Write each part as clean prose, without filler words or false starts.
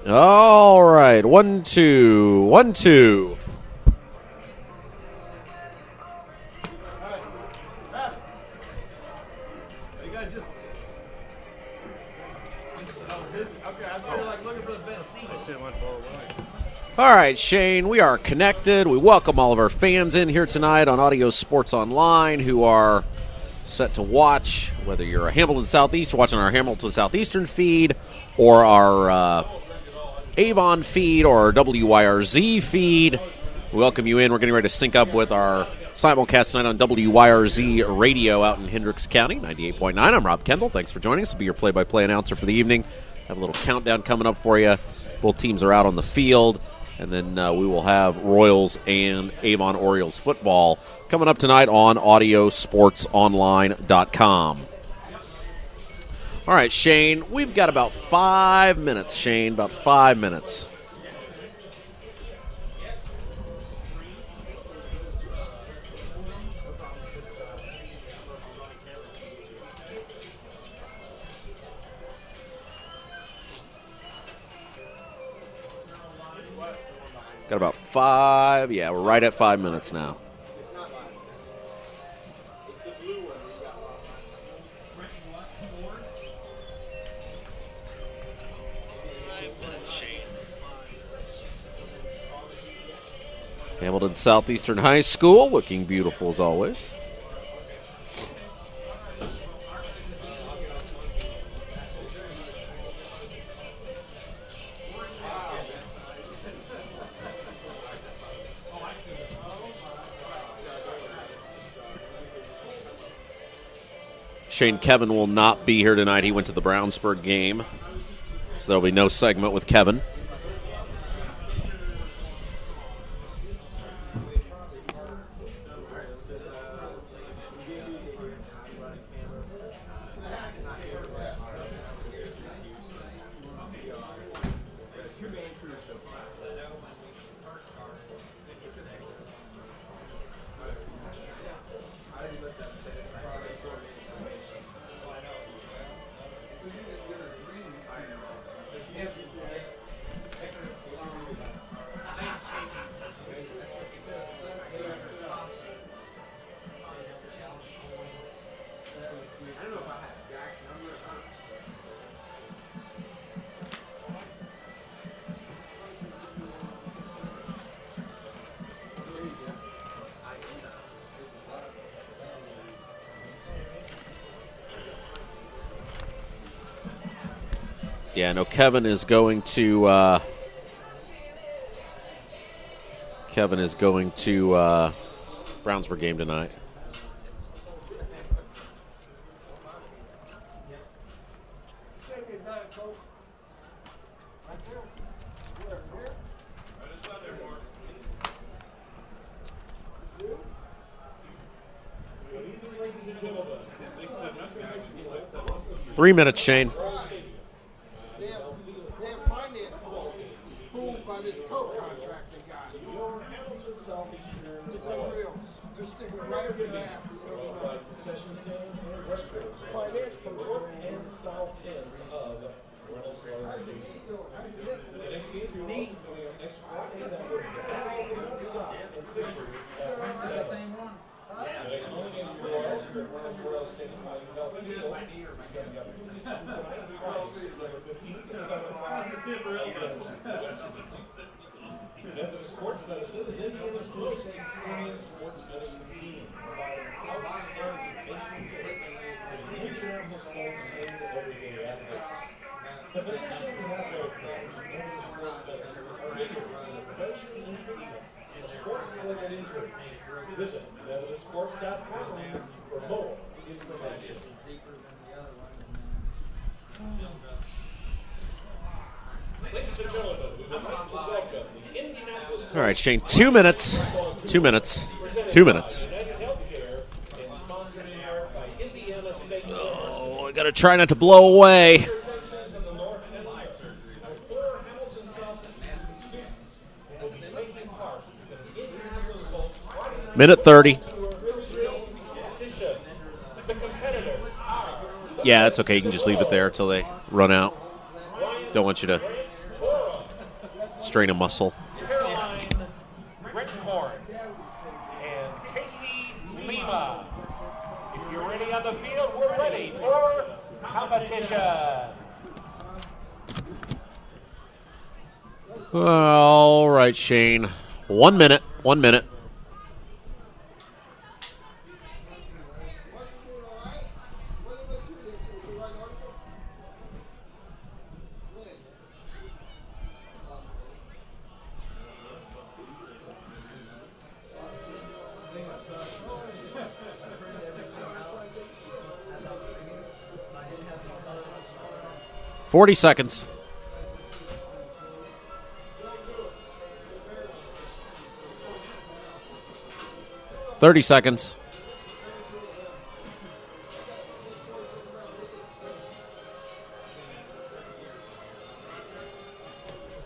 All right, 1-2, 1-2. All right, Shane, we are connected. We welcome all of our fans in here tonight on Audio Sports Online who are set to watch, whether you're a Hamilton Southeast, watching our Hamilton Southeastern feed, or our Avon feed, or our WYRZ feed. We welcome you in. We're getting ready to sync up with our simulcast tonight on WYRZ Radio out in Hendricks County, 98.9. I'm Rob Kendall. Thanks for joining us. I'll be your play-by-play announcer for the evening. Have a little countdown coming up for you. Both teams are out on the field. And then we will have Royals and Avon Orioles football coming up tonight on audiosportsonline.com. All right, Shane, we've got about 5 minutes, Shane, about 5 minutes. Got about 5, yeah, we're right at 5 minutes now. Hamilton Southeastern High School looking beautiful as always. Shane, Kevin will not be here tonight. He went to the Brownsburg game, so there will be no segment with Kevin. Yeah, no, Kevin is going to Brownsburg game tonight. Three minutes, Shane. All right, Shane, 2 minutes. 2 minutes. 2 minutes. Oh, I got to try not to blow away. Minute 30. Yeah, that's okay. You can just leave it there until they run out. Don't want you to strain a muscle. Caroline Rittenborn and Casey Lima. If you're ready on the field, we're ready for competition. All right, Shane. 1 minute. 1 minute. $40 seconds. $30 seconds.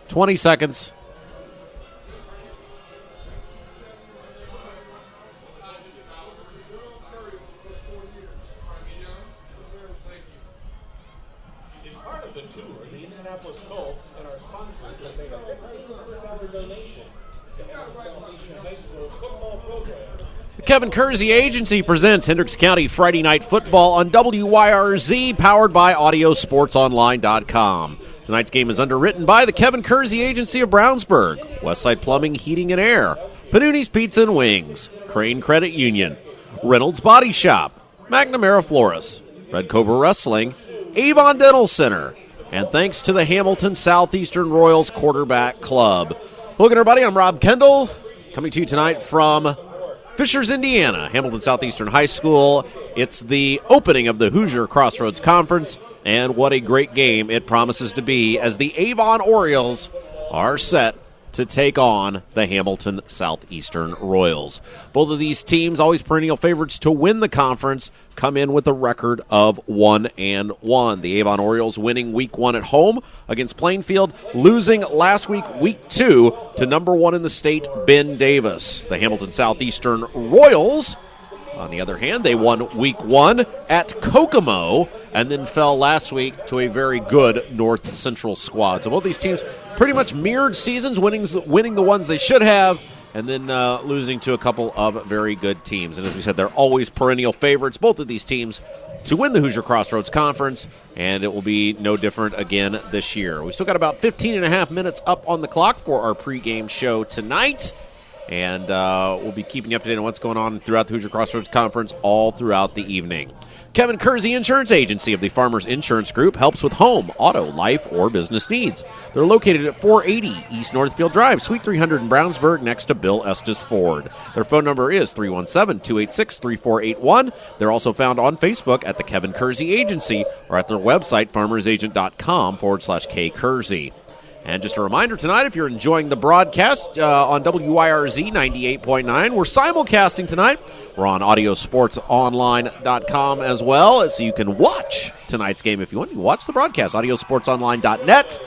$20 seconds. As part of the tour, the Indianapolis Colts and our sponsors have made a $1,500 donation to Avon High School football program. The Kevin Kersey Agency presents Hendricks County Friday Night Football on WYRZ, powered by AudioSportsOnline.com. Tonight's game is underwritten by the Kevin Kersey Agency of Brownsburg, Westside Plumbing, Heating and Air, Panuni's Pizza and Wings, Crane Credit Union, Reynolds Body Shop, McNamara Florist, Red Cobra Wrestling, Avon Dental Center, and thanks to the Hamilton Southeastern Royals Quarterback Club. Look, everybody, I'm Rob Kendall, coming to you tonight from Fishers, Indiana, Hamilton Southeastern High School. It's the opening of the Hoosier Crossroads Conference, and what a great game it promises to be as the Avon Orioles are set to take on the Hamilton Southeastern Royals. Both of these teams, always perennial favorites to win the conference, come in with a record of 1-1. The Avon Orioles winning week 1 at home against Plainfield, losing last week, week 2, to number 1 in the state, Ben Davis. The Hamilton Southeastern Royals, on the other hand, they won week 1 at Kokomo and then fell last week to a very good North Central squad. So both these teams pretty much mirrored seasons, winning the ones they should have, and then losing to a couple of very good teams. And as we said, they're always perennial favorites, both of these teams, to win the Hoosier Crossroads Conference, and it will be no different again this year. We've still got about 15 and a half minutes up on the clock for our pregame show tonight. And we'll be keeping you up to date on what's going on throughout the Hoosier Crossroads Conference all throughout the evening. Kevin Kersey Insurance Agency of the Farmers Insurance Group helps with home, auto, life, or business needs. They're located at 480 East Northfield Drive, Suite 300 in Brownsburg, next to Bill Estes Ford. Their phone number is 317-286-3481. They're also found on Facebook at the Kevin Kersey Agency or at their website, farmersagent.com/K Kersey. And just a reminder tonight, if you're enjoying the broadcast on WYRZ 98.9, we're simulcasting tonight. We're on AudioSportsOnline.com as well, so you can watch tonight's game if you want. You can watch the broadcast, AudioSportsOnline.net,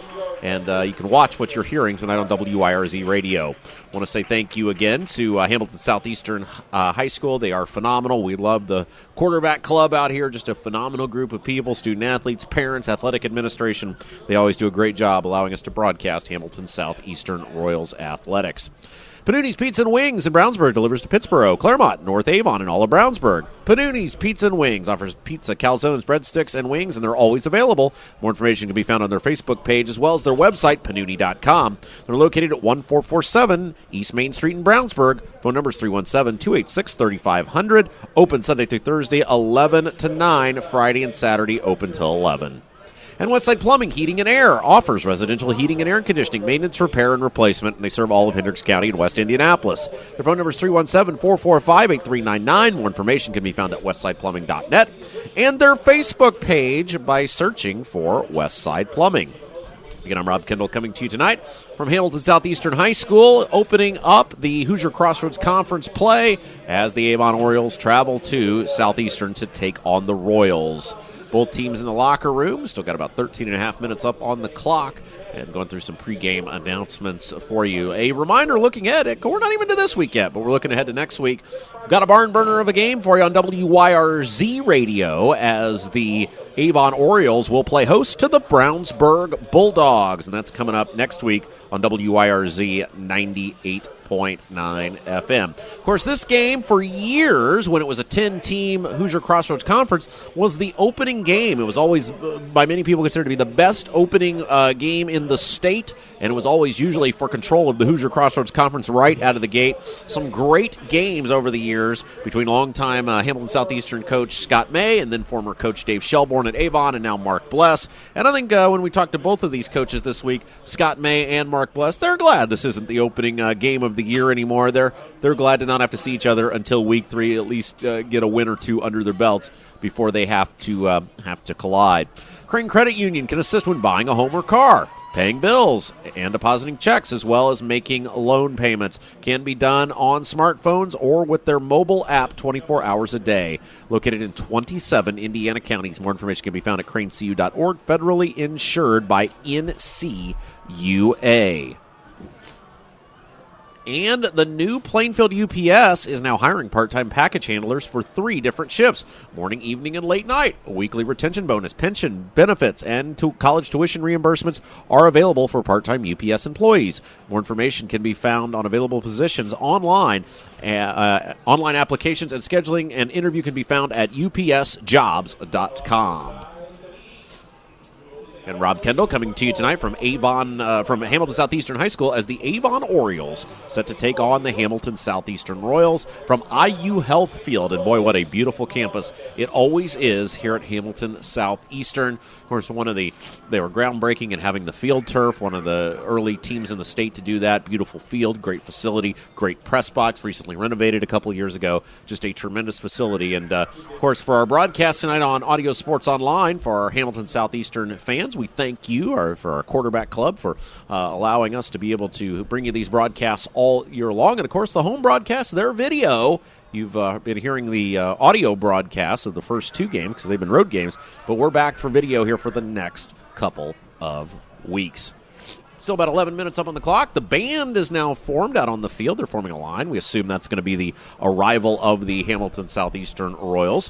and you can watch what you're hearing tonight on WYRZ Radio. I want to say thank you again to Hamilton Southeastern High School. They are phenomenal. We love the quarterback club out here, just a phenomenal group of people, student-athletes, parents, athletic administration. They always do a great job allowing us to broadcast Hamilton Southeastern Royals athletics. Panuni's Pizza and Wings in Brownsburg delivers to Pittsboro, Claremont, North Avon, and all of Brownsburg. Panuni's Pizza and Wings offers pizza, calzones, breadsticks, and wings, and they're always available. More information can be found on their Facebook page as well as their website, panuni.com. They're located at 1447 East Main Street in Brownsburg. Phone number is 317-286-3500. Open Sunday through Thursday, 11 to 9. Friday and Saturday, open till 11. And Westside Plumbing, Heating and Air offers residential heating and air conditioning, maintenance, repair, and replacement, and they serve all of Hendricks County and West Indianapolis. Their phone number is 317-445-8399. More information can be found at westsideplumbing.net and their Facebook page by searching for Westside Plumbing. Again, I'm Rob Kendall coming to you tonight from Hamilton Southeastern High School, opening up the Hoosier Crossroads Conference play as the Avon Orioles travel to Southeastern to take on the Royals. Both teams in the locker room. Still got about 13 and a half minutes up on the clock and going through some pregame announcements for you. A reminder looking ahead, we're not even to this week yet, but we're looking ahead to next week. We've got a barn burner of a game for you on WYRZ Radio as the Avon Orioles will play host to the Brownsburg Bulldogs, and that's coming up next week on WYRZ 98.9 FM. Of course, this game for years, when it was a 10-team Hoosier Crossroads Conference, was the opening game. It was always, by many people, considered to be the best opening game in the state, and it was always usually for control of the Hoosier Crossroads Conference right out of the gate. Some great games over the years between longtime Hamilton Southeastern coach Scott May and then former coach Dave Shelbourne at Avon, and now Mark Bless. And I think when we talked to both of these coaches this week, Scott May and Mark Bless, they're glad this isn't the opening game of the year anymore. They're glad to not have to see each other until week 3, at least get a win or two under their belts before they have to collide. Crane Credit Union can assist when buying a home or car, paying bills, and depositing checks, as well as making loan payments. Can be done on smartphones or with their mobile app 24 hours a day. Located in 27 Indiana counties. More information can be found at cranecu.org, federally insured by NCUA. And the new Plainfield UPS is now hiring part-time package handlers for 3 different shifts: morning, evening, and late night. A weekly retention bonus, pension, benefits, and college tuition reimbursements are available for part-time UPS employees. More information can be found on available positions online. Online applications and scheduling and interview can be found at upsjobs.com. And Rob Kendall coming to you tonight from Avon, from Hamilton Southeastern High School, as the Avon Orioles set to take on the Hamilton Southeastern Royals from IU Health Field. And boy, what a beautiful campus it always is here at Hamilton Southeastern. Of course, they were groundbreaking in having the field turf, one of the early teams in the state to do that. Beautiful field, great facility, great press box, recently renovated a couple of years ago. Just a tremendous facility. And, of course, for our broadcast tonight on Audio Sports Online, for our Hamilton Southeastern fans, we thank you, for our quarterback club, for allowing us to be able to bring you these broadcasts all year long. And, of course, the home broadcast, their video. You've been hearing the audio broadcast of the first 2 games because they've been road games, but we're back for video here for the next couple of weeks. Still about 11 minutes up on the clock. The band is now formed out on the field. They're forming a line. We assume that's going to be the arrival of the Hamilton Southeastern Royals.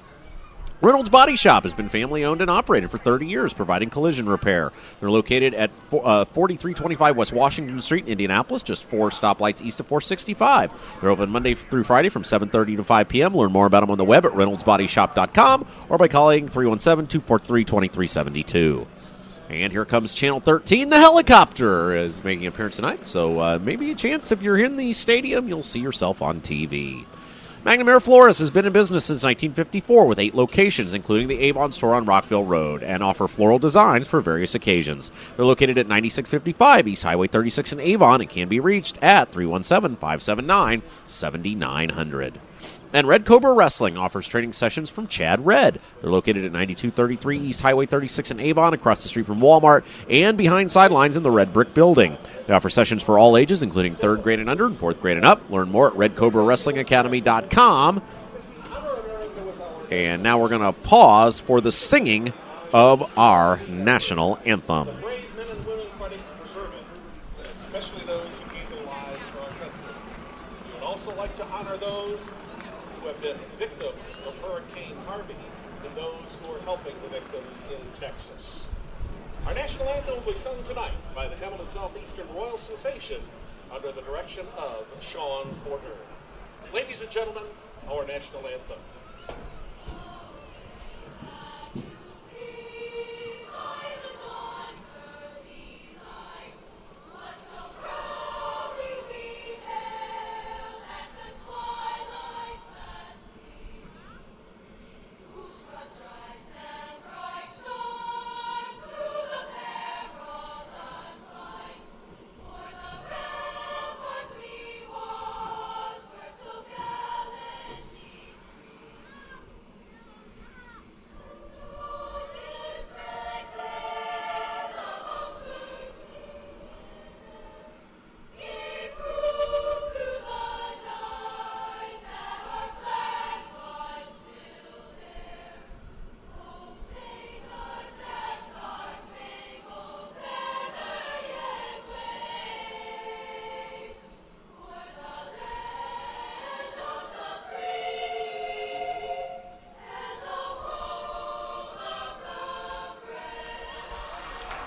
Reynolds Body Shop has been family-owned and operated for 30 years, providing collision repair. They're located at 4325 West Washington Street in Indianapolis, just 4 stoplights east of 465. They're open Monday through Friday from 7:30 to 5 p.m. Learn more about them on the web at reynoldsbodyshop.com or by calling 317-243-2372. And here comes Channel 13. The helicopter is making an appearance tonight, so maybe a chance if you're in the stadium, you'll see yourself on TV. Magnum Air Florist has been in business since 1954 with 8 locations, including the Avon store on Rockville Road, and offer floral designs for various occasions. They're located at 9655 East Highway 36 in Avon and can be reached at 317-579-7900. And Red Cobra Wrestling offers training sessions from Chad Red. They're located at 9233 East Highway 36 in Avon, across the street from Walmart, and behind sidelines in the Red Brick Building. They offer sessions for all ages, including 3rd grade and under and 4th grade and up. Learn more at redcobrawrestlingacademy.com. And now we're going to pause for the singing of our national anthem. Brave men and women fighting for service, especially those who gave their lives for our country. We would also like to honor those who have been victims of Hurricane Harvey and those who are helping the victims in Texas. Our national anthem will be sung tonight by the Hamilton Southeastern Royal Sensation under the direction of Sean Porter. Ladies and gentlemen, our national anthem.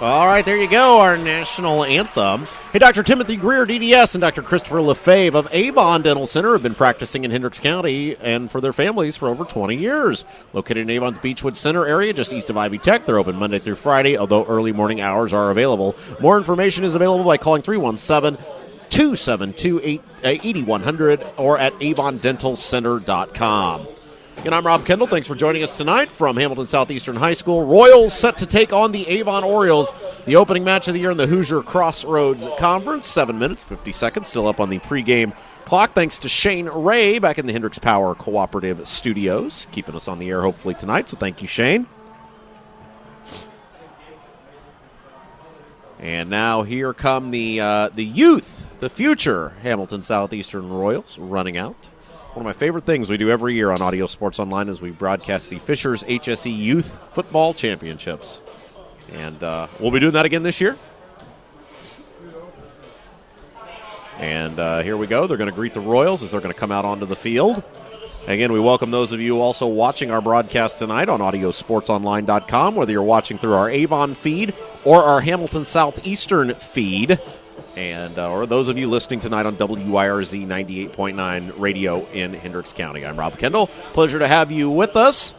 All right, there you go, our national anthem. Hey, Dr. Timothy Greer, DDS, and Dr. Christopher Lefebvre of Avon Dental Center have been practicing in Hendricks County and for their families for over 20 years. Located in Avon's Beechwood Center area, just east of Ivy Tech, they're open Monday through Friday, although early morning hours are available. More information is available by calling 317-272-8100 or at avondentalcenter.com. And I'm Rob Kendall. Thanks for joining us tonight from Hamilton Southeastern High School. Royals set to take on the Avon Orioles, the opening match of the year in the Hoosier Crossroads Conference. 7 minutes, 50 seconds, still up on the pregame clock. Thanks to Shane Ray back in the Hendricks Power Cooperative Studios, keeping us on the air hopefully tonight. So thank you, Shane. And now here come the youth, the future Hamilton Southeastern Royals running out. One of my favorite things we do every year on Audio Sports Online is we broadcast the Fishers HSE Youth Football Championships. And we'll be doing that again this year. And here we go. They're going to greet the Royals as they're going to come out onto the field. Again, we welcome those of you also watching our broadcast tonight on audiosportsonline.com, whether you're watching through our Avon feed or our Hamilton Southeastern feed. And or those of you listening tonight on WYRZ 98.9 radio in Hendricks County. I'm Rob Kendall. Pleasure to have you with us.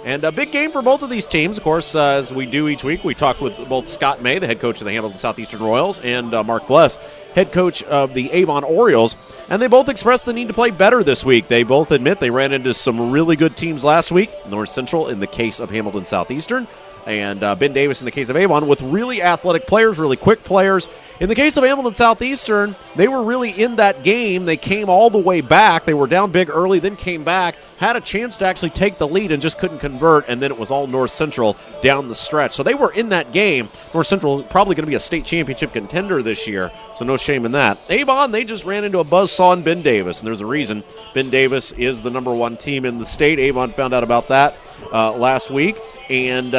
And a big game for both of these teams. Of course, as we do each week, we talk with both Scott May, the head coach of the Hamilton Southeastern Royals, and Mark Bless, head coach of the Avon Orioles. And they both expressed the need to play better this week. They both admit they ran into some really good teams last week. North Central in the case of Hamilton Southeastern, and Ben Davis in the case of Avon, with really athletic players, really quick players. In the case of Hamilton Southeastern, they were really in that game. They came all the way back. They were down big early, then came back, had a chance to actually take the lead and just couldn't convert, and then it was all North Central down the stretch. So they were in that game. North Central probably going to be a state championship contender this year, so no shame in that. Avon, they just ran into a buzzsaw in Ben Davis, and there's a reason. Ben Davis is the number one team in the state. Avon found out about that last week, and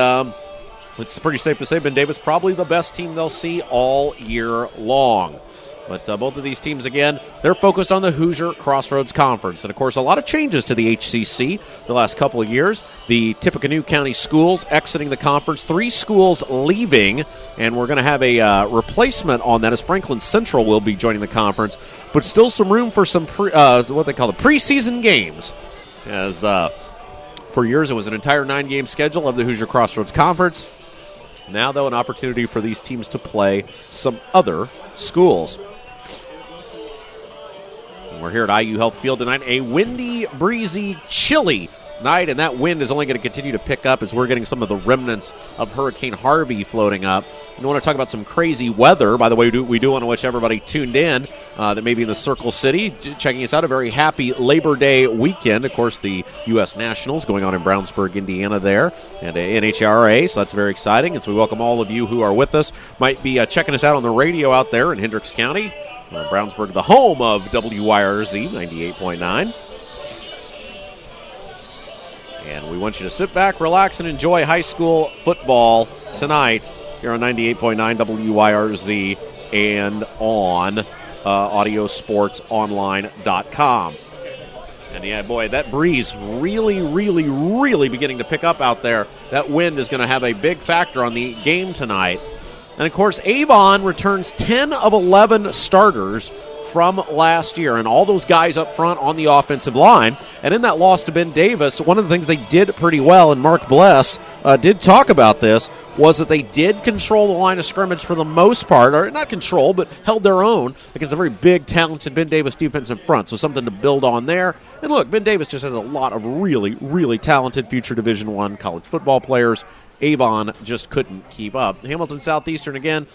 it's pretty safe to say Ben Davis probably the best team they'll see all year long. But both of these teams, again, they're focused on the Hoosier Crossroads Conference. And, of course, a lot of changes to the HCC the last couple of years. The Tippecanoe County schools exiting the conference, 3 schools leaving, and we're going to have a replacement on that as Franklin Central will be joining the conference. But still some room for some what they call the preseason games. As for years it was an entire 9-game schedule of the Hoosier Crossroads Conference. Now, though, an opportunity for these teams to play some other schools. And we're here at IU Health Field tonight. A windy, breezy, chilly night, and that wind is only going to continue to pick up as we're getting some of the remnants of Hurricane Harvey floating up. And we want to talk about some crazy weather. By the way, we do want to wish everybody tuned in that may be in the Circle City checking us out. A very happy Labor Day weekend. Of course, the U.S. Nationals going on in Brownsburg, Indiana there, and NHRA, so that's very exciting. And so we welcome all of you who are with us. Might be checking us out on the radio out there in Hendricks County. Brownsburg, the home of WYRZ 98.9. And we want you to sit back, relax, and enjoy high school football tonight here on 98.9 WYRZ and on audiosportsonline.com. And yeah, boy, that breeze really, really, really beginning to pick up out there. That wind is going to have a big factor on the game tonight. And, of course, Avon returns 10 of 11 starters from last year, and all those guys up front on the offensive line. And in that loss to Ben Davis, one of the things they did pretty well, and Mark Bless did talk about this, was that they did control the line of scrimmage for the most part, or not control, but held their own against a very big, talented Ben Davis defense in front. So something to build on there. And look, Ben Davis just has a lot of really, really talented future Division I college football players. Avon just couldn't keep up. Hamilton Southeastern again.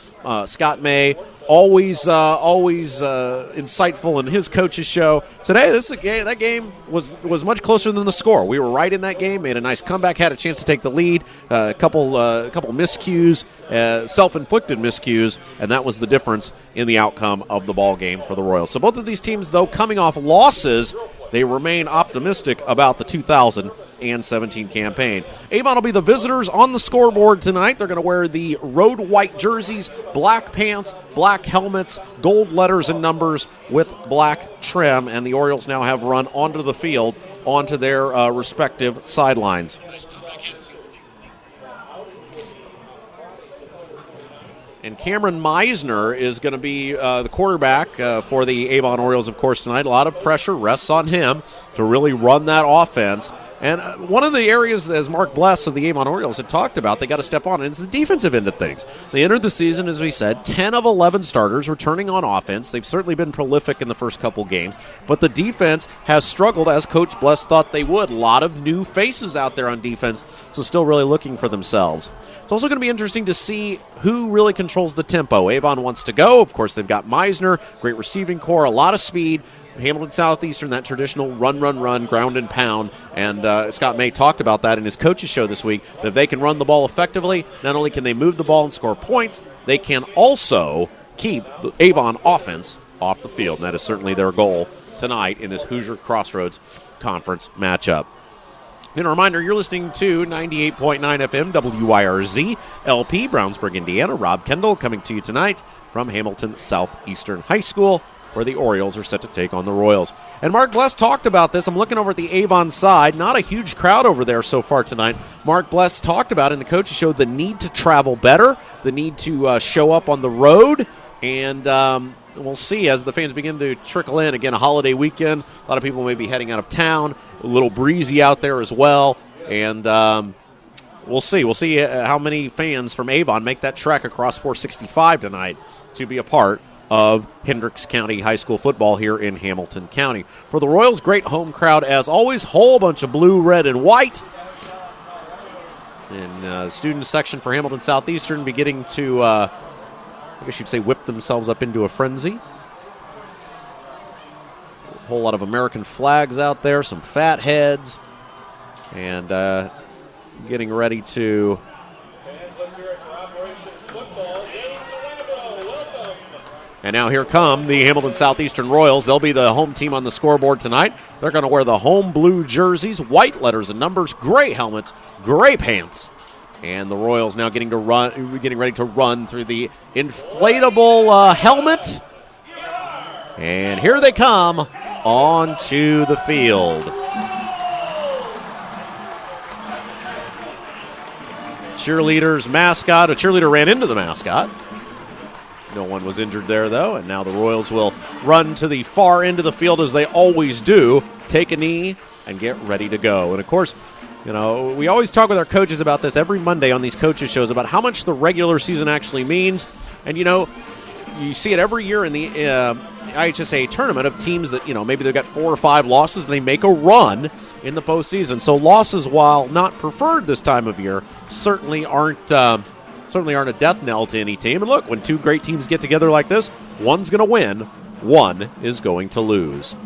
Scott May, always insightful in his coach's show. Today, that game was much closer than the score. We were right in that game. Made a nice comeback. Had a chance to take the lead. A couple miscues, self-inflicted miscues, and that was the difference in the outcome of the ball game for the Royals. So both of these teams, though, coming off losses, they remain optimistic about the 2017 campaign. Avon will be the visitors on the scoreboard tonight. They're going to wear the road white jerseys, black pants, black helmets, gold letters and numbers with black trim, and the Orioles now have run onto the field, onto their respective sidelines. And Cameron Meisner is going to be the quarterback for the Avon Orioles, of course, tonight. A lot of pressure rests on him to really run that offense. And one of the areas, as Mark Bless of the Avon Orioles had talked about, they got to step on, and it's the defensive end of things. They entered the season, as we said, 10 of 11 starters returning on offense. They've certainly been prolific in the first couple games, but the defense has struggled, as Coach Bless thought they would. A lot of new faces out there on defense, so still really looking for themselves. It's also going to be interesting to see who really controls the tempo. Avon wants to go. Of course, they've got Meisner, great receiving core, a lot of speed. Hamilton Southeastern, that traditional run, ground and pound. And Scott May talked about that in his coaches show this week, that if they can run the ball effectively, not only can they move the ball and score points, they can also keep the Avon offense off the field. And that is certainly their goal tonight in this Hoosier Crossroads Conference matchup. And a reminder, you're listening to 98.9 FM WYRZ LP, Brownsburg, Indiana. Rob Kendall coming to you tonight from Hamilton Southeastern High School, where the Orioles are set to take on the Royals. And Mark Bless talked about this. I'm looking over at the Avon side. Not a huge crowd over there so far tonight. Mark Bless talked about in the coaches show the need to travel better, the need to show up on the road, and we'll see as the fans begin to trickle in. Again, a holiday weekend. A lot of people may be heading out of town. A little breezy out there as well. And we'll see. We'll see how many fans from Avon make that trek across 465 tonight to be a part of Hendricks County High School football here in Hamilton County. For the Royals, great home crowd as always. Whole bunch of blue, red, and white. And the student section for Hamilton Southeastern beginning to, I guess you'd say, whip themselves up into a frenzy. A whole lot of American flags out there, some fat heads, and getting ready to... And now here come the Hamilton Southeastern Royals. They'll be the home team on the scoreboard tonight. They're going to wear the home blue jerseys, white letters and numbers, gray helmets, gray pants. And the Royals now getting ready to run through the inflatable helmet. And here they come onto the field. Cheerleaders, mascot. A cheerleader ran into the mascot. No one was injured there, though, and now the Royals will run to the far end of the field as they always do, take a knee, and get ready to go. And, of course, you know, we always talk with our coaches about this every Monday on these coaches shows about how much the regular season actually means. And, you know, you see it every year in the IHSA tournament of teams that, you know, maybe they've got 4 or 5 losses and they make a run in the postseason. So losses, while not preferred this time of year, certainly aren't a death knell to any team. And look, when 2 great teams get together like this, one's going to win, one is going to lose.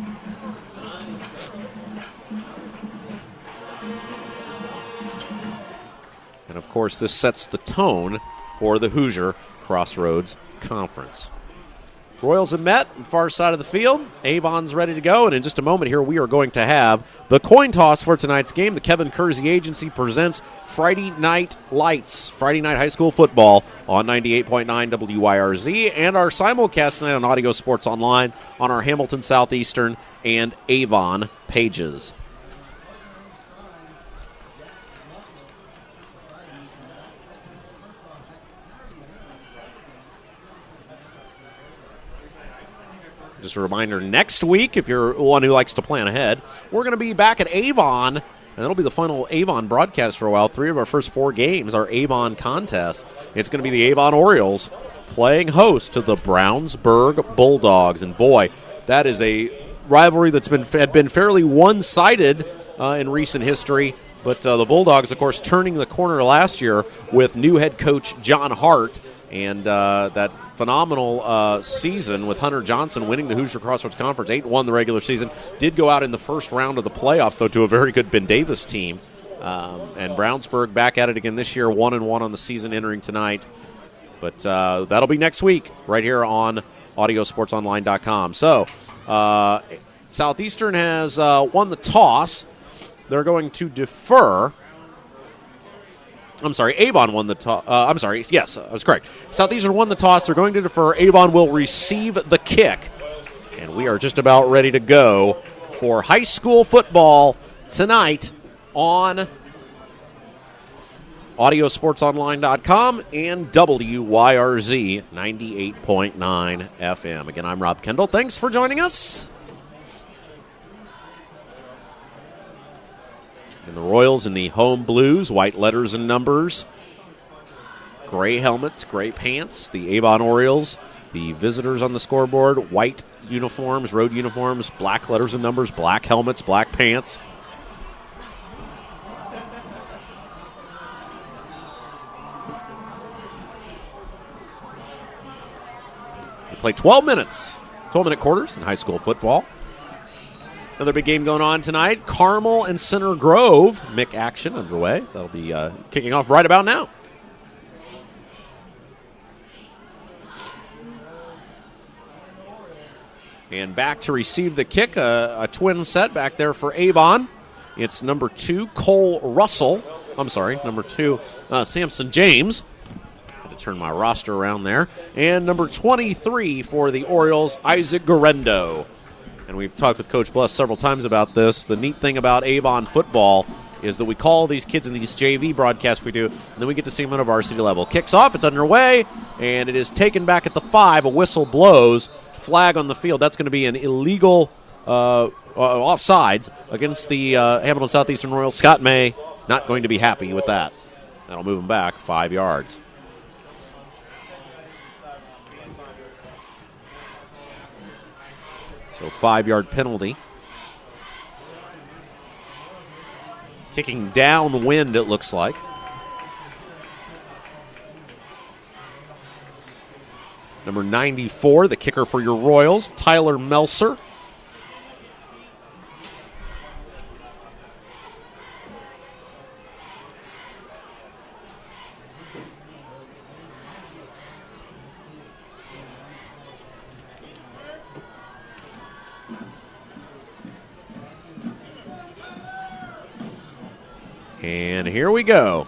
And, of course, this sets the tone for the Hoosier Crossroads Conference. Royals have met on the far side of the field. Avon's ready to go, and in just a moment here we are going to have the coin toss for tonight's game. The Kevin Kersey Agency presents Friday Night Lights, Friday Night High School Football on 98.9 WYRZ, and our simulcast tonight on Audio Sports Online on our Hamilton Southeastern and Avon pages. Just a reminder, next week, if you're one who likes to plan ahead, we're going to be back at Avon, and that'll be the final Avon broadcast for a while. 3 of our first 4 games are Avon contests. It's going to be the Avon Orioles playing host to the Brownsburg Bulldogs. And boy, that is a rivalry that's had been fairly one-sided in recent history. But the Bulldogs, of course, turning the corner last year with new head coach John Hart, and that phenomenal season with Hunter Johnson winning the Hoosier Crossroads Conference, 8-1 the regular season. Did go out in the first round of the playoffs, though, to a very good Ben Davis team. And Brownsburg back at it again this year, 1-1 on the season entering tonight. But that'll be next week right here on audiosportsonline.com. So Southeastern has won the toss. They're going to defer. I'm sorry, Avon won the toss. Yes, I was correct. Southeastern won the toss. They're going to defer. Avon will receive the kick. And we are just about ready to go for high school football tonight on audiosportsonline.com, and WYRZ 98.9 FM. Again, I'm Rob Kendall. Thanks for joining us. And the Royals in the home blues, white letters and numbers, gray helmets, gray pants. The Avon Orioles, the visitors on the scoreboard, white uniforms, road uniforms, black letters and numbers, black helmets, black pants. We play 12-minute quarters in high school football. Another big game going on tonight. Carmel and Center Grove. MIC action underway. That'll be kicking off right about now. And back to receive the kick, a twin set back there for Avon. It's number 2, Cole Russell. I'm sorry, number 2, Samson James. Had to turn my roster around there. And number 23 for the Orioles, Isaac Garendo. And we've talked with Coach Bless several times about this. The neat thing about Avon football is that we call these kids in these JV broadcasts we do, and then we get to see them at a varsity level. Kicks off, it's underway, and it is taken back at the 5. A whistle blows. Flag on the field. That's going to be an illegal offsides against the Hamilton Southeastern Royals. Scott May not going to be happy with that. That'll move him back 5 yards. So 5-yard penalty. Kicking downwind, it looks like. Number 94, the kicker for your Royals, Tyler Melser. And here we go.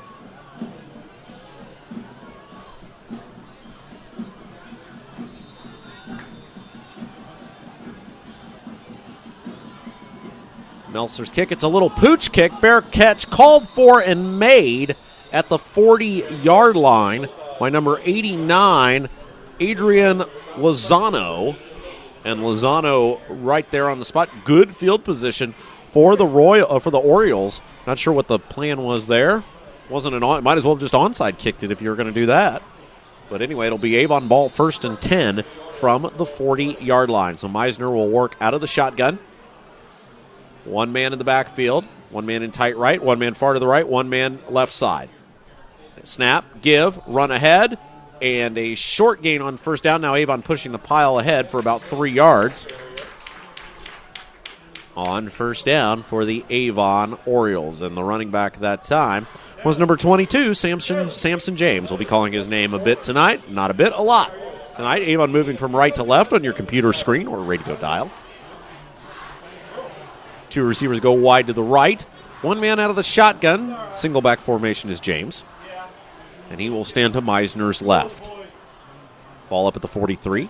Melser's kick, it's a little pooch kick, fair catch, called for and made at the 40-yard line by number 89, Adrian Lozano. And Lozano right there on the spot. Good field position for the Orioles. Not sure what the plan was there. Might as well have just onside kicked it if you were going to do that. But anyway, it'll be Avon ball 1st and 10 from the 40-yard line. So Meisner will work out of the shotgun. One man in the backfield, one man in tight right, one man far to the right, one man left side. Snap, give, run ahead, and a short gain on first down. Now Avon pushing the pile ahead for about 3 yards. On first down for the Avon Orioles. And the running back that time was number 22, Samson James. We'll be calling his name a bit tonight. Not a bit, a lot. Tonight, Avon moving from right to left on your computer screen or radio dial. 2 receivers go wide to the right. One man out of the shotgun. Single back formation is James. And he will stand to Meisner's left. Ball up at the 43.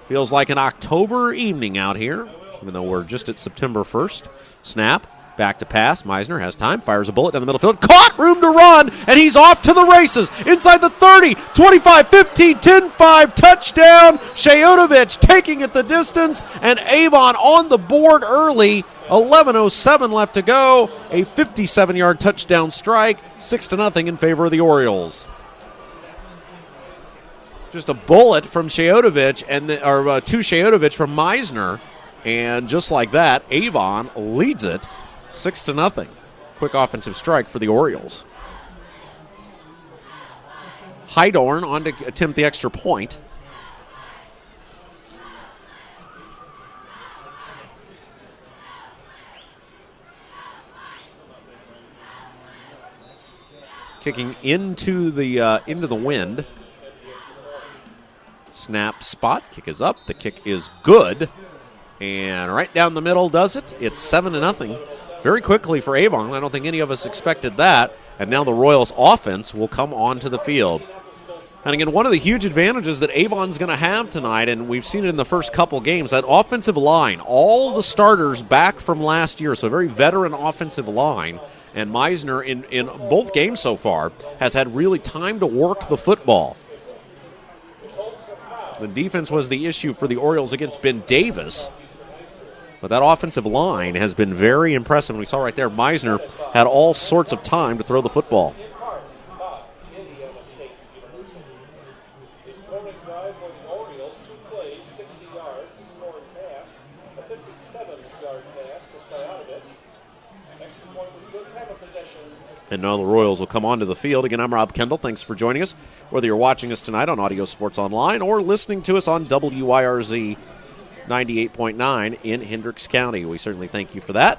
Feels like an October evening out here, even though we're just at September 1st. Snap. Back to pass. Meisner has time. Fires a bullet down the middle field. Caught! Room to run! And he's off to the races. Inside the 30, 25, 15, 10, 5. Touchdown. Shayotovich taking it the distance. And Avon on the board early. 11:07 left to go. A 57-yard touchdown strike. 6-0 in favor of the Orioles. Just a bullet from Shayotovich to Shayotovich from Meisner. And just like that, Avon leads it 6-0. Quick offensive strike for the Orioles. Heidorn on to attempt the extra point. Kicking into the wind. Snap spot. Kick is up. The kick is good. And right down the middle does it. It's 7-0. Very quickly for Avon. I don't think any of us expected that. And now the Royals offense will come onto the field. And again, one of the huge advantages that Avon's going to have tonight, and we've seen it in the first couple games, that offensive line, all the starters back from last year, so a very veteran offensive line. And Meisner, in both games so far, has had really time to work the football. The defense was the issue for the Orioles against Ben Davis. But that offensive line has been very impressive. And we saw right there, Meisner had all sorts of time to throw the football. And now the Royals will come onto the field. Again, I'm Rob Kendall. Thanks for joining us. Whether you're watching us tonight on Audio Sports Online or listening to us on WYRZ 98.9 in Hendricks County, we certainly thank you for that.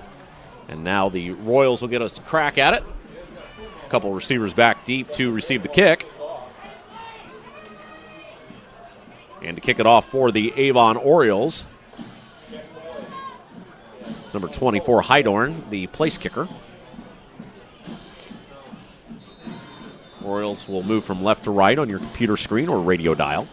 And now the Royals will get us a crack at it. A couple receivers back deep to receive the kick. And to kick it off for the Avon Orioles, it's number 24, Hydorn, the place kicker. Orioles will move from left to right on your computer screen or radio dial.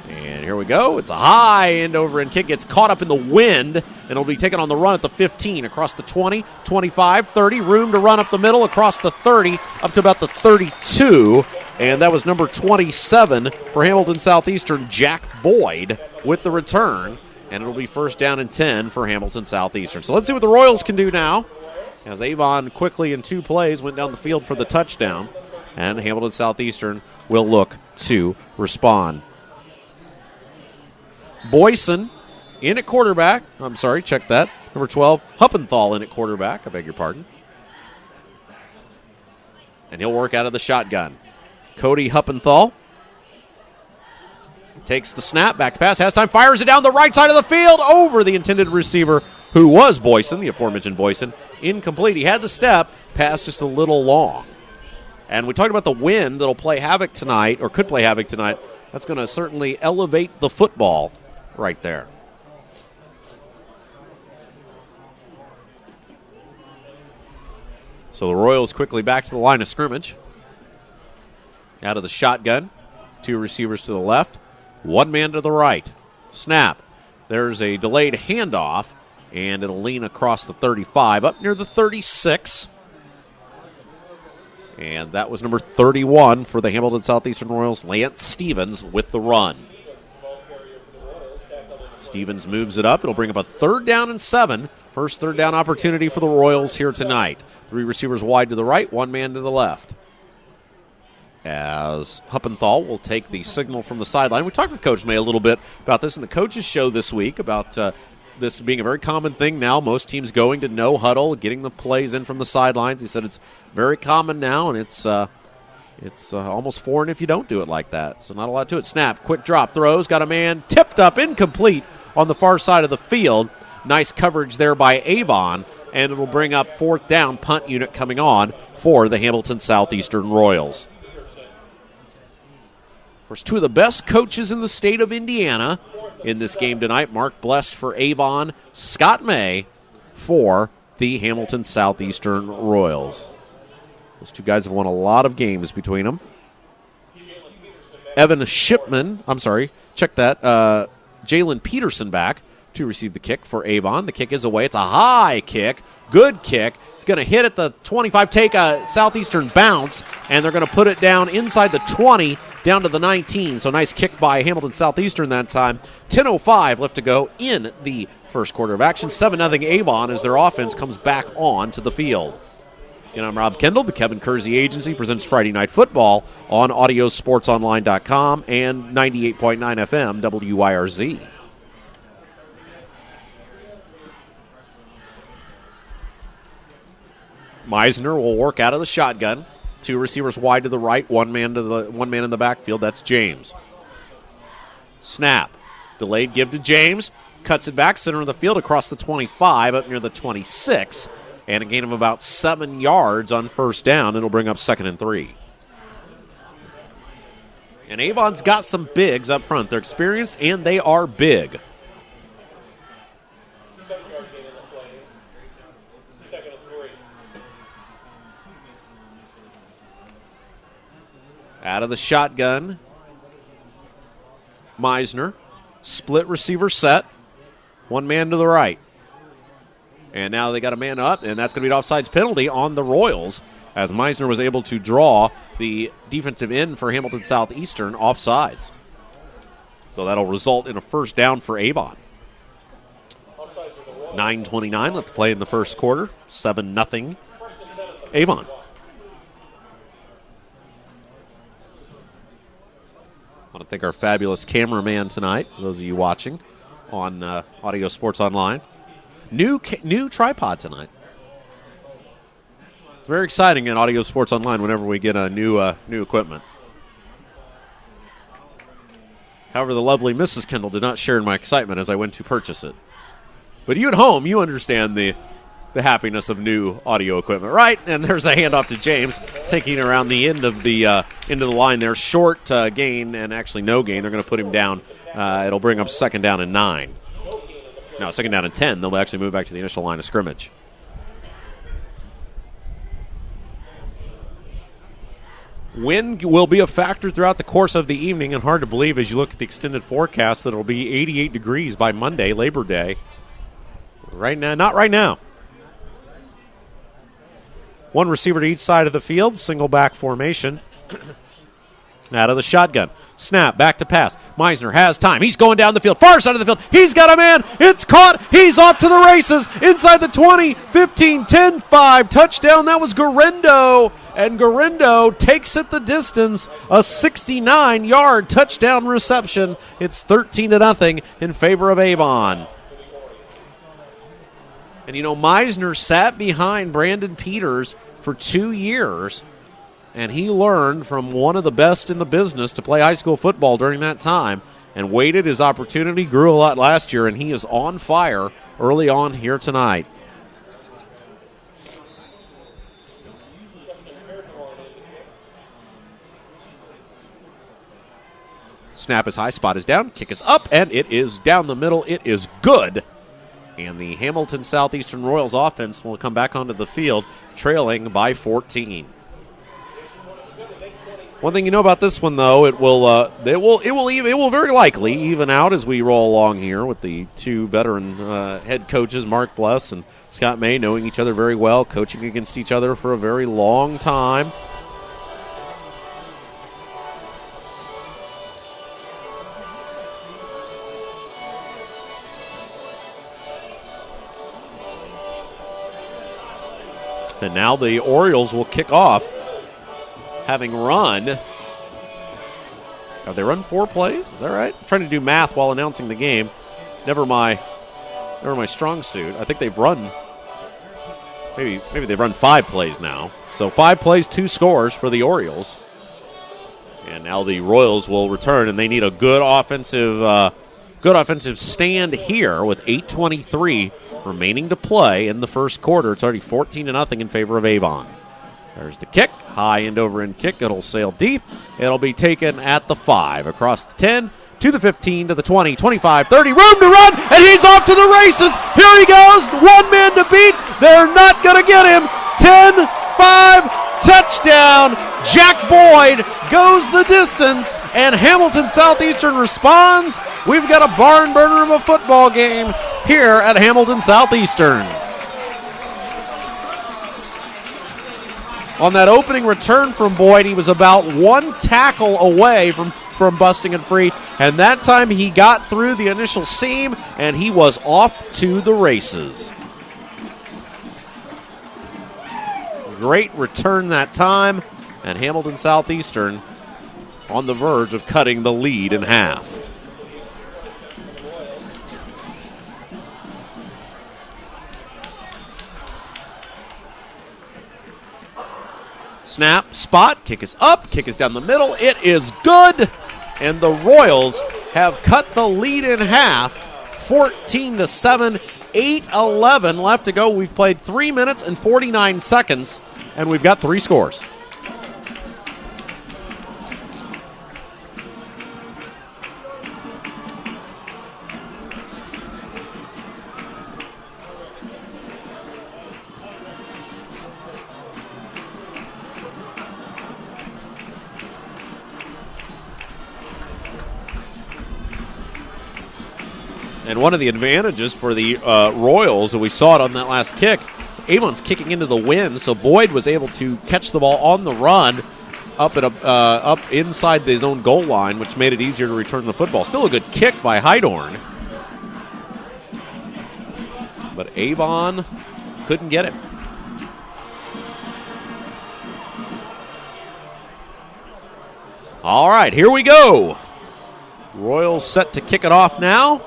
And here we go. It's a high end over and kick. Gets caught up in the wind, and it'll be taken on the run at the 15, across the 20, 25, 30. Room to run up the middle, across the 30, up to about the 32. And that was number 27 for Hamilton Southeastern, Jack Boyd, with the return. And it'll be first down and 10 for Hamilton Southeastern. So let's see what the Royals can do now, as Avon quickly in 2 plays went down the field for the touchdown, and Hamilton Southeastern will look to respond. Boyson in at quarterback. I'm sorry, check that. Number 12, Huppenthal in at quarterback. I beg your pardon. And he'll work out of the shotgun. Cody Huppenthal takes the snap, back to pass, has time, fires it down the right side of the field over the intended receiver, who was Boyson, the aforementioned Boyson. Incomplete. He had the step, pass just a little long. And we talked about the wind that'll play havoc tonight, or could play havoc tonight. That's going to certainly elevate the football right there. So the Royals quickly back to the line of scrimmage. Out of the shotgun. 2 receivers to the left. 1 man to the right. Snap. There's a delayed handoff, and it'll lean across the 35, up near the 36. And that was number 31 for the Hamilton Southeastern Royals, Lance Stevens, with the run. Stevens moves it up. It'll bring up a 3rd down and 7. First 3rd down opportunity for the Royals here tonight. 3 receivers wide to the right, 1 man to the left. As Huppenthal will take the signal from the sideline. We talked with Coach May a little bit about this in the coaches show this week, about this being a very common thing now. Most teams going to no huddle, getting the plays in from the sidelines. He said it's very common now, and it's almost foreign if you don't do it like that. So not a lot to it. Snap, quick drop, throws, got a man tipped up, incomplete on the far side of the field. Nice coverage there by Avon, and it'll bring up 4th down, punt unit coming on for the Hamilton Southeastern Royals. Of course, 2 of the best coaches in the state of Indiana in this game tonight. Mark Bless for Avon, Scott May for the Hamilton Southeastern Royals. Those 2 guys have won a lot of games between them. Evan Shipman, check that. Jalen Peterson back to receive the kick for Avon. The kick is away. It's a high kick. Good kick. It's going to hit at the 25, take a Southeastern bounce, and they're going to put it down inside the 20, down to the 19. So nice kick by Hamilton Southeastern that time. 10:05 left to go in the first quarter of action. 7-0 Avon as their offense comes back on to the field. Again, I'm Rob Kendall. The Kevin Kersey Agency presents Friday Night Football on AudioSportsOnline.com and 98.9 FM WYRZ. Meisner will work out of the shotgun. 2 receivers wide to the right, 1 man in the backfield. That's James. Snap. Delayed give to James. Cuts it back, center of the field, across the 25, up near the 26. And a gain of about 7 yards on first down. It'll bring up 2nd and 3. And Avon's got some bigs up front. They're experienced, and they are big. Out of the shotgun, Meisner. Split receiver set. One man to the right. And now they got a man up, and that's going to be an offsides penalty on the Royals, as Meisner was able to draw the defensive end for Hamilton Southeastern offsides. So that'll result in a first down for Avon. 9:29 left to play in the first quarter. 7-0 Avon. I want to thank our fabulous cameraman tonight, those of you watching on Audio Sports Online. New tripod tonight. It's very exciting in Audio Sports Online whenever we get a new equipment. However, the lovely Mrs. Kendall did not share in my excitement as I went to purchase it. But you at home, you understand the happiness of new audio equipment, right? And there's a handoff to James, taking around the end of the line there. Short gain, and actually no gain. They're going to put him down. It'll bring up second down and 9. No, second down and 10. They'll actually move back to the initial line of scrimmage. Wind will be a factor throughout the course of the evening, and hard to believe as you look at the extended forecast that it'll be 88 degrees by Monday, Labor Day. Right now, not right now. One receiver to each side of the field, single back formation. Out of the shotgun. Snap, back to pass. Meisner has time. He's going down the field, far side of the field. He's got a man. It's caught. He's off to the races. Inside the 20, 15, 10, 5. Touchdown. That was Garendo. And Garendo takes it the distance. A 69-yard touchdown reception. It's 13-0 in favor of Avon. And, you know, Meisner sat behind Brandon Peters for 2 years, and he learned from one of the best in the business to play high school football during that time and waited his opportunity, grew a lot last year, and he is on fire early on here tonight. Snap is high, spot is down, kick is up, and it is down the middle. It is good. And the Hamilton Southeastern Royals offense will come back onto the field, trailing by 14. One thing you know about this one, though, it will very likely even out as we roll along here with the two veteran head coaches, Mark Bless and Scott May, knowing each other very well, coaching against each other for a very long time. And now the Orioles will kick off, having run. Have they run 4 plays? Is that right? I'm trying to do math while announcing the game. Never my strong suit. I think they've run. Maybe they've run 5 plays now. So 5 plays, 2 scores for the Orioles. And now the Royals will return, and they need a good offensive stand here with 8:23 remaining to play in the first quarter. It's already 14-0 in favor of Avon. There's the kick, high end over end kick. It'll sail deep. It'll be taken at the 5, across the 10, to the 15, to the 20, 25, 30. Room to run, and he's off to the races. Here he goes, one man to beat. They're not going to get him. 10-5, touchdown. Jack Boyd goes the distance, and Hamilton Southeastern responds. We've got a barn burner of a football game here at Hamilton Southeastern. On that opening return from Boyd, he was about 1 tackle away from busting it free, and that time he got through the initial seam, and he was off to the races. Great return that time, and Hamilton Southeastern on the verge of cutting the lead in half. Snap, spot, kick is up, kick is down the middle. It is good, and the Royals have cut the lead in half, 14-7, 8:11 left to go. We've played 3 minutes and 49 seconds, and we've got 3 scores. And one of the advantages for the Royals, and we saw it on that last kick, Avon's kicking into the wind, so Boyd was able to catch the ball on the run up inside his own goal line, which made it easier to return the football. Still a good kick by Heidorn, but Avon couldn't get it. All right, here we go. Royals set to kick it off now.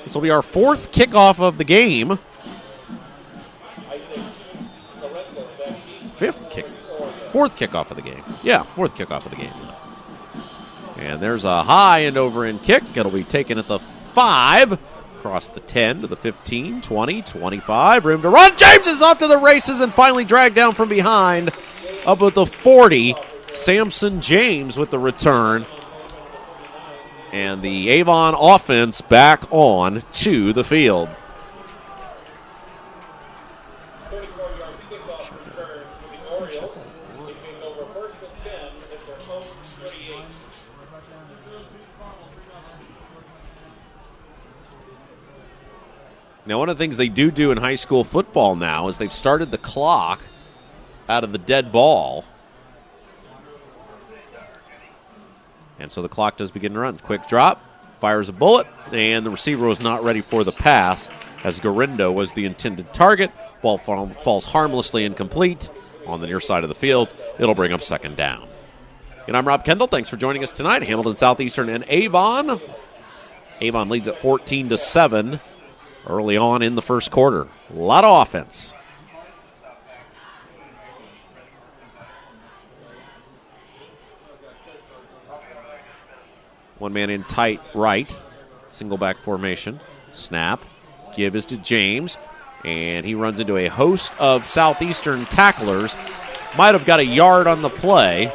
This will be our fourth kickoff of the game. Fourth kickoff of the game. Yeah, fourth kickoff of the game. And there's a high and over in kick. It'll be taken at the 5. Across the 10 to the 15, 20, 25. Room to run. James is off to the races and finally dragged down from behind. Up at the 40. Samson James with the return. And the Avon offense back on to the field. Now, one of the things they do in high school football now is they've started the clock out of the dead ball. And so the clock does begin to run. Quick drop, fires a bullet, and the receiver was not ready for the pass as Garindo was the intended target. Ball falls harmlessly incomplete on the near side of the field. It'll bring up second down. And I'm Rob Kendall. Thanks for joining us tonight. Hamilton Southeastern and Avon. Avon leads at 14-7 early on in the first quarter. A lot of offense. One man in tight right. Single back formation. Snap. Give is to James. And he runs into a host of Southeastern tacklers. Might have got a yard on the play.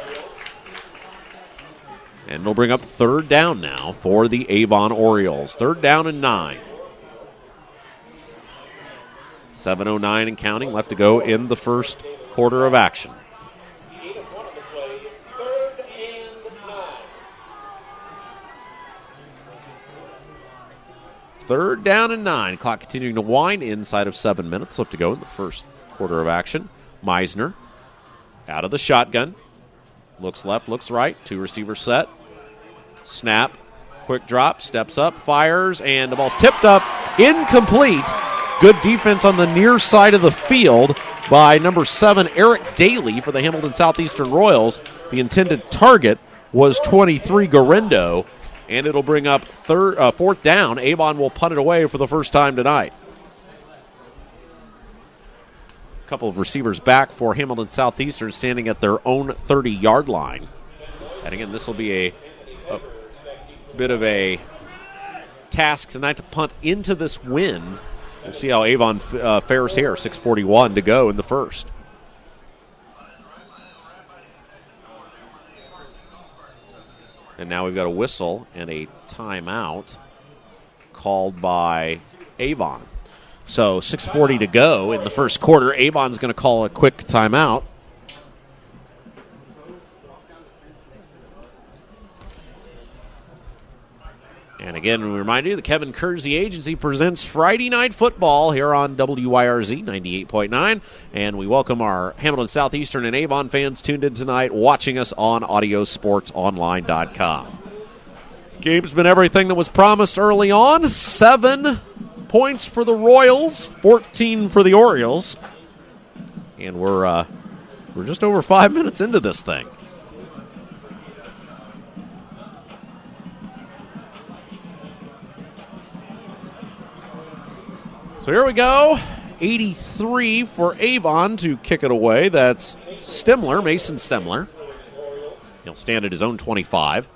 And it'll bring up third down now for the Avon Orioles. 3rd down and 9. 7:09 and counting left to go in the first quarter of action. Third down and 9. Clock continuing to wind inside of 7 minutes left to go in the first quarter of action. Meisner out of the shotgun. Looks left, looks right. 2 receiver set. Snap. Quick drop. Steps up. Fires. And the ball's tipped up. Incomplete. Good defense on the near side of the field by number 7, Eric Daly for the Hamilton Southeastern Royals. The intended target was 23, Garindo. And it'll bring up 4th down. Avon will punt it away for the first time tonight. A couple of receivers back for Hamilton Southeastern standing at their own 30-yard line. And again, this will be a bit of a task tonight to punt into this wind. We'll see how Avon fares here. 6:41 to go in the first. And now we've got a whistle and a timeout called by Avon. So 6:40 to go in the first quarter. Avon's going to call a quick timeout. And again, we remind you, the Kevin Kersey Agency presents Friday Night Football here on WYRZ 98.9. And we welcome our Hamilton Southeastern and Avon fans tuned in tonight, watching us on AudioSportsOnline.com. Game's been everything that was promised early on. 7 points for the Royals, 14 for the Orioles. And we're just over 5 minutes into this thing. So here we go. 83 for Avon to kick it away. That's Stemler, Mason Stemler. He'll stand at his own 25.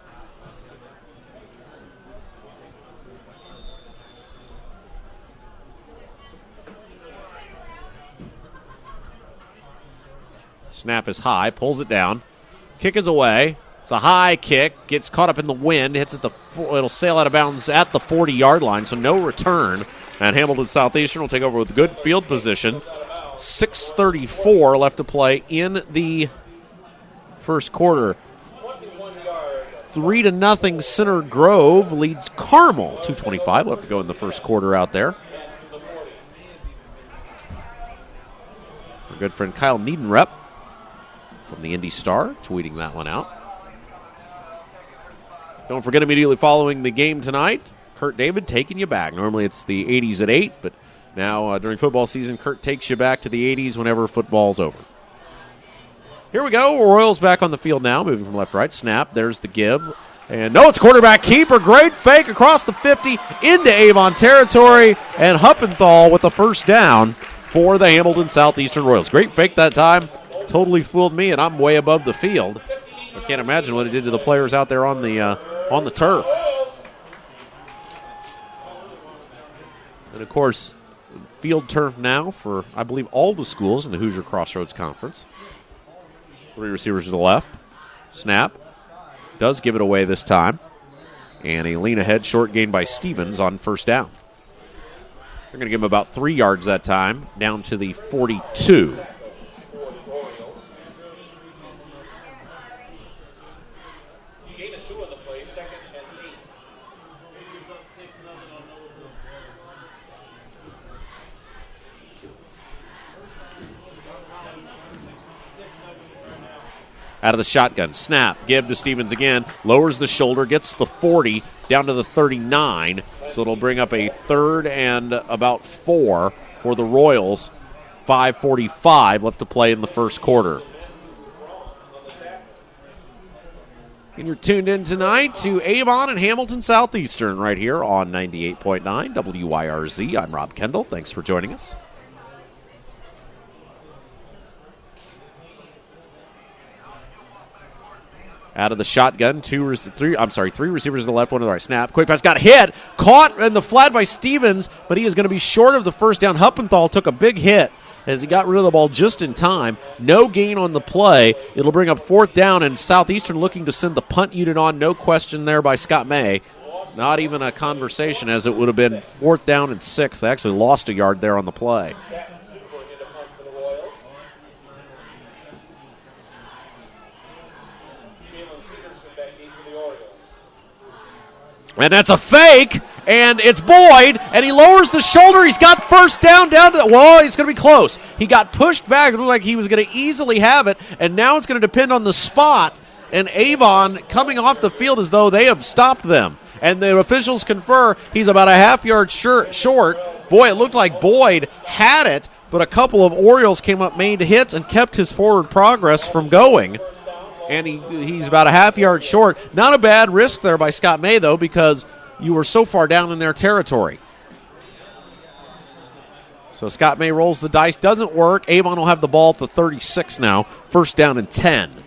Snap is high, pulls it down. Kick is away. It's a high kick, gets caught up in the wind, hits at it'll sail out of bounds at the 40-yard line, so no return. And Hamilton Southeastern will take over with good field position. 6:34 left to play in the first quarter. 3-0 Center Grove leads Carmel. 2:25 left to go in the first quarter out there. Our good friend Kyle Niedenrep from the Indy Star tweeting that one out. Don't forget, immediately following the game tonight, Kurt David taking you back. Normally it's the 80s at 8, but now during football season, Kurt takes you back to the 80s whenever football's over. Here we go. Royals back on the field now, moving from left to right. Snap. There's the give. And no, it's quarterback keeper. Great fake across the 50 into Avon territory. And Huppenthal with the first down for the Hamilton Southeastern Royals. Great fake that time. Totally fooled me, and I'm way above the field. So I can't imagine what it did to the players out there on the turf. And, of course, field turf now for, I believe, all the schools in the Hoosier Crossroads Conference. 3 receivers to the left. Snap. Does give it away this time. And a lean ahead short gain by Stevens on first down. They're going to give him about 3 yards that time, down to the 42. Out of the shotgun. Snap. Give to Stevens again. Lowers the shoulder. Gets the 40 down to the 39. So it'll bring up a 3rd and about 4 for the Royals. 5:45 left to play in the first quarter. And you're tuned in tonight to Avon and Hamilton Southeastern right here on 98.9 WYRZ. I'm Rob Kendall. Thanks for joining us. Out of the shotgun, 3 receivers to the left, 1 to the right. Snap, quick pass, got hit, caught in the flat by Stevens, but he is going to be short of the first down. Huppenthal took a big hit as he got rid of the ball just in time. No gain on the play. It'll bring up 4th down, and Southeastern looking to send the punt unit on. No question there by Scott May. Not even a conversation, as it would have been 4th down and 6. They actually lost a yard there on the play. And that's a fake, and it's Boyd, and he lowers the shoulder. He's got first down to the, well, he's going to be close. He got pushed back. It looked like he was going to easily have it, and now it's going to depend on the spot, and Avon coming off the field as though they have stopped them. And the officials confer he's about a half-yard short. Boy, it looked like Boyd had it, but a couple of Orioles came up, made hits, and kept his forward progress from going. And he's about a half-yard short. Not a bad risk there by Scott May, though, because you were so far down in their territory. So Scott May rolls the dice. Doesn't work. Avon will have the ball at the 36 now. First down and 10.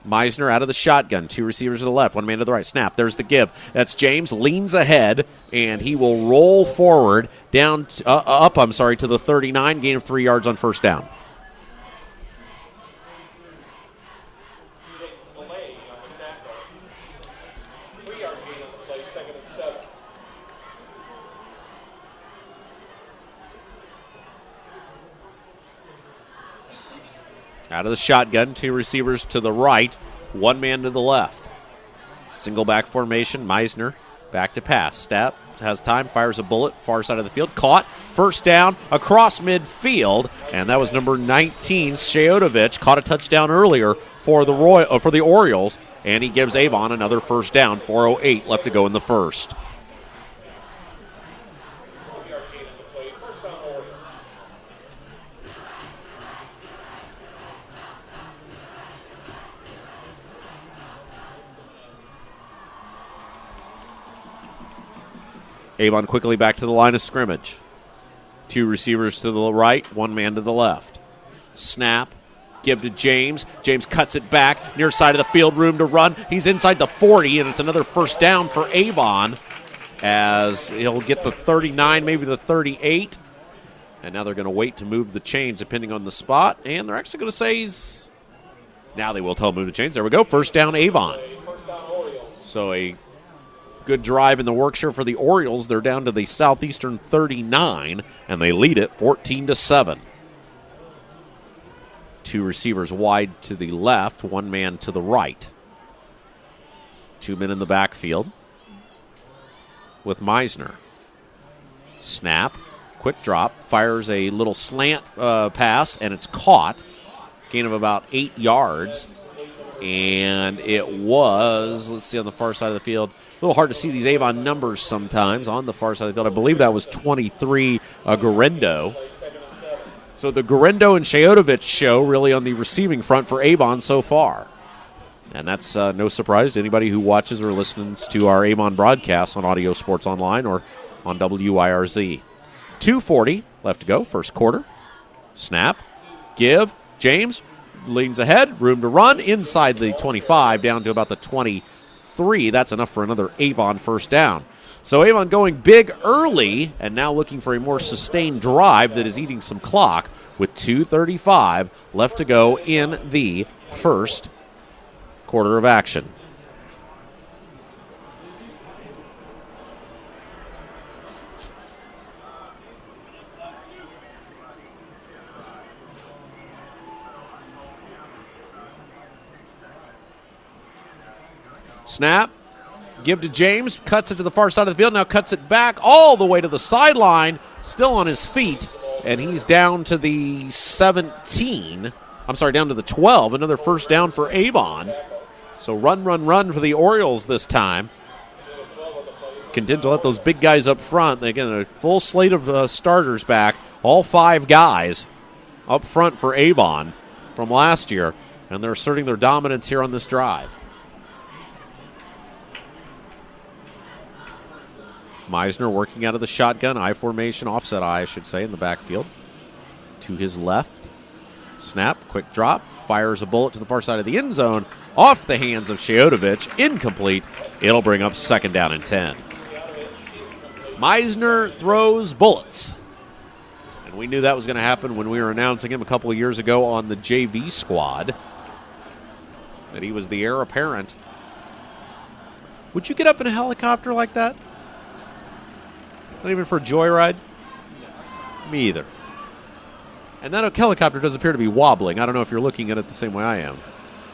Meisner out of the shotgun. 2 receivers to the left, 1 man to the right. Snap. There's the give. That's James. Leans ahead, and he will roll forward up to the 39. Gain of 3 yards on first down. Out of the shotgun, 2 receivers to the right, 1 man to the left. Single back formation, Meisner back to pass. Stapp has time, fires a bullet, far side of the field. Caught, first down, across midfield, and that was number 19, Sheotovich. Caught a touchdown earlier for the Orioles, and he gives Avon another first down. 4:08 left to go in the first. Avon quickly back to the line of scrimmage. 2 receivers to the right, 1 man to the left. Snap, give to James. James cuts it back, near side of the field, room to run. He's inside the 40, and it's another first down for Avon as he'll get the 39, maybe the 38. And now they're going to wait to move the chains depending on the spot, and they're actually going to say now they will tell him move the chains. There we go, first down Avon. So a good drive in the Workshire for the Orioles. They're down to the Southeastern 39, and they lead it 14-7. 2 receivers wide to the left, 1 man to the right. 2 men in the backfield with Meisner. Snap, quick drop, fires a little slant pass, and it's caught. Gain of about 8 yards. And it was, let's see, on the far side of the field. A little hard to see these Avon numbers sometimes on the far side of the field. I believe that was 23, Garendo. So the Garendo and Shayotovich show really on the receiving front for Avon so far. And that's no surprise to anybody who watches or listens to our Avon broadcasts on Audio Sports Online or on WIRZ. 2:40 left to go, first quarter. Snap, give, James leans ahead, room to run, inside the 25, down to about the 23. That's enough for another Avon first down. So Avon going big early and now looking for a more sustained drive that is eating some clock with 2:35 left to go in the first quarter of action. Snap, give to James, cuts it to the far side of the field, now cuts it back all the way to the sideline, still on his feet, and he's down to the 17. Down to the 12, another first down for Avon. So run for the Orioles this time. Content to let those big guys up front. Again, a full slate of starters back, all 5 guys up front for Avon from last year, and they're asserting their dominance here on this drive. Meisner working out of the shotgun, I formation, offset I should say, in the backfield. To his left. Snap, quick drop, fires a bullet to the far side of the end zone, off the hands of Shayotovich, incomplete. It'll bring up second down and 10. Meisner throws bullets. And we knew that was going to happen when we were announcing him a couple of years ago on the JV squad, that he was the heir apparent. Would you get up in a helicopter like that? Not even for a joyride? Me either. And that helicopter does appear to be wobbling. I don't know if you're looking at it the same way I am.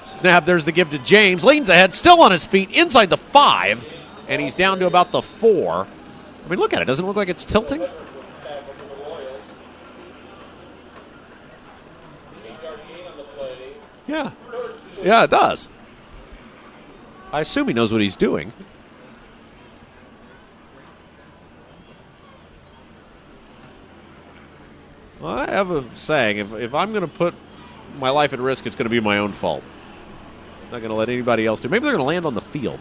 Snap, there's the give to James. Leans ahead, still on his feet, inside the 5. And he's down to about the 4. I mean, look at it. Doesn't it look like it's tilting? Yeah. Yeah, it does. I assume he knows what he's doing. Well, I have a saying, if I'm going to put my life at risk, it's going to be my own fault. I'm not going to let anybody else do it. Maybe they're going to land on the field.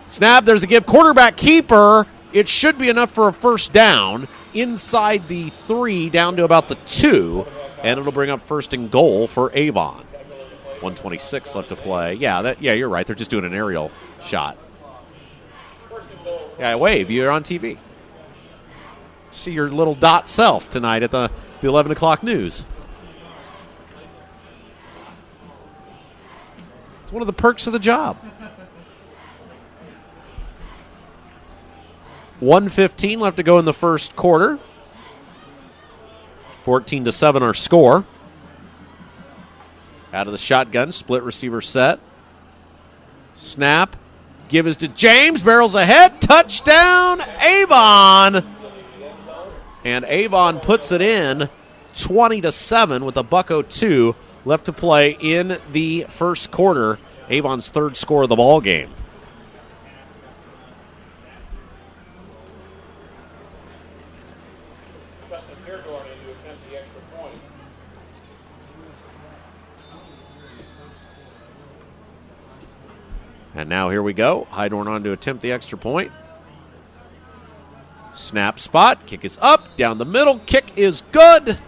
Snap, there's a give. Quarterback keeper. It should be enough for a first down. Inside the 3, down to about the 2. And it'll bring up first and goal for Avon. 1:26 left to play. Yeah, you're right. They're just doing an aerial shot. Yeah, wave. You're on TV. See your little dot self tonight at the 11 o'clock news. It's one of the perks of the job. 1:15 left to go in the first quarter. 14-7 our score. Out of the shotgun, split receiver set. Snap. Give is to James. Barrels ahead. Touchdown, Avon. And Avon puts it in 20-7 with a $1.02 left to play in the first quarter. Avon's third score of the ball game. And now here we go. Heidorn on to attempt the extra point. Snap spot. Kick is up. Down the middle. Kick is good.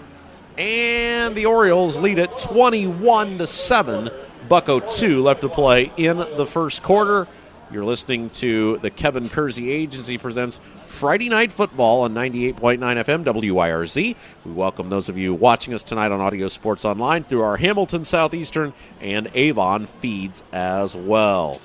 And the Orioles lead it 21-7. $1.02 left to play in the first quarter. You're listening to the Kevin Kersey Agency presents Friday Night Football on 98.9 FM WIRZ. We welcome those of you watching us tonight on Audio Sports Online through our Hamilton Southeastern and Avon feeds as well.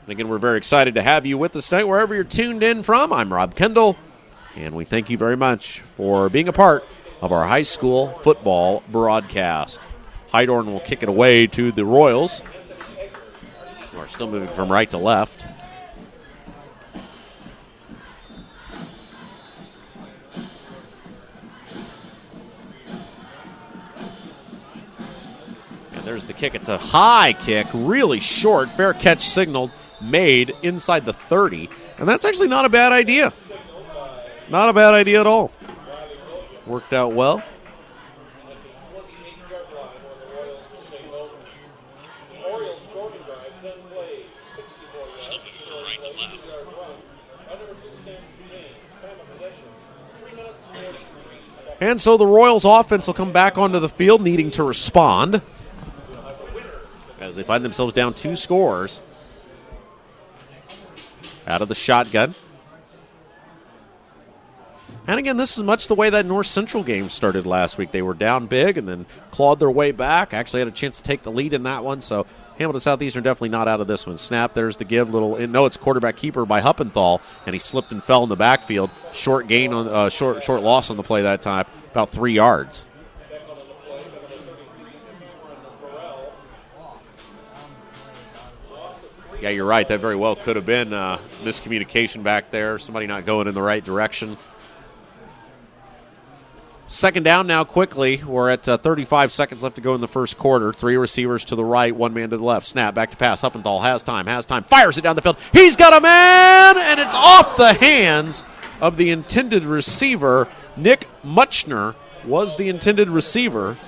And again, we're very excited to have you with us tonight, wherever you're tuned in from. I'm Rob Kendall, and we thank you very much for being a part of our high school football broadcast. Hydorn will kick it away to the Royals, who are still moving from right to left. And there's the kick. It's a high kick, really short. Fair catch signaled, made inside the 30. And that's actually not a bad idea. Not a bad idea at all. Worked out well. And so the Royals offense will come back onto the field needing to respond as they find themselves down 2 scores. Out of the shotgun. And again, this is much the way that North Central game started last week. They were down big and then clawed their way back. Actually had a chance to take the lead in that one, so Hamilton Southeastern definitely not out of this one. Snap, there's the give. It's quarterback keeper by Huppenthal, and he slipped and fell in the backfield. Short gain on short loss on the play that time, about 3 yards. Yeah, you're right. That very well could have been miscommunication back there. Somebody not going in the right direction. Second down now quickly. We're at 35 seconds left to go in the first quarter. 3 receivers to the right, 1 man to the left. Snap, back to pass. Huppenthal has time, fires it down the field. He's got a man, and it's off the hands of the intended receiver. Nick Muchner was the intended receiver,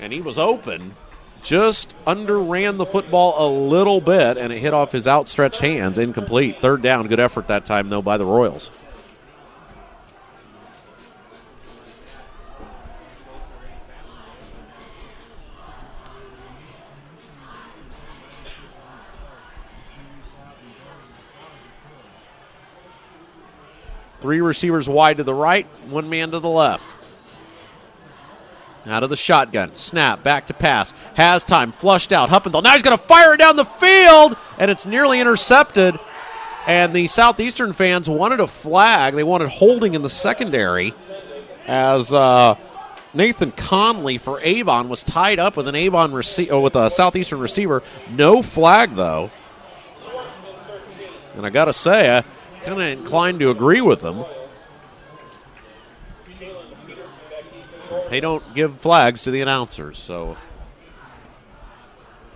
and he was open. Just underran the football a little bit, and it hit off his outstretched hands. Incomplete. Third down. Good effort that time, though, by the Royals. Three receivers wide to the right, 1 man to the left. Out of the shotgun. Snap, back to pass. Has time, flushed out. Huppenthal. Now he's going to fire it down the field, and it's nearly intercepted. And the Southeastern fans wanted a flag. They wanted holding in the secondary as Nathan Conley for Avon was tied up with with a Southeastern receiver. No flag, though. And I got to say, kind of inclined to agree with them. They don't give flags to the announcers, so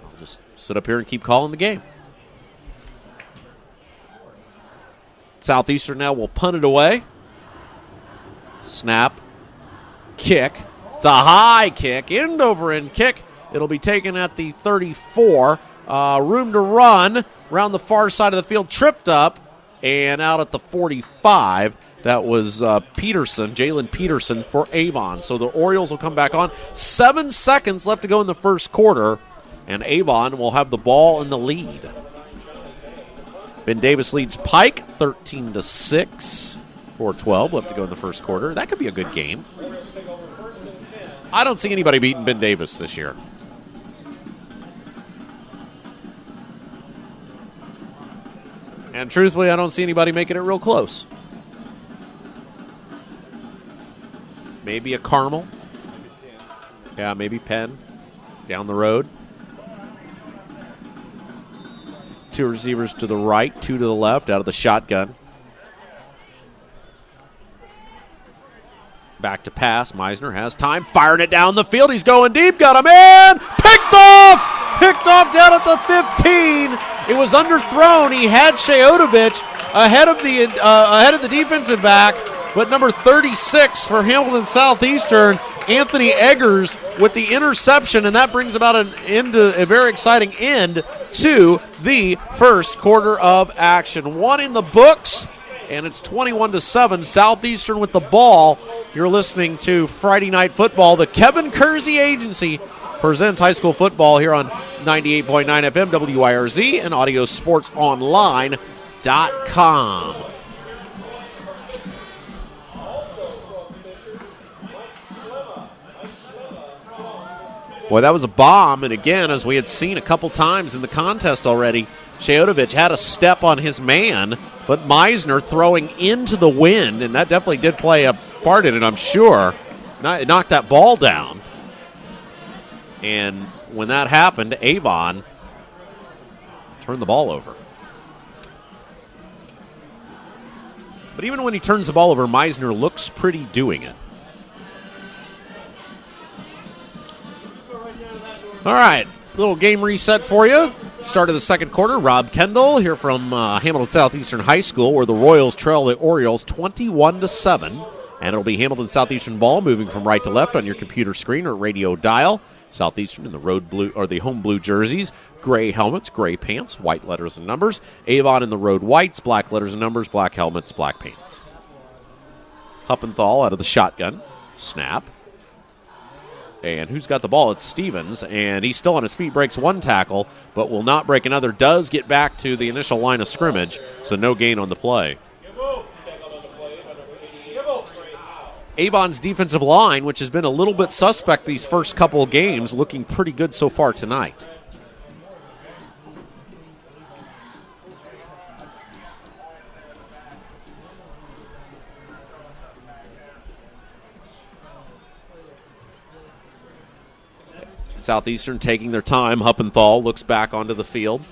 I'll just sit up here and keep calling the game. Southeastern now will punt it away. Snap. Kick. It's a high kick, end over end kick. It'll be taken at the 34. Room to run around the far side of the field, tripped up. And out at the 45, that was Jalen Peterson for Avon. So the Orioles will come back on. 7 seconds left to go in the first quarter, and Avon will have the ball in the lead. Ben Davis leads Pike 13-6. 4:12 left to go in the first quarter. That could be a good game. I don't see anybody beating Ben Davis this year. And truthfully, I don't see anybody making it real close. Maybe a Carmel. Yeah, maybe Penn down the road. 2 receivers to the right, 2 to the left out of the shotgun. Back to pass. Meisner has time, firing it down the field. He's going deep, got a man, picked off down at the 15. It was underthrown. He had Sheotovich ahead of the defensive back, but number 36 for Hamilton Southeastern, Anthony Eggers, with the interception, and that brings about a very exciting end to the first quarter of action. 1 in the books, and it's 21-7. Southeastern with the ball. You're listening to Friday Night Football. The Kevin Kersey Agency presents high school football here on 98.9 FM WIRZ and AudioSportsOnline.com. Boy, that was a bomb, and again, as we had seen a couple times in the contest already, Shayotovich had a step on his man, but Meisner throwing into the wind, and that definitely did play a part in it, I'm sure. It knocked that ball down. And when that happened, Avon turned the ball over. But even when he turns the ball over, Meisner looks pretty doing it. All right, little game reset for you. Start of the second quarter. Rob Kendall here from Hamilton Southeastern High School, where the Royals trail the Orioles 21-7. And it'll be Hamilton Southeastern ball, moving from right to left on your computer screen or radio dial. Southeastern in the road blue or the home blue jerseys, gray helmets, gray pants, white letters and numbers. Avon in the road whites, black letters and numbers, black helmets, black pants. Huppenthal out of the shotgun. Snap. And who's got the ball? It's Stevens, and he's still on his feet, breaks one tackle, but will not break another. Does get back to the initial line of scrimmage, so no gain on the play. Avon's defensive line, which has been a little bit suspect these first couple of games, looking pretty good so far tonight. Southeastern taking their time. Huppenthal looks back onto the field,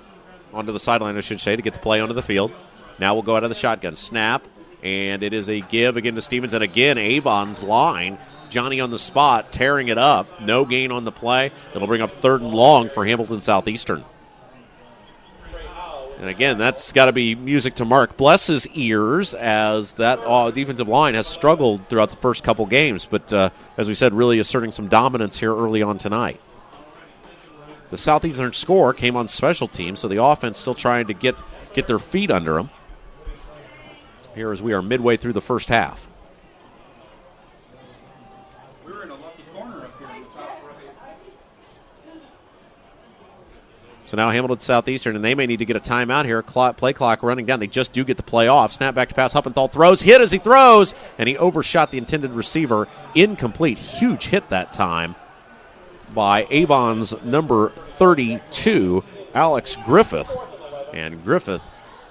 onto the sideline, I should say, to get the play onto the field. Now we'll go out of the shotgun. Snap, and it is a give again to Stevens. And again, Avon's line. Johnny on the spot, tearing it up. No gain on the play. It'll bring up 3rd and long for Hamilton Southeastern. And again, that's got to be music to Mark Bless's ears, as that defensive line has struggled throughout the first couple games. But as we said, really asserting some dominance here early on tonight. The Southeastern score came on special teams, so the offense still trying to get their feet under them. Here as we are midway through the first half. We're in a lucky corner up here in the top right. So now Hamilton Southeastern, and they may need to get a timeout here. Play clock running down. They just do get the play off. Snap back to pass. Huppenthal throws. Hit as he throws, and he overshot the intended receiver. Incomplete. Huge hit that time by Avon's number 32, Alex Griffith. And Griffith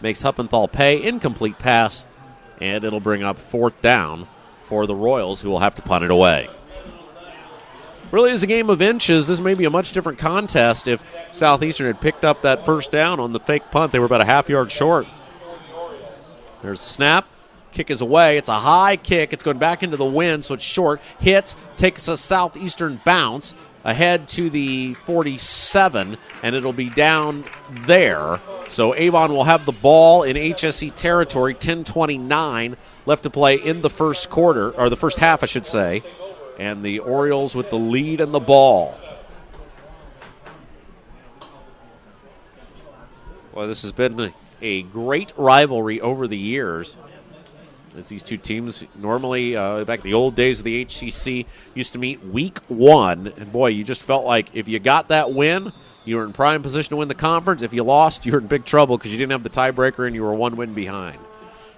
makes Huppenthal pay. Incomplete pass, and it'll bring up 4th down for the Royals, who will have to punt it away. Really is a game of inches. This may be a much different contest if Southeastern had picked up that first down on the fake punt. They were about a half yard short. There's the snap. Kick is away. It's a high kick. It's going back into the wind, so it's short. Hits, takes a Southeastern bounce ahead to the 47, and it'll be down there. So Avon will have the ball in HSE territory, 10:29 left to play in the first quarter, or the first half, I should say. And the Orioles with the lead and the ball. Well, this has been a great rivalry over the years. As these two teams normally, back in the old days of the HCC, used to meet week 1. And, boy, you just felt like if you got that win, you were in prime position to win the conference. If you lost, you were in big trouble because you didn't have the tiebreaker and you were 1 win behind.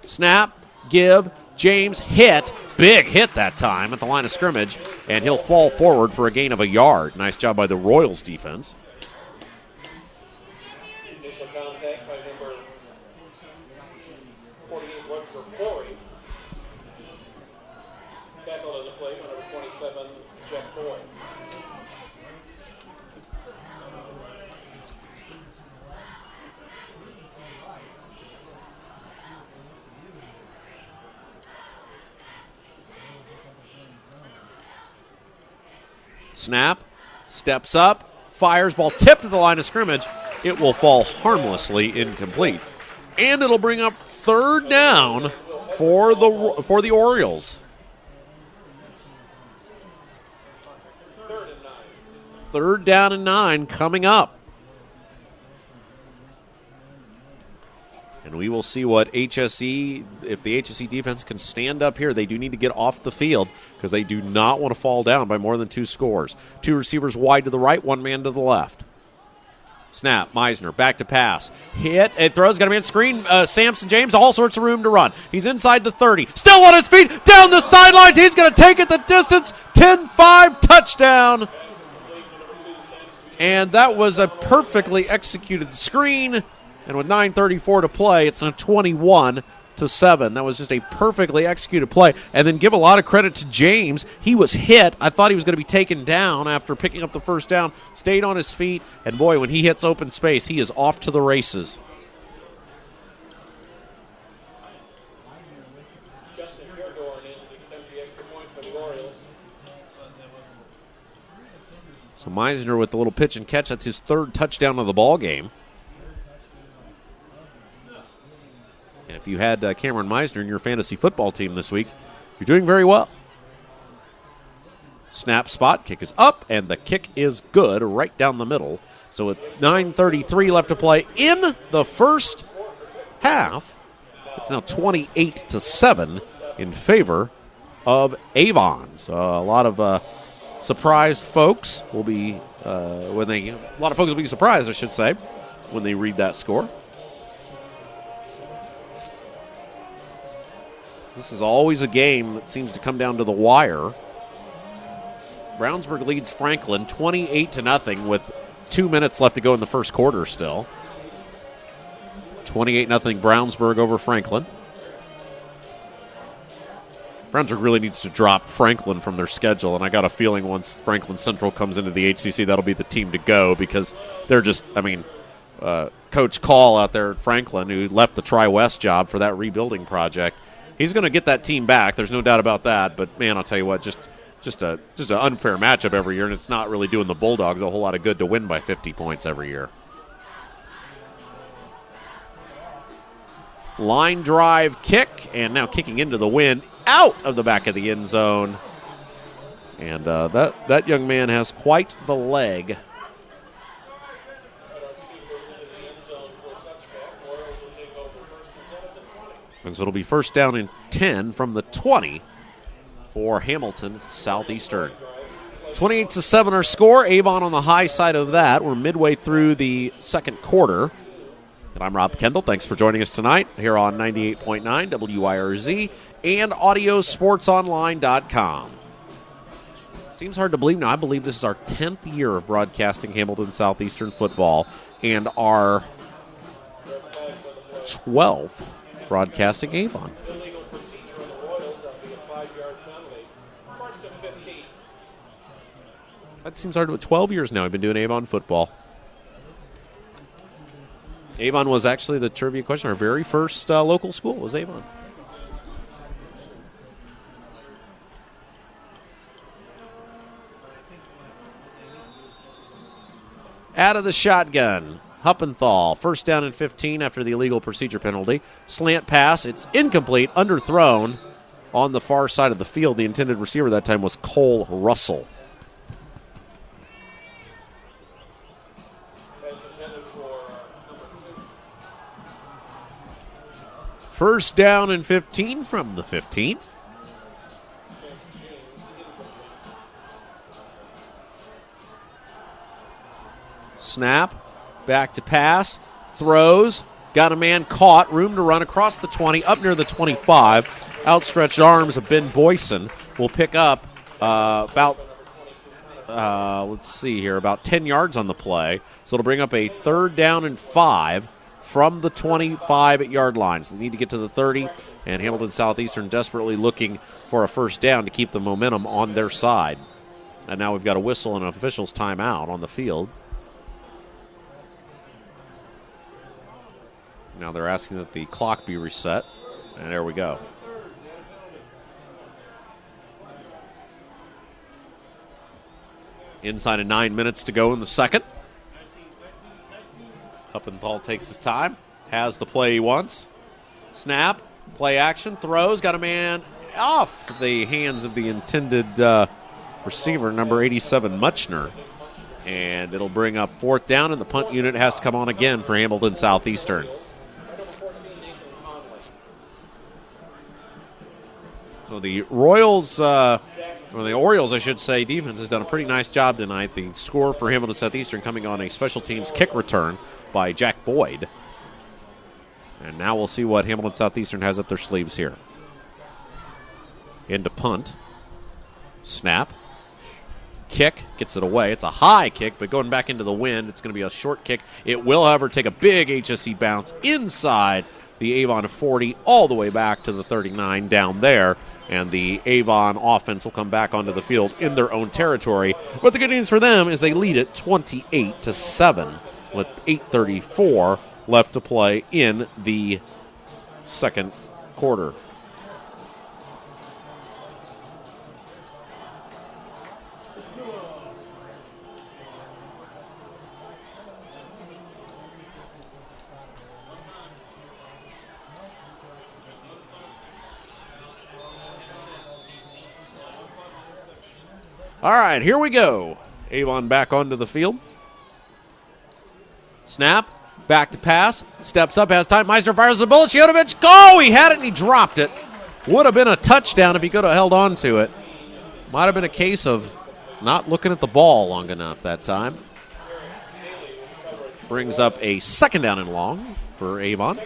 Snap, give, James, hit. Big hit that time at the line of scrimmage, and he'll fall forward for a gain of a yard. Nice job by the Royals defense. Initial contact by number 48, Rutger Flory. Tackle on the play by number 27, Jeff Boyd. Snap, steps up, fires, ball tipped to the line of scrimmage. It will fall harmlessly incomplete. And it'll bring up 3rd down for the Orioles. 3rd down and 9 coming up. And we will see what HSE, if the HSE defense can stand up here. They do need to get off the field because they do not want to fall down by more than 2 scores. 2 receivers wide to the right, 1 man to the left. Snap, Meisner, back to pass. Hit, it throws, got a man screen. Samson James, all sorts of room to run. He's inside the 30, still on his feet, down the sidelines. He's going to take it the distance. 10-5 touchdown. And that was a perfectly executed screen. And with 9:34 to play, it's a 21-7. That was just a perfectly executed play. And then give a lot of credit to James. He was hit. I thought he was going to be taken down after picking up the first down. Stayed on his feet. And boy, when he hits open space, he is off to the races. So Meisner with the little pitch and catch. That's his third touchdown of the ball game. And if you had Cameron Meisner in your fantasy football team this week, you're doing very well. Snap spot, kick is up, and the kick is good right down the middle. So with 9:33 left to play in the first half, it's now 28-7 in favor of Avon. So a lot of surprised folks will be a lot of folks will be surprised, I should say, when they read that score. This is always a game that seems to come down to the wire. Brownsburg leads Franklin 28-0 with 2 minutes left to go in the first quarter still. 28-0 Brownsburg over Franklin. Brownsburg really needs to drop Franklin from their schedule, and I got a feeling once Franklin Central comes into the HCC, that'll be the team to go because they're just, Coach Call out there at Franklin, who left the Tri-West job for that rebuilding project, he's going to get that team back. There's no doubt about that, but, man, I'll tell you what, just an unfair matchup every year, and it's not really doing the Bulldogs a whole lot of good to win by 50 points every year. Line drive kick, and now kicking into the wind, out of the back of the end zone. And that young man has quite the leg. And so it'll be first down and 10 from the 20 for Hamilton Southeastern. 28-7 our score. Avon on the high side of that. We're midway through the second quarter. And I'm Rob Kendall. Thanks for joining us tonight here on 98.9 WIRZ and AudioSportsOnline.com. Seems hard to believe now. I believe this is our 10th year of broadcasting Hamilton Southeastern football and our 12th broadcasting Avon. That seems hard. 12 years now I've been doing Avon football. Avon was actually the trivia question. Our very first local school was Avon. Out of the shotgun, Huppenthal. First down and 15 after the illegal procedure penalty. Slant pass. It's incomplete, underthrown on the far side of the field. The intended receiver that time was Cole Russell. First down and 15 from the 15. Snap, back to pass, throws, got a man caught, room to run across the 20, up near the 25. Outstretched arms of Ben Boyson will pick up about 10 yards on the play. So it'll bring up a third down and 5 from the 25-yard line. So they need to get to the 30, and Hamilton Southeastern desperately looking for a first down to keep the momentum on their side. And now we've got a whistle and an official's timeout on the field. Now they're asking that the clock be reset, and there we go. Inside of 9 minutes to go in the second. Huppenthal takes his time, has the play he wants. Snap, play action, throws, got a man off the hands of the intended receiver, number 87, Muchner. And it'll bring up fourth down, and the punt unit has to come on again for Hamilton Southeastern. So the Orioles, I should say, defense has done a pretty nice job tonight. The score for Hamilton Southeastern coming on a special teams kick return by Jack Boyd. And now we'll see what Hamilton Southeastern has up their sleeves here. Into punt. Snap. kick, gets it away. It's a high kick, but going back into the wind, it's going to be a short kick. It will, however, take a big HSE bounce inside the Avon 40 all the way back to the 39 down there, and the Avon offense will come back onto the field in their own territory. But the good news for them is they lead it 28-7 with 8:34 left to play in the second quarter. All right, here we go. Avon back onto the field. Snap, back to pass, steps up, has time. Meisner fires the bullet. Chiotovich, go! He had it and he dropped it. Would have been a touchdown if he could have held on to it. Might have been a case of not looking at the ball long enough that time. Brings up a second down and long for Avon.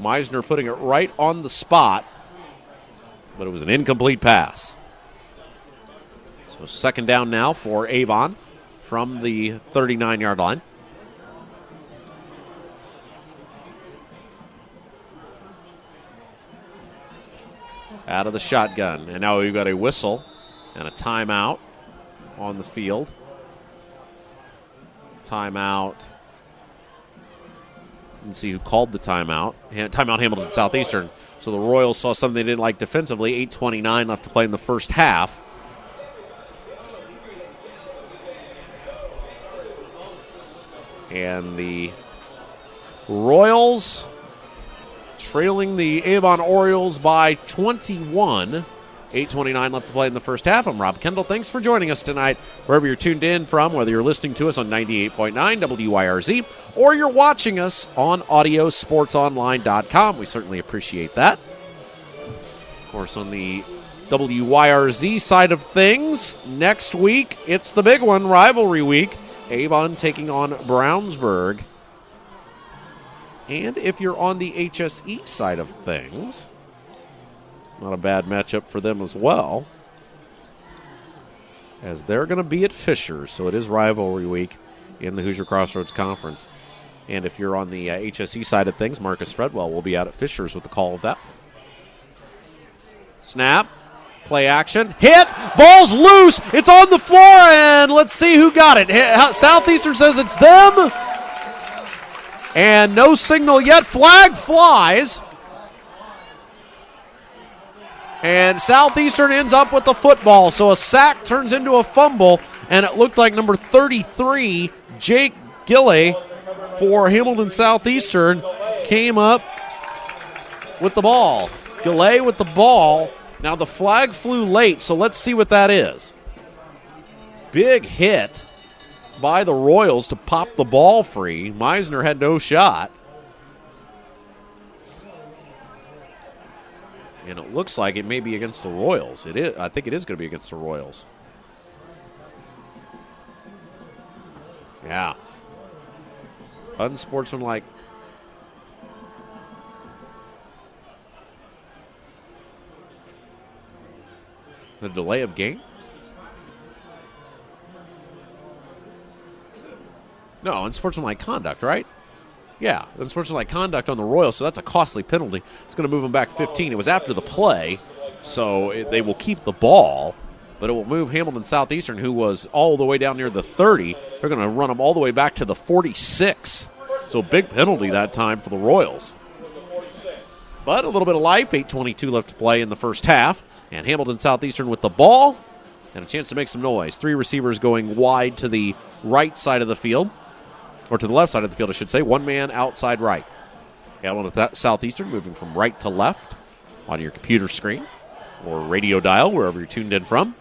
Meisner putting it right on the spot, but it was an incomplete pass. So second down now for Avon from the 39-yard line. Out of the shotgun. And now we've got a whistle and a timeout on the field. Timeout. Let's see who called the timeout. Timeout Hamilton Southeastern. So the Royals saw something they didn't like defensively. 8:29 left to play in the first half. And the Royals trailing the Avon Orioles by 21. 8:29 left to play in the first half. I'm Rob Kendall. Thanks for joining us tonight, wherever you're tuned in from, whether you're listening to us on 98.9 WYRZ or you're watching us on audiosportsonline.com. We certainly appreciate that. Of course, on the WYRZ side of things, next week, it's the big one, rivalry week. Avon taking on Brownsburg. And if you're on the HSE side of things, not a bad matchup for them as well, as they're going to be at Fisher, so it is rivalry week in the Hoosier Crossroads Conference. And if you're on the HSE side of things, Marcus Fredwell will be out at Fisher's with the call of that. Snap. Play action. Hit. Ball's loose. It's on the floor, and let's see who got it. Southeastern says it's them. And no signal yet. Flag flies. And Southeastern ends up with the football. So a sack turns into a fumble, and it looked like number 33, Jake Gilley, for Hamilton Southeastern, came up with the ball. Gilley with the ball. Now, the flag flew late, so let's see what that is. Big hit by the Royals to pop the ball free. Meisner had no shot. And it looks like it may be against the Royals. It is. I think it is going to be against the Royals. Yeah. Unsportsmanlike. The delay of game? No, unsportsmanlike conduct, right? Yeah, unsportsmanlike conduct on the Royals, so that's a costly penalty. It's going to move them back 15. It was after the play, so they will keep the ball, but it will move Hamilton Southeastern, who was all the way down near the 30. They're going to run them all the way back to the 46. So big penalty that time for the Royals. But a little bit of life, 8:22 left to play in the first half. And Hamilton Southeastern with the ball and a chance to make some noise. Three receivers going wide to the right side of the field, or to the left side of the field, I should say. One man outside right. Hamilton Southeastern moving from right to left on your computer screen or radio dial, wherever you're tuned in from.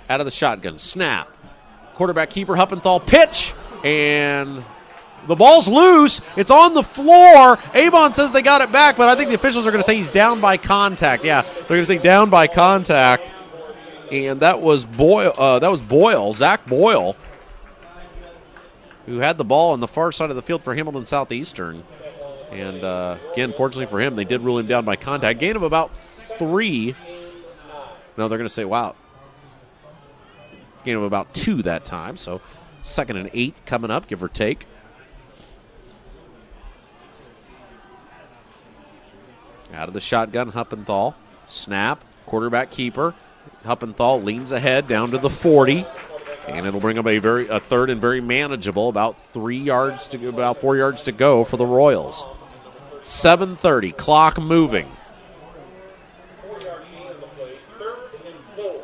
Out of the shotgun. Snap. Quarterback keeper Huppenthal. Pitch. And The ball's loose. It's on the floor. Avon says they got it back, but I think the officials are going to say he's down by contact. Yeah, they're going to say down by contact. And that was Boyle, Zach Boyle, who had the ball on the far side of the field for Hamilton Southeastern. And, again, fortunately for him, they did rule him down by contact. Gain of about 3. No, they're going to say, wow. Gain of about 2 that time. So 2nd and 8 coming up, give or take. Out of the shotgun, Huppenthal. Snap, quarterback keeper. Huppenthal leans ahead down to the 40. And it'll bring up a 3rd and very manageable, about 4 yards to go for the Royals. 7:30, clock moving. 4-yard gain on the play, 3rd and 4.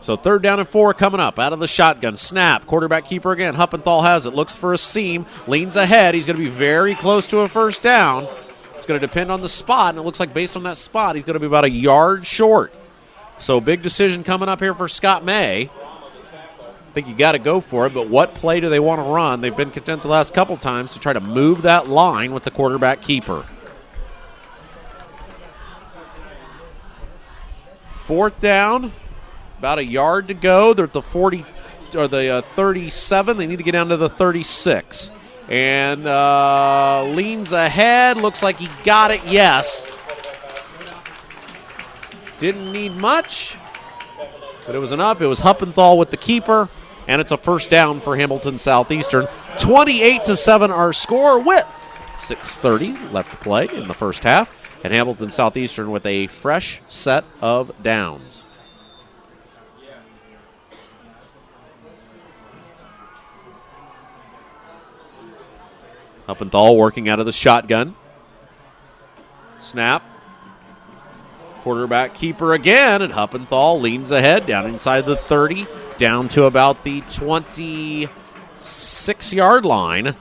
So 3rd down and 4 coming up. Out of the shotgun. Snap. Quarterback keeper again. Huppenthal has it. Looks for a seam. Leans ahead. He's going to be very close to a first down. It's going to depend on the spot, and it looks like based on that spot, he's going to be about a yard short. So big decision coming up here for Scott May. I think you got to go for it, but what play do they want to run? They've been content the last couple times to try to move that line with the quarterback keeper. 4th down. About a yard to go. They're at the 40 or the 37. They need to get down to the 36. And leans ahead. Looks like he got it. Yes. Didn't need much, but it was enough. It was Huppenthal with the keeper, and it's a first down for Hamilton Southeastern. 28-7 our score with 6:30 left to play in the first half, and Hamilton Southeastern with a fresh set of downs. Huppenthal working out of the shotgun. Snap. Quarterback keeper again, and Huppenthal leans ahead down inside the 30, down to about the 26-yard line. Nicholas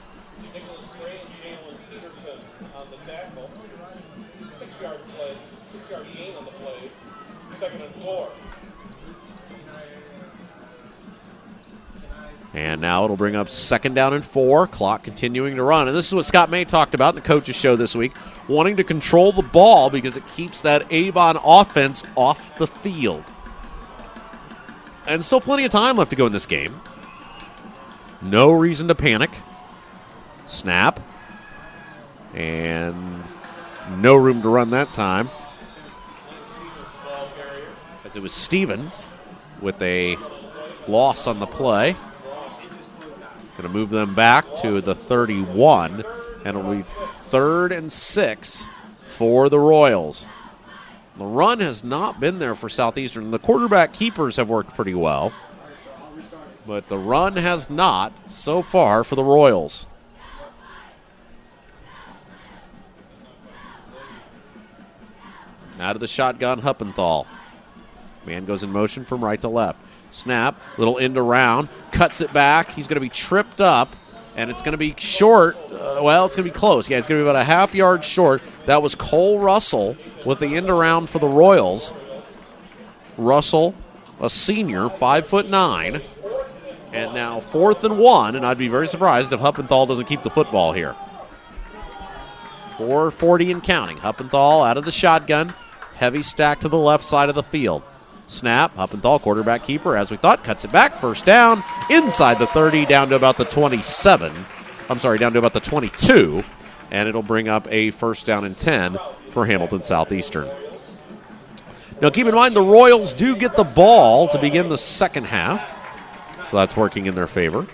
Gray and Jalen Peterson on the tackle. 6-yard gain on the play. 2nd and 4. And now it'll bring up 2nd down and 4. Clock continuing to run. And this is what Scott May talked about in the coaches' show this week, wanting to control the ball because it keeps that Avon offense off the field. And still plenty of time left to go in this game. No reason to panic. Snap. And no room to run that time. As it was Stevens with a loss on the play. Going to move them back to the 31, and it'll be 3rd and 6 for the Royals. The run has not been there for Southeastern. The quarterback keepers have worked pretty well, but the run has not so far for the Royals. Out of the shotgun, Huppenthal. Man goes in motion from right to left. Snap, little end around, cuts it back. He's going to be tripped up, and it's going to be short. It's going to be close. Yeah, it's going to be about a half yard short. That was Cole Russell with the end around for the Royals. Russell, a senior, 5'9", and now 4th and 1, and I'd be very surprised if Huppenthal doesn't keep the football here. 4:40 and counting. Huppenthal out of the shotgun, heavy stack to the left side of the field. Snap, Huppenthal, quarterback keeper, as we thought, cuts it back, first down, inside the 30, down to about the 27. Down to about the 22, and it'll bring up a 1st down and 10 for Hamilton Southeastern. Now keep in mind the Royals do get the ball to begin the second half, so that's working in their favor.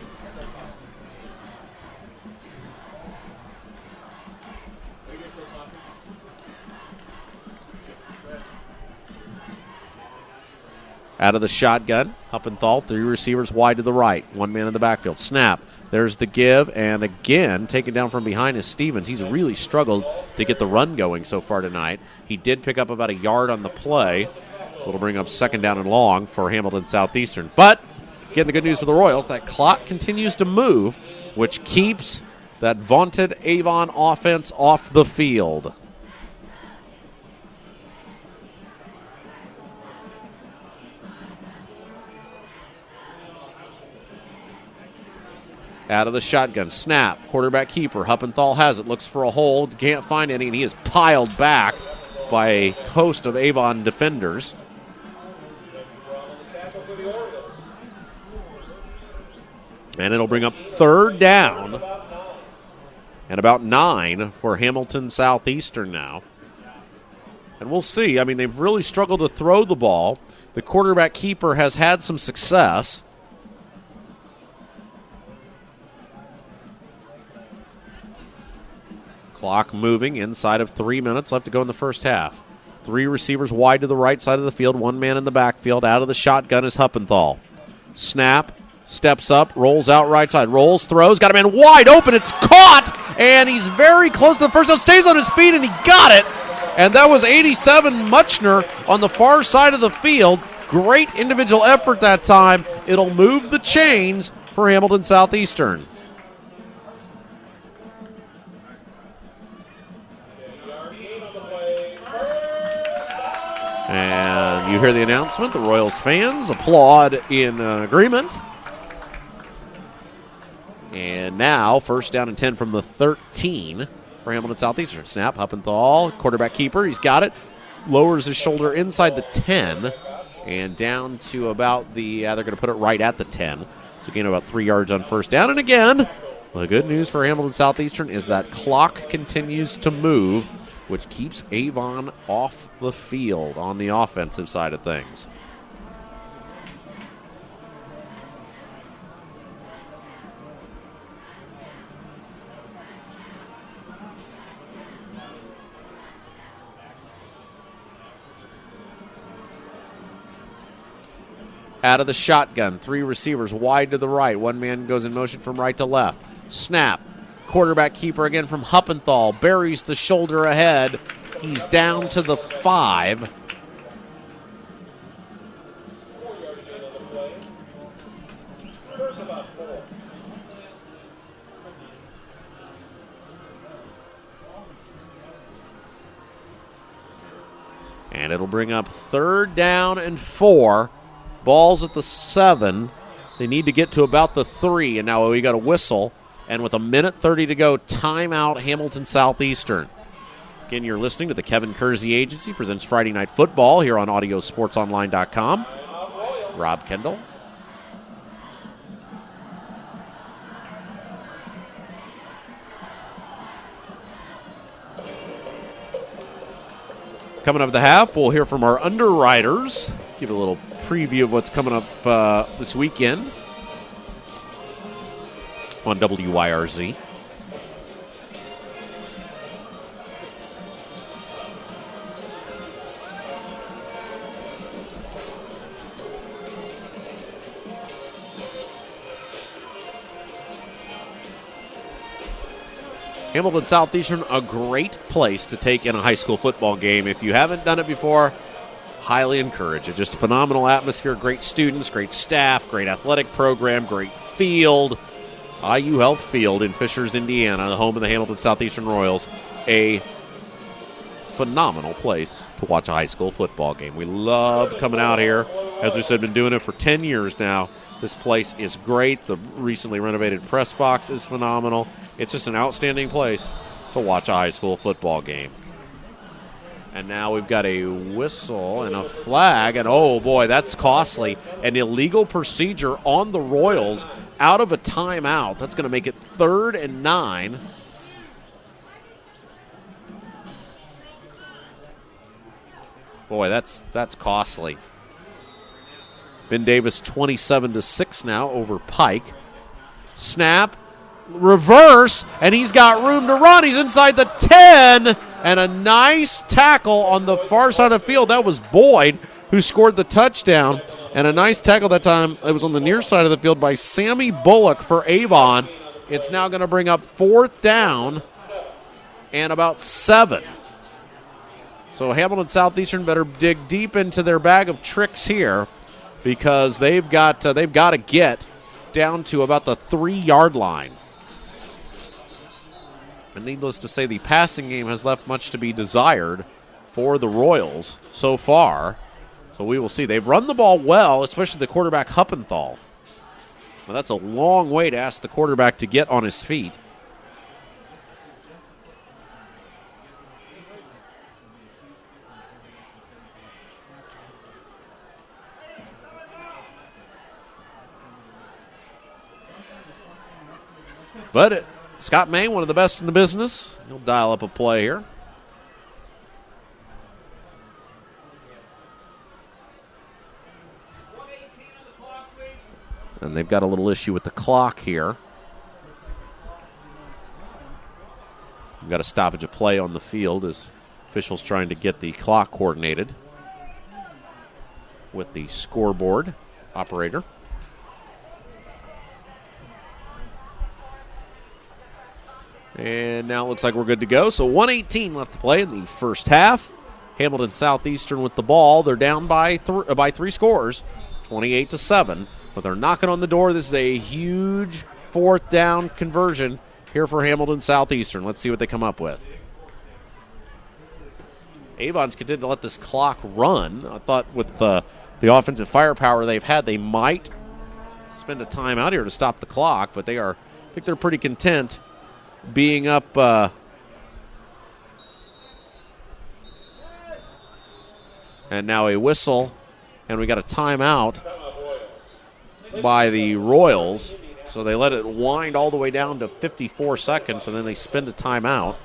Out of the shotgun, Huppenthal, 3 receivers wide to the right, 1 man in the backfield. Snap, there's the give, and again, taken down from behind is Stevens. He's really struggled to get the run going so far tonight. He did pick up about a yard on the play, so it'll bring up 2nd down and long for Hamilton Southeastern. But, getting the good news for the Royals, that clock continues to move, which keeps that vaunted Avon offense off the field. Out of the shotgun, snap, quarterback keeper, Huppenthal has it, looks for a hold, can't find any, and he is piled back by a host of Avon defenders. And it'll bring up third down and about 9 for Hamilton Southeastern now. And we'll see. I mean, they've really struggled to throw the ball. The quarterback keeper has had some success. Clock moving inside of 3 minutes left to go in the first half. 3 receivers wide to the right side of the field, 1 man in the backfield. Out of the shotgun is Huppenthal. Snap, steps up, rolls out right side, rolls, throws, got a man wide open. It's caught, and he's very close to the first down. Stays on his feet, and he got it. And that was 87 Muchner on the far side of the field. Great individual effort that time. It'll move the chains for Hamilton Southeastern. And you hear the announcement. The Royals fans applaud in agreement. And now, first down and 10 from the 13 for Hamilton Southeastern. Snap, Huppenthal, quarterback keeper. He's got it. Lowers his shoulder inside the 10 and down to about they're going to put it right at the 10. So gain about 3 yards on first down. And again, the good news for Hamilton Southeastern is that clock continues to move, which keeps Avon off the field on the offensive side of things. Out of the shotgun, 3 receivers wide to the right. 1 man goes in motion from right to left. Snap. Quarterback keeper again from Huppenthal. Buries the shoulder ahead. He's down to the 5. And it'll bring up third down and 4. Ball's at the 7. They need to get to about the 3. And now we got a whistle. And with 1:30 to go, timeout Hamilton Southeastern. Again, you're listening to the Kevin Kersey Agency, presents Friday Night Football here on AudioSportsOnline.com. Rob Kendall. Coming up at the half, we'll hear from our underwriters. Give a little preview of what's coming up this weekend on WYRZ. Hamilton Southeastern, a great place to take in a high school football game. If you haven't done it before, highly encourage it. Just a phenomenal atmosphere, great students, great staff, great athletic program, great field. IU Health Field in Fishers, Indiana, the home of the Hamilton Southeastern Royals. A phenomenal place to watch a high school football game. We love coming out here. As we said, been doing it for 10 years now. This place is great. The recently renovated press box is phenomenal. It's just an outstanding place to watch a high school football game. And now we've got a whistle and a flag, and oh boy, that's costly. An illegal procedure on the Royals out of a timeout. That's going to make it 3rd and 9. Boy, that's costly. Ben Davis 27-6 now over Pike. Snap, reverse, and he's got room to run. He's inside the 10, and a nice tackle on the far side of the field. That was Boyd who scored the touchdown, and a nice tackle that time. It was on the near side of the field by Sammy Bullock for Avon. It's now going to bring up 4th down and about 7. So Hamilton Southeastern better dig deep into their bag of tricks here, because they've got to get down to about the 3-yard line. And needless to say, the passing game has left much to be desired for the Royals so far. So we will see. They've run the ball well, especially the quarterback Huppenthal. Now that's a long way to ask the quarterback to get on his feet. But Scott May, one of the best in the business, he'll dial up a play here. And they've got a little issue with the clock here. We've got a stoppage of play on the field as officials trying to get the clock coordinated with the scoreboard operator. And now it looks like we're good to go. So 1:18 left to play in the first half. Hamilton Southeastern with the ball. They're down by three scores, 28-7. But they're knocking on the door. This is a huge fourth down conversion here for Hamilton Southeastern. Let's see what they come up with. Avon's continued to let this clock run. I thought with the offensive firepower they've had, they might spend a timeout here to stop the clock. But I think they're pretty content being up and now a whistle, and we got a timeout by the Royals. So they let it wind all the way down to 54 seconds, and then they spend a timeout.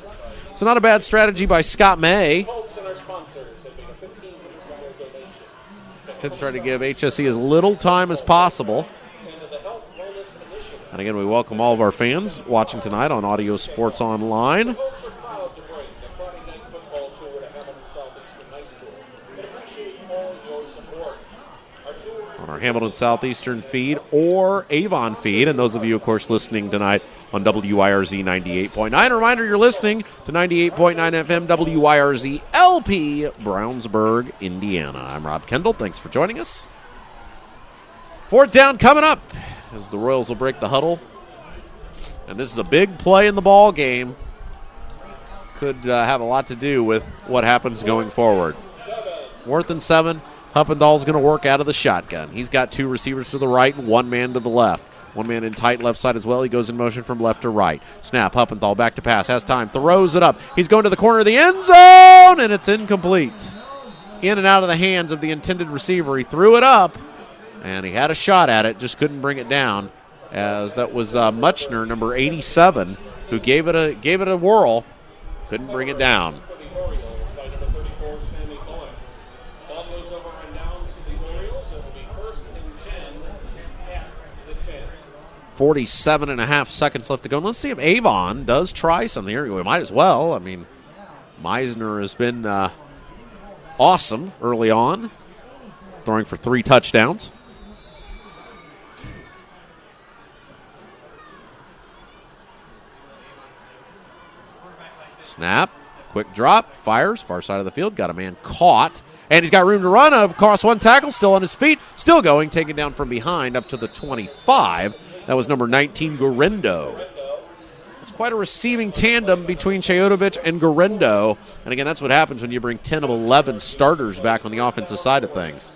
So not a bad strategy by Scott May to try to give HSE as little time as possible. And again, we welcome all of our fans watching tonight on Audio Sports Online. On our Hamilton Southeastern feed or Avon feed. And those of you, of course, listening tonight on WYRZ 98.9. A reminder, you're listening to 98.9 FM WYRZ LP, Brownsburg, Indiana. I'm Rob Kendall. Thanks for joining us. Fourth down coming up as the Royals will break the huddle. And this is a big play in the ball game. Could have a lot to do with what happens going forward. 4th and 7. Huppendall's going to work out of the shotgun. He's got two receivers to the right and one man to the left. One man in tight left side as well. He goes in motion from left to right. Snap, Huppendall back to pass. Has time, throws it up. He's going to the corner of the end zone, and it's incomplete. In and out of the hands of the intended receiver. He threw it up, and he had a shot at it, just couldn't bring it down, as that was Muchner, number 87, who gave it a whirl, couldn't bring it down. 47.5 seconds left to go. Let's see if Avon does try something here. We might as well. I mean, Meisner has been awesome early on, throwing for 3 touchdowns. Snap, quick drop, fires, far side of the field, got a man caught, and he's got room to run across one tackle, still on his feet, still going, taken down from behind up to the 25. That was number 19, Guerrendo. It's quite a receiving tandem between Chayotovich and Guerrendo, and again, that's what happens when you bring 10 of 11 starters back on the offensive side of things.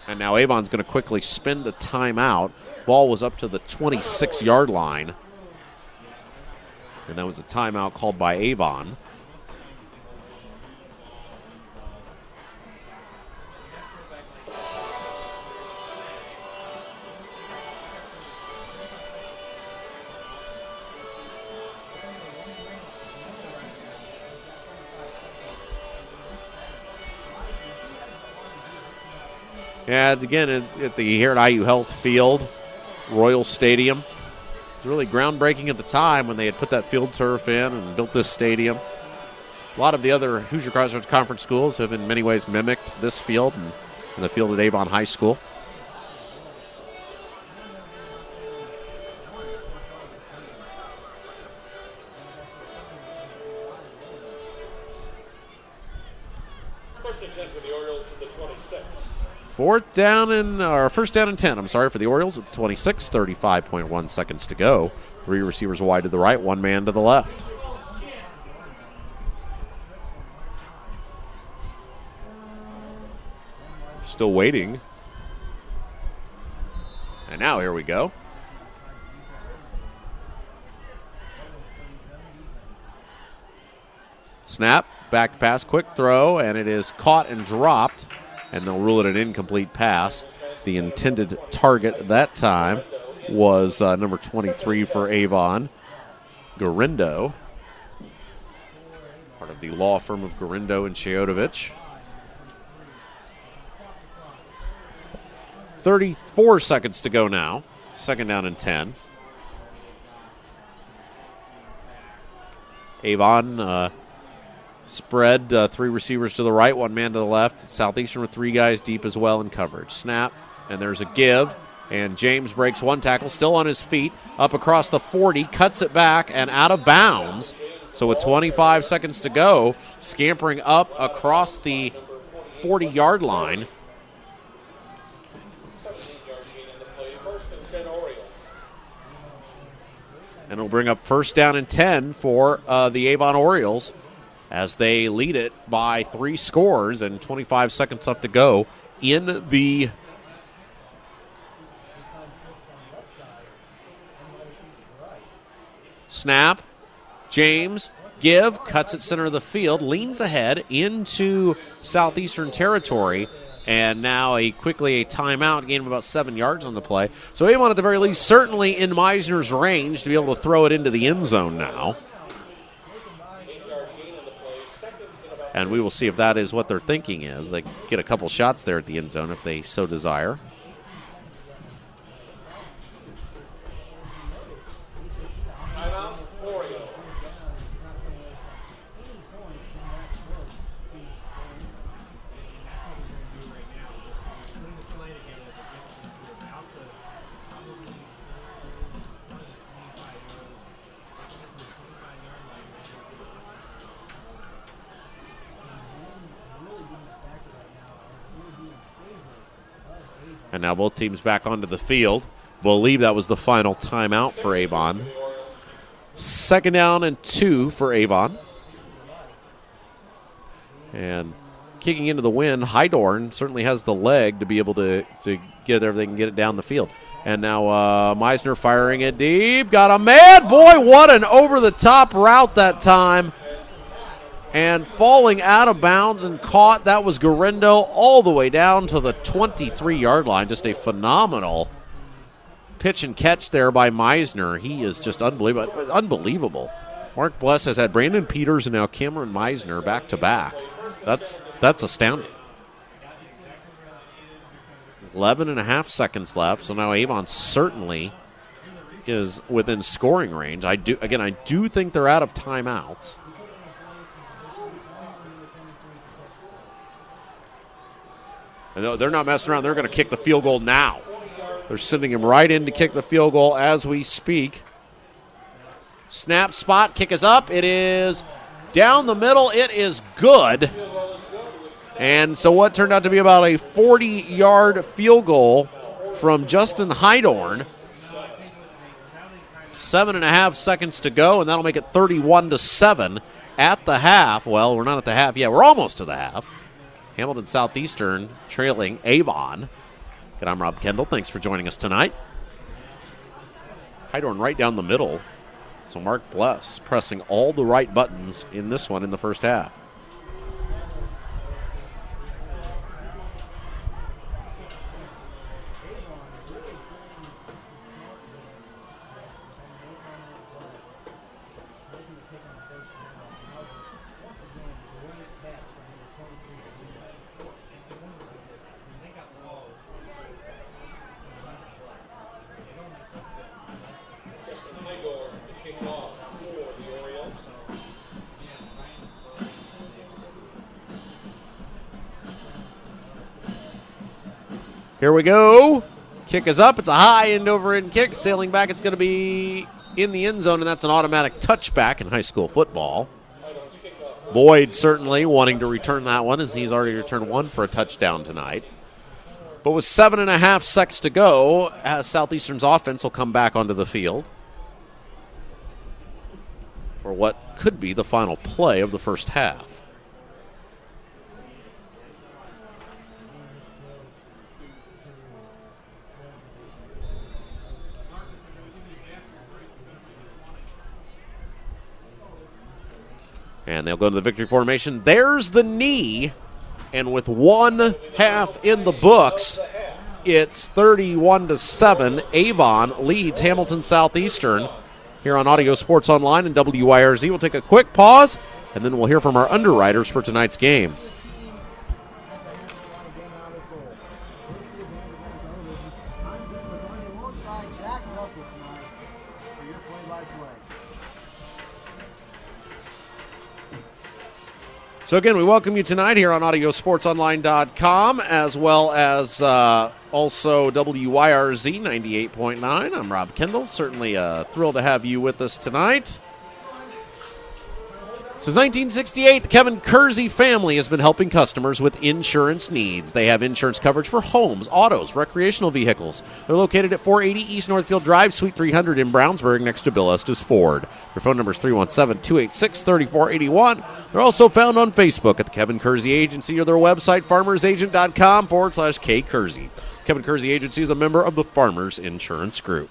And now Avon's going to quickly spin the timeout. Ball was up to the 26-yard line. And that was a timeout called by Avon. Yeah, again, here at IU Health Field, Royal Stadium. It was really groundbreaking at the time when they had put that field turf in and built this stadium. A lot of the other Hoosier Crossroads Conference schools have in many ways mimicked this field and the field at Avon High School. First down and 10, for the Orioles at the 26, 35.1 seconds to go. 3 receivers wide to the right, 1 man to the left. Still waiting. And now here we go. Snap, back pass, quick throw, and it is caught and dropped, and they'll rule it an incomplete pass. The intended target that time was number 23 for Avon, Garindo, part of the law firm of Garindo and Chiotovich. 34 seconds to go now. Second down and 10. Avon spread 3 receivers to the right, 1 man to the left. Southeastern with 3 guys deep as well in coverage. Snap, and there's a give. And James breaks 1 tackle, still on his feet, up across the 40, cuts it back and out of bounds. So with 25 seconds to go, scampering up across the 40-yard line. And it'll bring up first down and 10 for the Avon Orioles as they lead it by 3 scores and 25 seconds left to go in the snap. James, give, cuts it center of the field, leans ahead into Southeastern territory. And now a timeout, gain of about 7 yards on the play. So Avon, at the very least, certainly in Meisner's range to be able to throw it into the end zone now. And we will see if that is what their thinking is. They get a couple shots there at the end zone if they so desire. And now both teams back onto the field. Believe that was the final timeout for Avon. Second down and 2 for Avon. And kicking into the wind, Hydorn certainly has the leg to be able to get everything and get it down the field. And now Meisner firing it deep. Got a man. Boy, what an over-the-top route that time. And falling out of bounds and caught, that was Garindo all the way down to the 23-yard line. Just a phenomenal pitch and catch there by Meisner. He is just unbelievable. Mark Bless has had Brandon Peters and now Cameron Meisner back-to-back. That's astounding. 11 and a half seconds left, so now Avon certainly is within scoring range. I do think they're out of timeouts. And they're not messing around. They're going to kick the field goal now. They're sending him right in to kick the field goal as we speak. Snap, spot, kick is up. It is down the middle. It is good. And so what turned out to be about a 40-yard field goal from Justin Hydorn. 7.5 seconds to go, and that'll make it 31-7 at the half. Well, we're not at the half yet. We're almost to the half. Hamilton Southeastern trailing Avon. And I'm Rob Kendall. Thanks for joining us tonight. Hydorn right down the middle. So Mark Bless pressing all the right buttons in this one in the first half. Here we go. Kick is up. It's a high end over end kick. Sailing back. It's going to be in the end zone, and that's an automatic touchback in high school football. Boyd certainly wanting to return that one, as he's already returned one for a touchdown tonight. But with 7.5 seconds to go, Southeastern's offense will come back onto the field for what could be the final play of the first half. And they'll go to the victory formation. There's the knee. And with 1 half in the books, it's 31-7. Avon leads Hamilton Southeastern here on Audio Sports Online and WYRZ. We'll take a quick pause, and then we'll hear from our underwriters for tonight's game. So again, we welcome you tonight here on AudioSportsOnline.com, as well as also WYRZ 98.9. I'm Rob Kendall. Certainly thrilled to have you with us tonight. Since 1968, the Kevin Kersey family has been helping customers with insurance needs. They have insurance coverage for homes, autos, recreational vehicles. They're located at 480 East Northfield Drive, Suite 300 in Brownsburg, next to Bill Estes Ford. Their phone number is 317-286-3481. They're also found on Facebook at the Kevin Kersey Agency or their website, farmersagent.com/K Kersey. Kevin Kersey Agency is a member of the Farmers Insurance Group.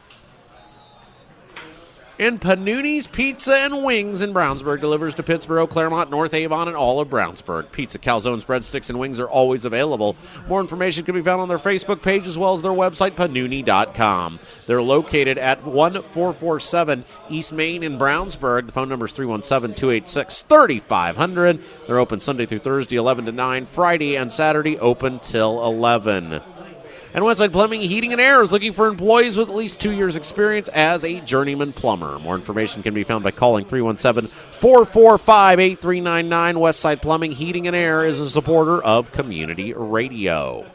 And Panuni's Pizza and Wings in Brownsburg delivers to Pittsboro, Claremont, North Avon, and all of Brownsburg. Pizza, calzones, breadsticks, and wings are always available. More information can be found on their Facebook page as well as their website, panuni.com. They're located at 1447 East Main in Brownsburg. The phone number is 317-286-3500. They're open Sunday through Thursday, 11 to 9. Friday and Saturday, open till 11. And Westside Plumbing, Heating, and Air is looking for employees with at least 2 years' experience as a journeyman plumber. More information can be found by calling 317-445-8399. Westside Plumbing, Heating, and Air is a supporter of community radio.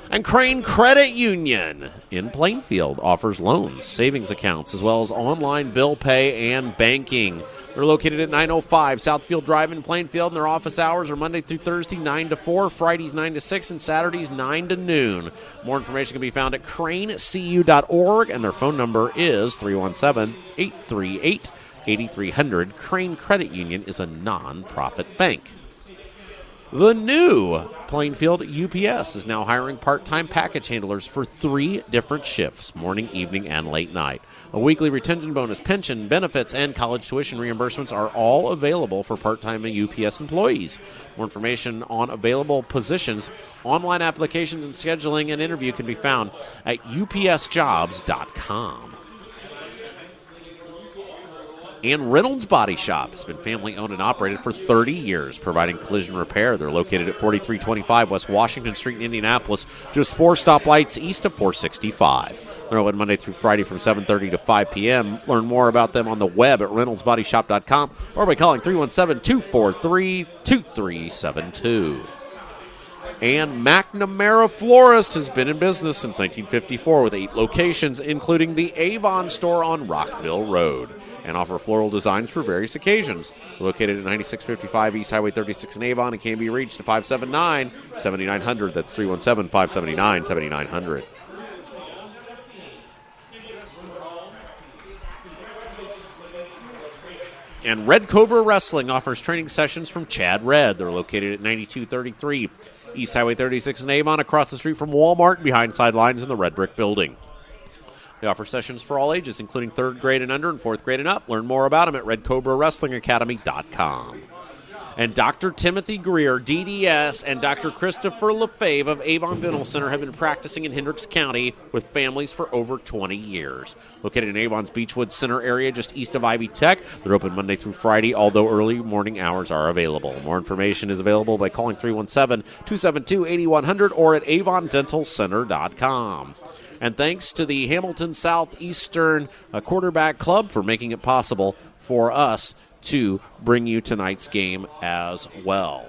And Crane Credit Union in Plainfield offers loans, savings accounts, as well as online bill pay and banking. They're located at 905 Southfield Drive in Plainfield, and their office hours are Monday through Thursday, 9 to 4, Fridays, 9 to 6, and Saturdays, 9 to noon. More information can be found at cranecu.org, and their phone number is 317-838-8300. Crane Credit Union is a non-profit bank. The new Plainfield UPS is now hiring part-time package handlers for 3 different shifts, morning, evening, and late night. A weekly retention bonus, pension, benefits, and college tuition reimbursements are all available for part-time UPS employees. More information on available positions, online applications, and scheduling an interview can be found at upsjobs.com. And Reynolds Body Shop has been family-owned and operated for 30 years, providing collision repair. They're located at 4325 West Washington Street in Indianapolis, just 4 stoplights east of 465. They're open Monday through Friday from 7:30 to 5 p.m. Learn more about them on the web at reynoldsbodyshop.com or by calling 317-243-2372. And McNamara Florist has been in business since 1954 with 8 locations, including the Avon store on Rockville Road, and offer floral designs for various occasions. Located at 9655 East Highway 36 in Avon and can be reached at 579-7900. That's 317-579-7900. And Red Cobra Wrestling offers training sessions from Chad Red. They're located at 9233 East Highway 36 in Avon, across the street from Walmart, behind sidelines in the Red Brick Building. They offer sessions for all ages, including 3rd grade and under and 4th grade and up. Learn more about them at RedCobraWrestlingAcademy.com. And Dr. Timothy Greer, DDS, and Dr. Christopher Lefebvre of Avon Dental Center have been practicing in Hendricks County with families for over 20 years. Located in Avon's Beechwood Center area just east of Ivy Tech, they're open Monday through Friday, although early morning hours are available. More information is available by calling 317-272-8100 or at avondentalcenter.com. And thanks to the Hamilton Southeastern Quarterback Club for making it possible for us to bring you tonight's game as well.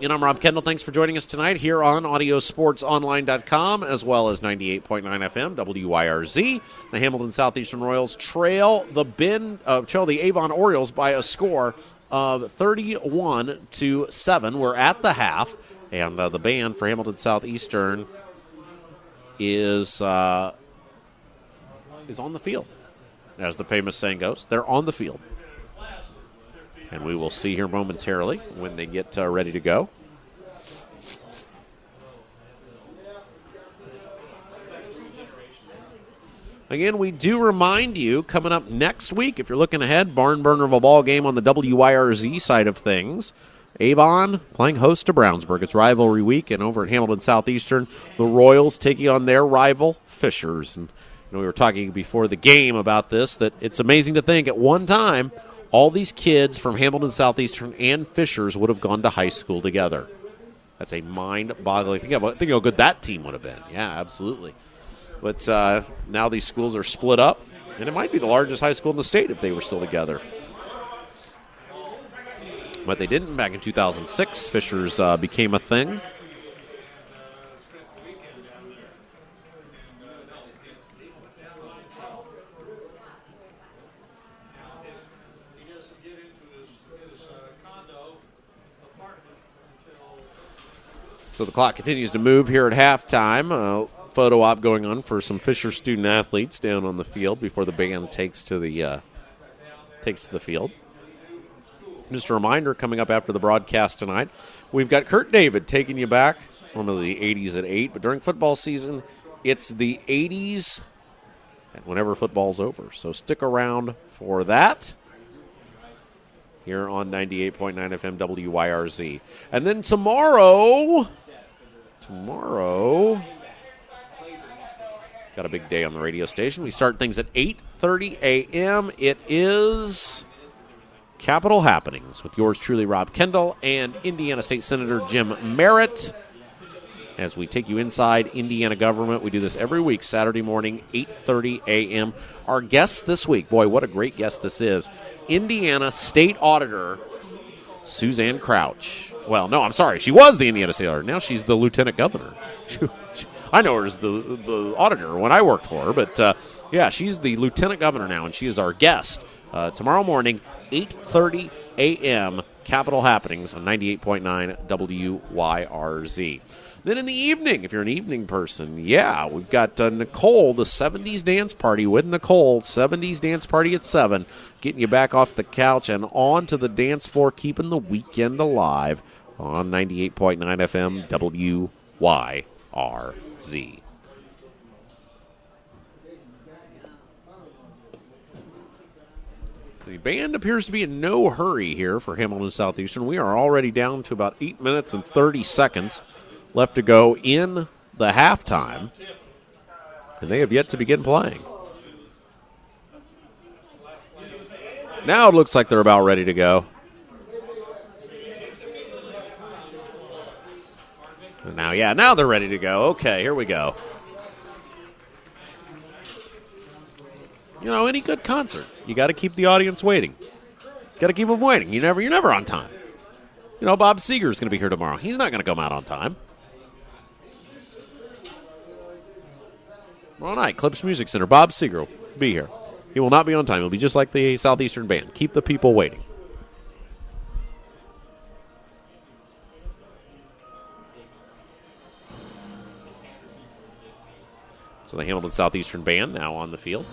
And I'm Rob Kendall. Thanks for joining us tonight here on AudioSportsOnline.com as well as 98.9 FM WYRZ. The Hamilton Southeastern Royals trail the Avon Orioles by a score of 31-7. We're at the half. And the band for Hamilton Southeastern is on the field. As the famous saying goes, they're on the field. And we will see here momentarily when they get ready to go. Again, we do remind you, coming up next week, if you're looking ahead, barn burner of a ball game on the WYRZ side of things. Avon playing host to Brownsburg. It's rivalry week, and over at Hamilton Southeastern, the Royals taking on their rival, Fishers. And we were talking before the game about this, that it's amazing to think at one time, all these kids from Hamilton Southeastern and Fishers would have gone to high school together. That's a mind-boggling thing. Think how good that team would have been. Yeah, absolutely. But now these schools are split up, and it might be the largest high school in the state if they were still together. But they didn't back in 2006. Fishers became a thing. So the clock continues to move here at halftime. Photo op going on for some Fisher student athletes down on the field before the band takes to the field. Just a reminder, coming up after the broadcast tonight, we've got Kurt David taking you back. It's normally the 80s at 8, but during football season, it's the 80s and whenever football's over. So stick around for that here on 98.9 FM WYRZ. And then tomorrow, got a big day on the radio station. We start things at 8:30 a.m. It is Capitol Happenings with yours truly, Rob Kendall, and Indiana State Senator Jim Merritt. As we take you inside Indiana government, we do this every week, Saturday morning, 8:30 a.m. Our guest this week, boy, what a great guest this is, Indiana State Auditor Suzanne Crouch. Well, no, I'm sorry. She was the Indiana State Auditor. Now she's the Lieutenant Governor. I know her as the auditor when I worked for her, but yeah, she's the Lieutenant Governor now, and she is our guest tomorrow morning, 8:30 a.m., Capitol Happenings on 98.9 WYRZ. Then in the evening, if you're an evening person, yeah, we've got Nicole, the 70s dance party with Nicole, 70s dance party at 7, getting you back off the couch and on to the dance floor, keeping the weekend alive on 98.9 FM WYRZ. The band appears to be in no hurry here for Hamilton Southeastern. We are already down to about 8 minutes and 30 seconds left to go in the halftime, and they have yet to begin playing. Now it looks like they're about ready to go. Now they're ready to go. Okay, here we go. You know, any good concert, you got to keep the audience waiting. Got to keep them waiting. You're never on time. You know, Bob Seger is going to be here tomorrow. He's not going to come out on time. Tomorrow night, Clips Music Center, Bob Seger will be here. He will not be on time. He'll be just like the Southeastern Band. Keep the people waiting. So the Hamilton Southeastern Band now on the field.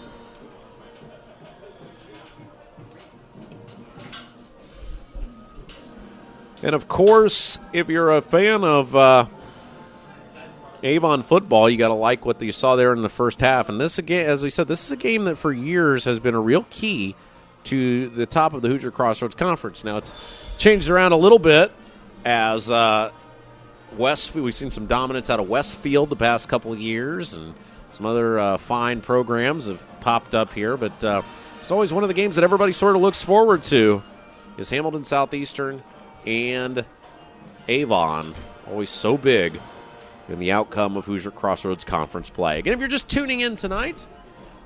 And, of course, if you're a fan of Avon football, you got to like what you saw there in the first half. And this, again, as we said, this is a game that for years has been a real key to the top of the Hoosier Crossroads Conference. Now, it's changed around a little bit as we've seen some dominance out of Westfield the past couple of years, and some other fine programs have popped up here. But it's always one of the games that everybody sort of looks forward to is Hamilton Southeastern and Avon, always so big in the outcome of Hoosier Crossroads Conference play. Again, if you're just tuning in tonight,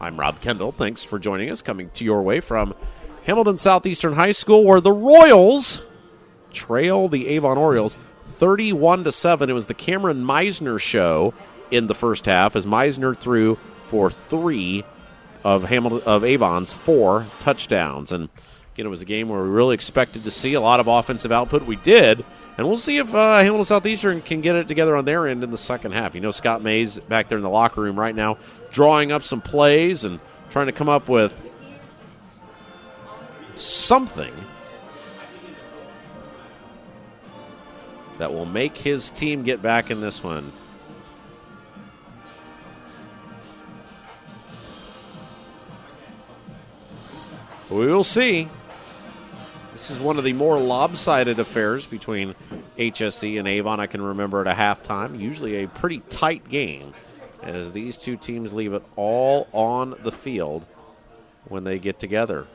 I'm Rob Kendall. Thanks for joining us, coming to your way from Hamilton Southeastern High School, where the Royals trail the Avon Orioles 31-7. It was the Cameron Meisner show in the first half, as Meisner threw for 3 of Avon's 4 touchdowns. And again, it was a game where we really expected to see a lot of offensive output. We did, And we'll see if Hamilton Southeastern can get it together on their end in the second half. You know, Scott Mays back there in the locker room right now drawing up some plays and trying to come up with something that will make his team get back in this one. We will see. This is one of the more lopsided affairs between HSE and Avon I can remember at a halftime. Usually a pretty tight game as these two teams leave it all on the field when they get together.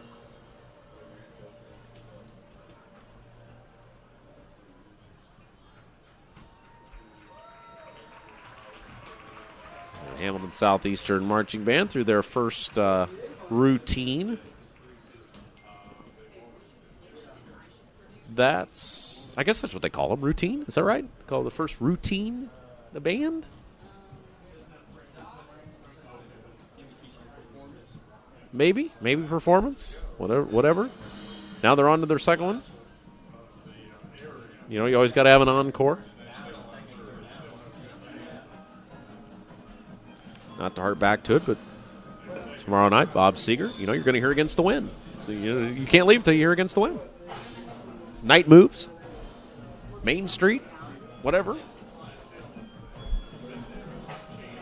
Hamilton Southeastern Marching Band through their first routine. I guess that's what they call them, routine. Is that right? They call it the first routine, the band? Maybe performance, whatever. Now they're on to their second one. You know, you always got to have an encore. Not to harp back to it, but tomorrow night, Bob Seeger, you know, you're going to hear Against the Wind. So you can't leave until you hear Against the Wind. Night Moves, Main Street, whatever.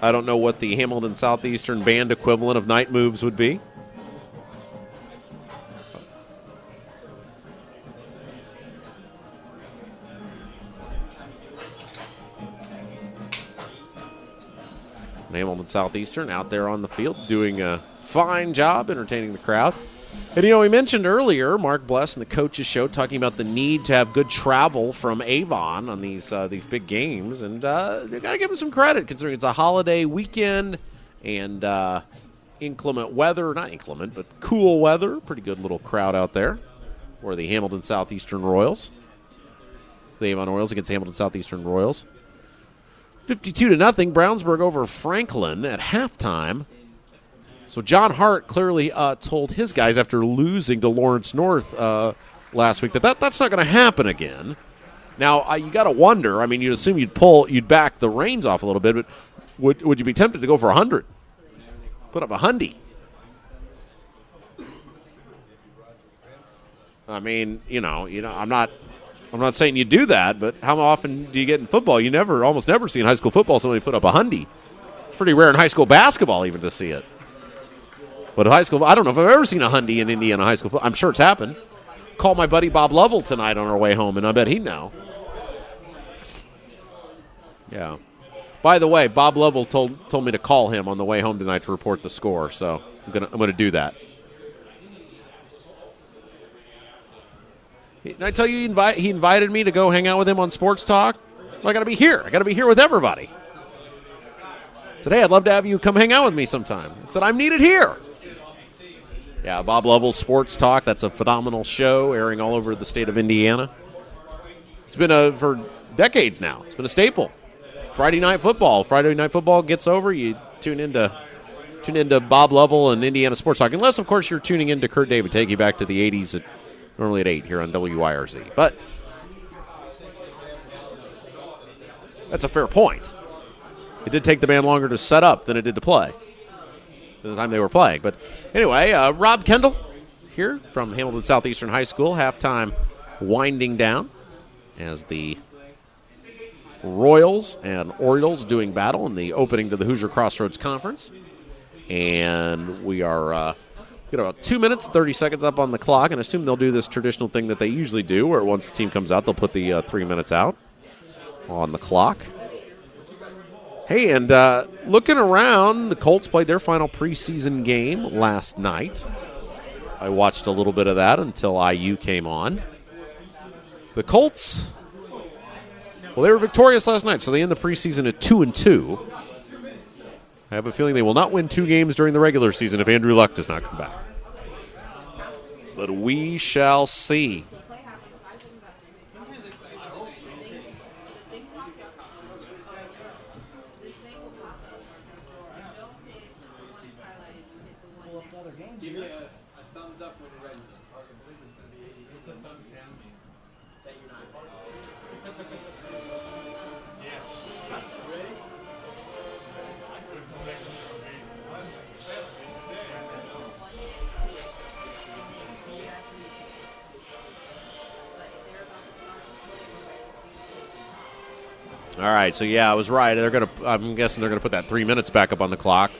I don't know what the Hamilton Southeastern band equivalent of Night Moves would be. Hamilton Southeastern out there on the field doing a fine job entertaining the crowd. And, you know, we mentioned earlier, Mark Bless and the coaches show talking about the need to have good travel from Avon on these big games. And they got to give them some credit considering it's a holiday weekend and inclement weather. Not inclement, but cool weather. Pretty good little crowd out there for the Hamilton Southeastern Royals. The Avon Royals against Hamilton Southeastern Royals. 52-0, Brownsburg over Franklin at halftime. So John Hart clearly told his guys after losing to Lawrence North last week that's not going to happen again. Now, you got to wonder. I mean, you'd assume you'd back the reins off a little bit, but would you be tempted to go for 100? Put up a hundy. I mean, you know, I'm not saying you do that, but how often do you get in football? You almost never see in high school football somebody put up a hundy. It's pretty rare in high school basketball even to see it. But high school, I don't know if I've ever seen a hundy in Indiana high school. I'm sure it's happened. Call my buddy Bob Lovell tonight on our way home, and I bet he'd know. Yeah. By the way, Bob Lovell told me to call him on the way home tonight to report the score, so I'm gonna do that. Did I tell you he invited me to go hang out with him on Sports Talk? Well, I got to be here. I got to be here with everybody. Today, I'd love to have you come hang out with me sometime. I said, I'm needed here. Yeah, Bob Lovell's Sports Talk. That's a phenomenal show airing all over the state of Indiana. It's been for decades now. It's been a staple. Friday Night Football. Friday Night Football gets over, you tune into Bob Lovell and Indiana Sports Talk. Unless, of course, you're tuning into Kurt David, take you back to the 80s normally at 8 here on WYRZ. But that's a fair point. It did take the band longer to set up than it did to play than the time they were playing. But anyway, Rob Kendall here from Hamilton Southeastern High School. Halftime winding down as the Royals and Orioles doing battle in the opening to the Hoosier Crossroads Conference. And we are got about 2 minutes, 30 seconds up on the clock, and I assume they'll do this traditional thing that they usually do, where once the team comes out, they'll put the 3 minutes out on the clock. Hey, and looking around, the Colts played their final preseason game last night. I watched a little bit of that until IU came on. The Colts, well, they were victorious last night, so they end the preseason at 2-2. I have a feeling they will not win 2 games during the regular season if Andrew Luck does not come back. But we shall see. Give me a thumbs up when you're ready. It's a thumbs down. All right, so yeah, I was right. I'm guessing they're gonna put that 3 minutes back up on the clock.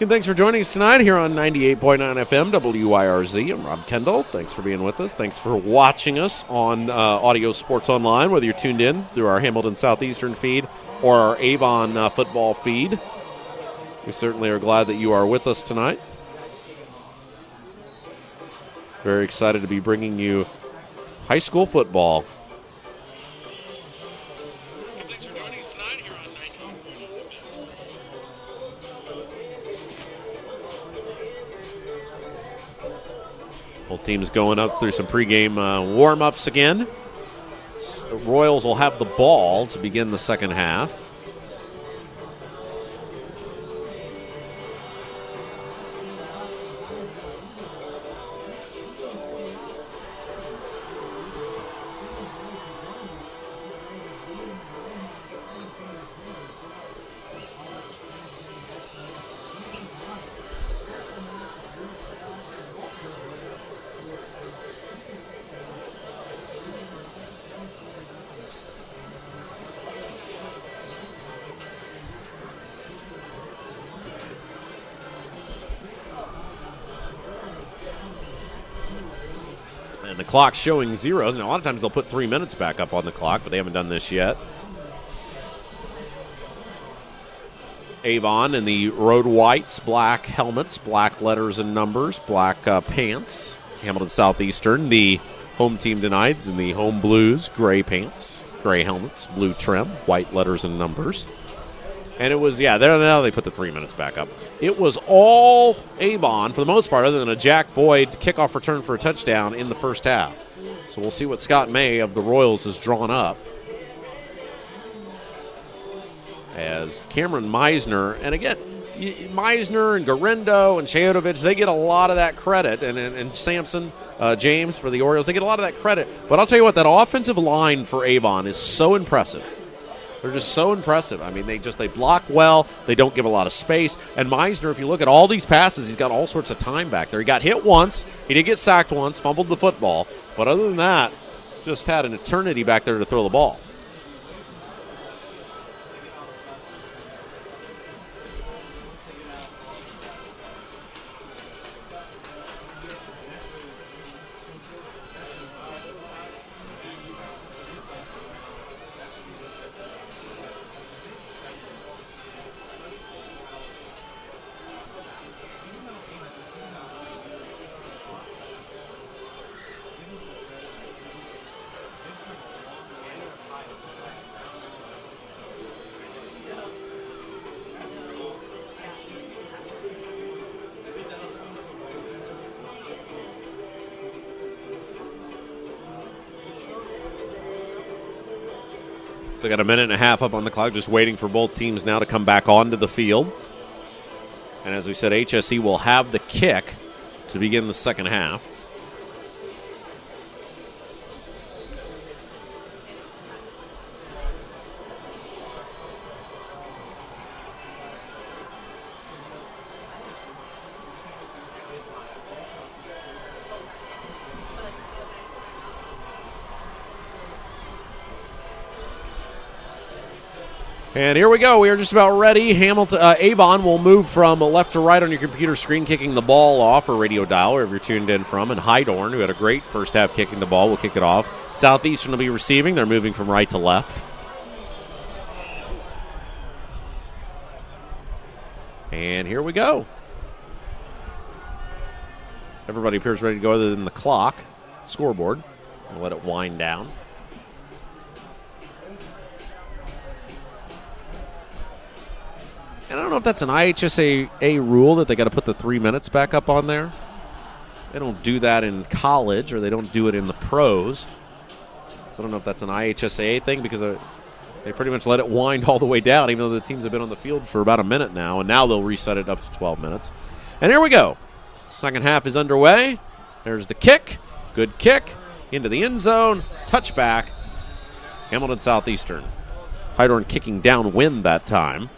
And thanks for joining us tonight here on 98.9 FM WYRZ. I'm Rob Kendall. Thanks for being with us. Thanks for watching us on Audio Sports Online, whether you're tuned in through our Hamilton Southeastern feed or our Avon football feed. We certainly are glad that you are with us tonight. Very excited to be bringing you high school football. Thanks for joining us tonight here on 98.9 Both teams going up through some pregame warm-ups again. Royals will have the ball to begin the second half. The clock's showing zeros. Now, a lot of times they'll put 3 minutes back up on the clock, but they haven't done this yet. Avon in the road whites, black helmets, black letters and numbers, black pants. Hamilton Southeastern, the home team tonight, in the home blues, gray pants, gray helmets, blue trim, white letters and numbers. And it was, now they put the 3 minutes back up. It was all Avon for the most part, other than a Jack Boyd kickoff return for a touchdown in the first half. So we'll see what Scott May of the Royals has drawn up. As Cameron Meisner, and again, Meisner and Garendo and Chayotovich, they get a lot of that credit. And Sampson, James for the Orioles, they get a lot of that credit. But I'll tell you what, that offensive line for Avon is so impressive. They're just so impressive. I mean, they block well. They don't give a lot of space. And Meisner, if you look at all these passes, he's got all sorts of time back there. He got hit once. He did get sacked once, fumbled the football. But other than that, just had an eternity back there to throw the ball. So got a minute and a half up on the clock, just waiting for both teams now to come back onto the field. And as we said, HSE will have the kick to begin the second half. And here we go. We are just about ready. Avon will move from left to right on your computer screen, kicking the ball off, or radio dial, wherever you're tuned in from. And Hydorn, who had a great first half kicking the ball, will kick it off. Southeastern will be receiving. They're moving from right to left. And here we go. Everybody appears ready to go other than the clock, scoreboard. We'll let it wind down. And I don't know if that's an IHSA rule that they got to put the 3 minutes back up on there. They don't do that in college, or they don't do it in the pros. So I don't know if that's an IHSAA thing because they pretty much let it wind all the way down, even though the teams have been on the field for about a minute now, and now they'll reset it up to 12 minutes. And here we go. Second half is underway. There's the kick. Good kick. Into the end zone. Touchback. Hamilton Southeastern. Hydorn kicking downwind that time.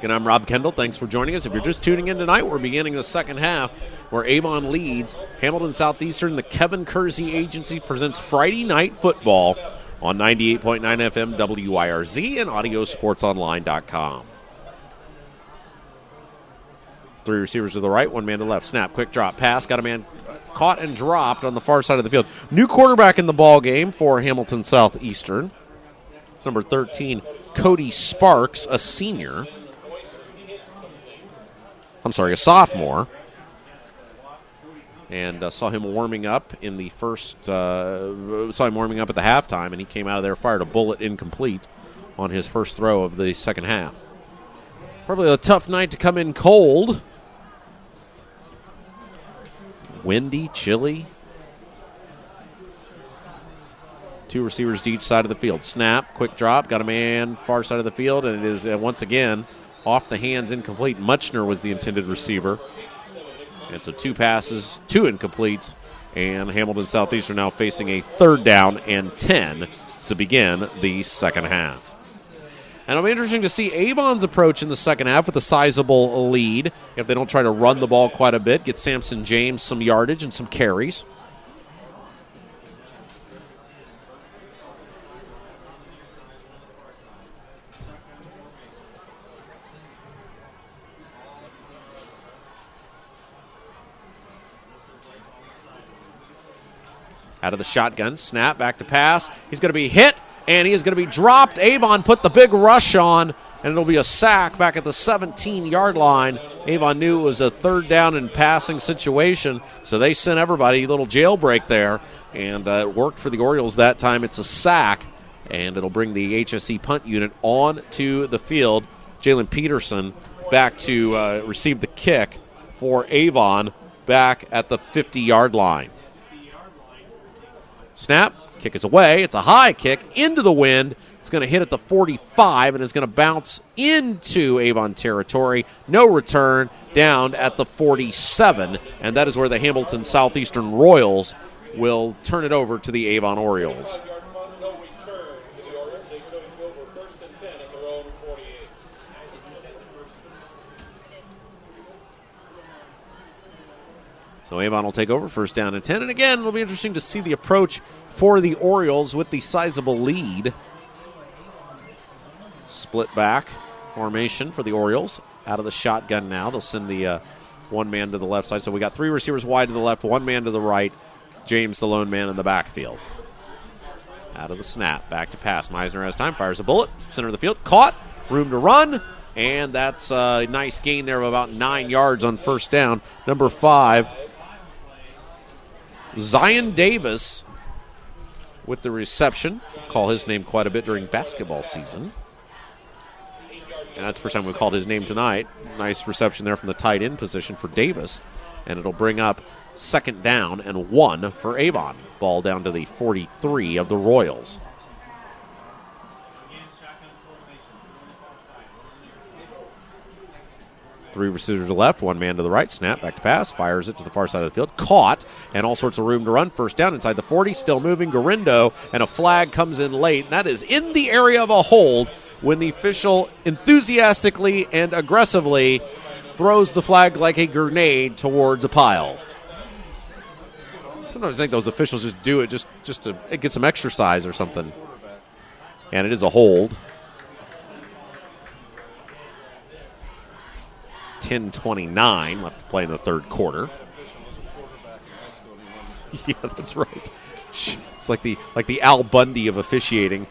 And I'm Rob Kendall. Thanks for joining us. If you're just tuning in tonight, we're beginning the second half where Avon leads Hamilton Southeastern. The Kevin Kersey Agency presents Friday Night Football on 98.9 FM WIRZ and AudioSportsOnline.com. Three receivers to the right, one man to the left. Snap, quick drop, pass. Got a man caught and dropped on the far side of the field. New quarterback in the ball game for Hamilton Southeastern. It's number 13, Cody Sparks, a senior. A sophomore. And saw him warming up in the warming up at the halftime, and he came out of there, fired a bullet incomplete on his first throw of the second half. Probably a tough night to come in cold. Windy, chilly. Two receivers to each side of the field. Snap, quick drop, got a man far side of the field, and it is once again off the hands, incomplete. Muchner was the intended receiver. And so two passes, two incompletes, and Hamilton Southeastern now facing a 3rd down and 10 to begin the second half. And it'll be interesting to see Avon's approach in the second half with a sizable lead. If they don't try to run the ball quite a bit, get Samson James some yardage and some carries. Out of the shotgun, snap, back to pass. He's going to be hit, and he is going to be dropped. Avon put the big rush on, and it'll be a sack back at the 17-yard line. Avon knew it was a 3rd down and passing situation, so they sent everybody a little jailbreak there, and it worked for the Orioles that time. It's a sack, and it'll bring the HSE punt unit on to the field. Jalen Peterson back to receive the kick for Avon back at the 50-yard line. Snap, kick is away. It's a high kick into the wind. It's going to hit at the 45 and is going to bounce into Avon territory. No return, down at the 47, and that is where the Hamilton Southeastern Royals will turn it over to the Avon Orioles. So Avon will take over, 1st down and 10. And again, it'll be interesting to see the approach for the Orioles with the sizable lead. Split back formation for the Orioles. Out of the shotgun now. They'll send the one man to the left side. So we got 3 receivers wide to the left, 1 man to the right. James, the lone man in the backfield. Out of the snap, back to pass. Meisner has time, fires a bullet. Center of the field, caught, room to run. And that's a nice gain there of about 9 yards on 1st down. Number 5. Zion Davis with the reception. Call his name quite a bit during basketball season. And that's the first time we called his name tonight. Nice reception there from the tight end position for Davis. And it'll bring up 2nd down and 1 for Avon. Ball down to the 43 of the Royals. Three receivers to the left, 1 man to the right. Snap, back to pass, fires it to the far side of the field. Caught, and all sorts of room to run. 1st down inside the 40, still moving. Garindo, and a flag comes in late. And that is in the area of a hold when the official enthusiastically and aggressively throws the flag like a grenade towards a pile. Sometimes I think those officials just do it just to get some exercise or something. And it is a hold. 10:29 left to play in the 3rd quarter. Yeah, that's right. It's like the Al Bundy of officiating.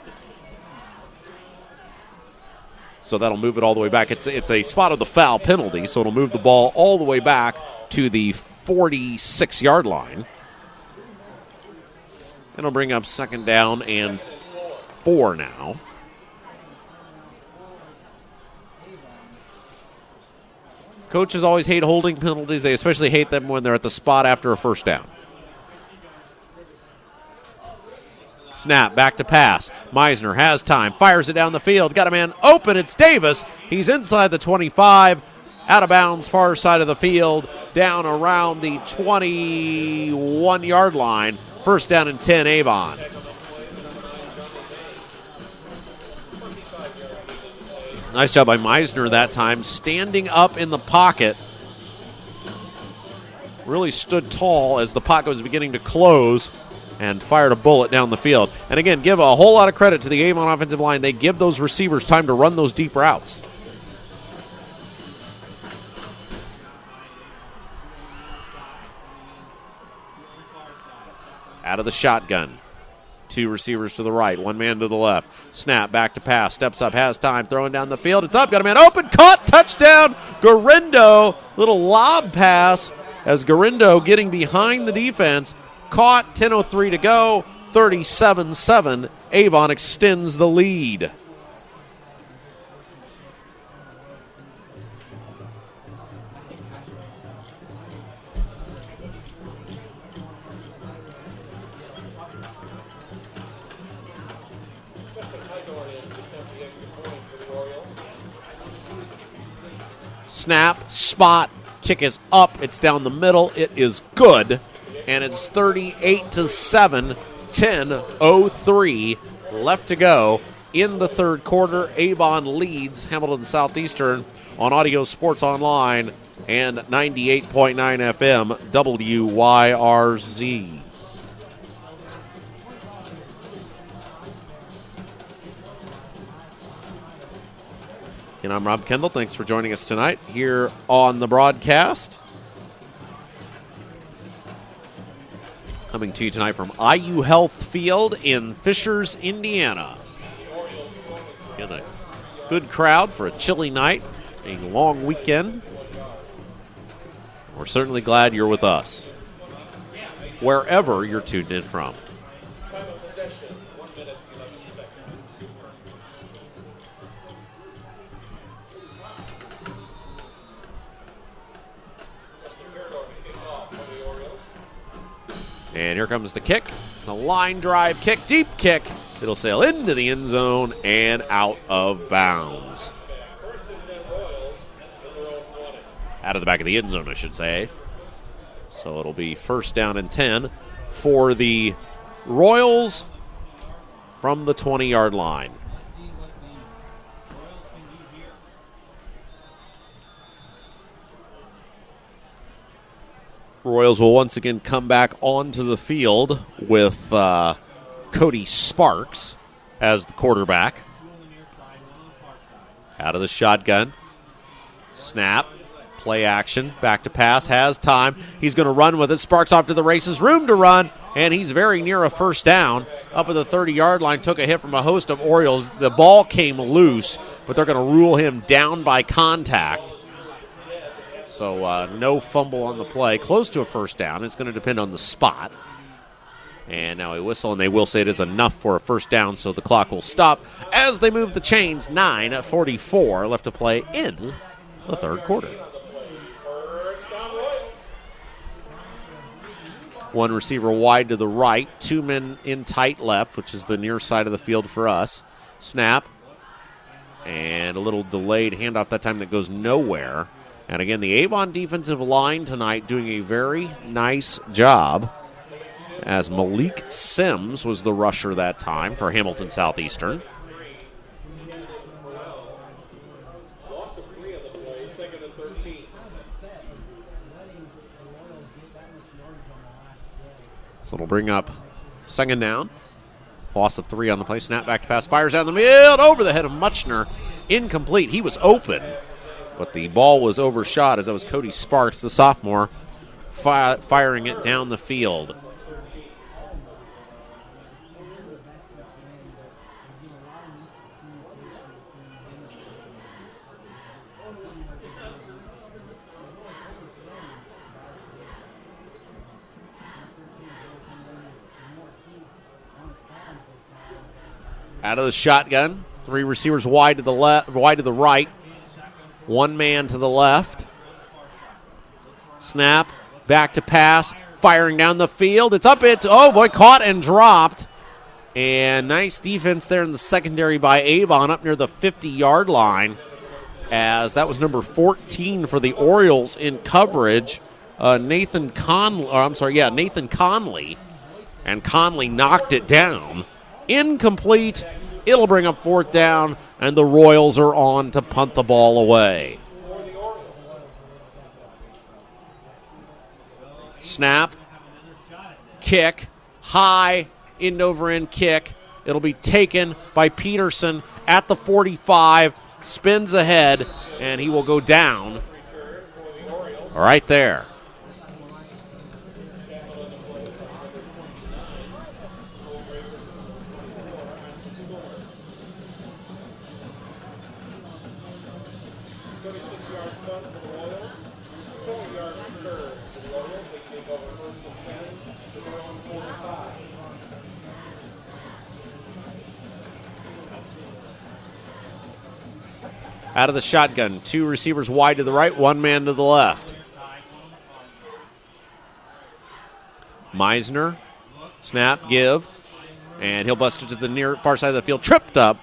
So that'll move it all the way back. It's a spot of the foul penalty, so it'll move the ball all the way back to the 46-yard line. It'll bring up 2nd down and 4 now. Coaches always hate holding penalties. They especially hate them when they're at the spot after a first down. Snap, back to pass. Meisner has time, fires it down the field. Got a man open. It's Davis. He's inside the 25, out of bounds, far side of the field, down around the 21-yard line. First down and 10, Avon. Nice job by Meisner that time, standing up in the pocket. Really stood tall as the pocket was beginning to close and fired a bullet down the field. And again, give a whole lot of credit to the Avon offensive line. They give those receivers time to run those deep routes. Out of the shotgun. 2 receivers to the right, 1 man to the left. Snap, back to pass, steps up, has time, throwing down the field. It's up, got a man open, caught, touchdown, Garindo. Little lob pass as Garindo getting behind the defense. Caught, 10:03 to go, 37-7. Avon extends the lead. Snap, spot, kick is up. It's down the middle. It is good. And it's 38-7, 10:03 left to go in the third quarter. Avon leads Hamilton Southeastern on Audio Sports Online and 98.9 FM WYRZ. And I'm Rob Kendall. Thanks for joining us tonight here on the broadcast. Coming to you tonight from IU Health Field in Fishers, Indiana. Again, a good crowd for a chilly night, a long weekend. We're certainly glad you're with us, wherever you're tuned in from. And here comes the kick. It's a line drive kick, deep kick. It'll sail into the end zone and out of bounds. Out of the back of the end zone, I should say. So it'll be first down and 10 for the Royals from the 20-yard line. Royals will once again come back onto the field with Cody Sparks as the quarterback. Out of the shotgun. Snap. Play action. Back to pass. Has time. He's going to run with it. Sparks off to the races. Room to run. And he's very near a first down. Up at the 30-yard line. Took a hit from a host of Orioles. The ball came loose, but they're going to rule him down by contact. So no fumble on the play. Close to a first down. It's going to depend on the spot. And now a whistle, and they will say it is enough for a first down, so the clock will stop as they move the chains. 9:44 left to play in the third quarter. One receiver wide to the right, 2 men in tight left, which is the near side of the field for us. Snap. And a little delayed handoff that time that goes nowhere. And again, the Avon defensive line tonight doing a very nice job, as Malik Sims was the rusher that time for Hamilton Southeastern. So it'll bring up second down. Loss of 3 on the play. Snap back to pass. Fires down the field over the head of Muchner. Incomplete. He was open, but the ball was overshot as that was Cody Sparks, the sophomore, firing it down the field. Out of the shotgun, 3 receivers wide to the left, wide to the right, 1 man to the left. Snap, back to pass, firing down the field. It's up, caught and dropped. And nice defense there in the secondary by Avon up near the 50-yard line, as that was number 14 for the Orioles in coverage, Nathan Conley. And Conley knocked it down. Incomplete. It'll bring up fourth down, and the Royals are on to punt the ball away. Snap, kick, high, end-over-end kick. It'll be taken by Peterson at the 45, spins ahead, and he will go down right there. Out of the shotgun, two receivers wide to the right, one man to the left. Meisner, snap, give, and he'll bust it to the near far side of the field. Tripped up,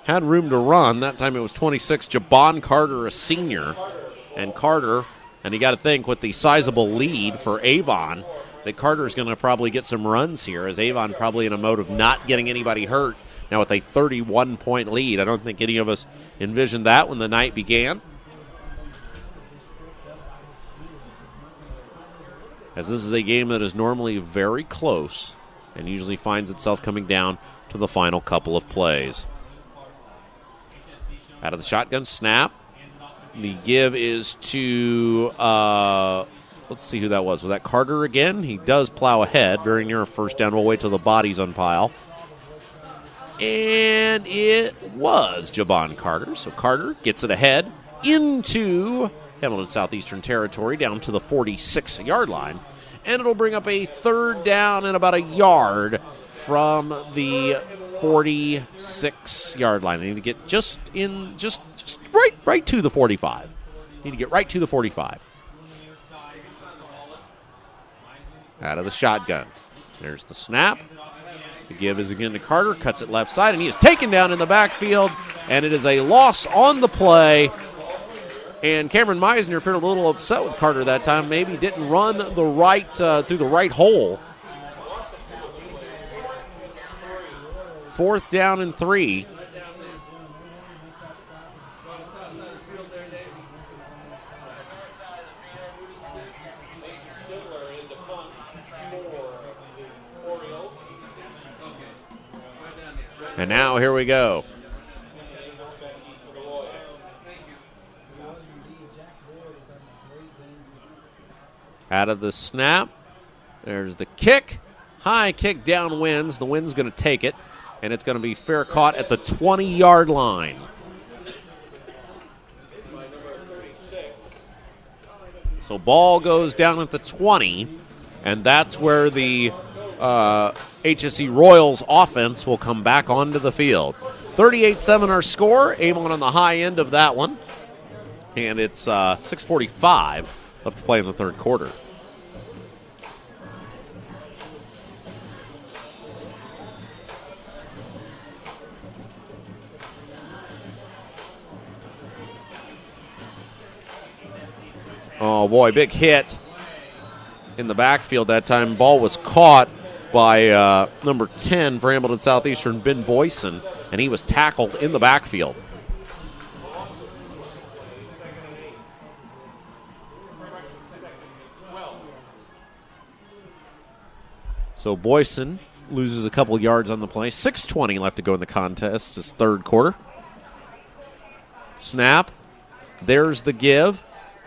had room to run. That time it was 26, Jabon Carter, a senior. And Carter, and you got to think with the sizable lead for Avon, that Carter is going to probably get some runs here, as Avon probably in a mode of not getting anybody hurt. Now with a 31-point lead, I don't think any of us envisioned that when the night began. As this is a game that is normally very close and usually finds itself coming down to the final couple of plays. Out of the shotgun, snap. The give is to, let's see who that was. Was that Carter again? He does plow ahead, very near a first down. We'll wait till the bodies unpile. And it was Jabon Carter. So Carter gets it ahead into Hamilton Southeastern territory down to the 46-yard line. And it'll bring up a third down and about a yard from the 46-yard line. They need to get just right to the 45. Need to get right to the 45. Out of the shotgun. There's the snap. The give is again to Carter, cuts it left side, and he is taken down in the backfield, and it is a loss on the play. And Cameron Meisner appeared a little upset with Carter that time. Maybe didn't run the right through the right hole. Fourth down and 3. And now here we go. Out of the snap. There's the kick. High kick downwinds. The wind's going to take it. And it's going to be fair caught at the 20-yard line. So ball goes down at the 20. And that's where the HSE Royals offense will come back onto the field. 38-7 our score. Avon on the high end of that one. And it's 6:45 left to play in the third quarter. Oh, boy, big hit in the backfield that time. Ball was caught by number 10 for Hamilton Southeastern, Ben Boyson, and he was tackled in the backfield. So Boyson loses a couple yards on the play. 6:20 left to go in the contest. His third quarter. Snap. There's the give.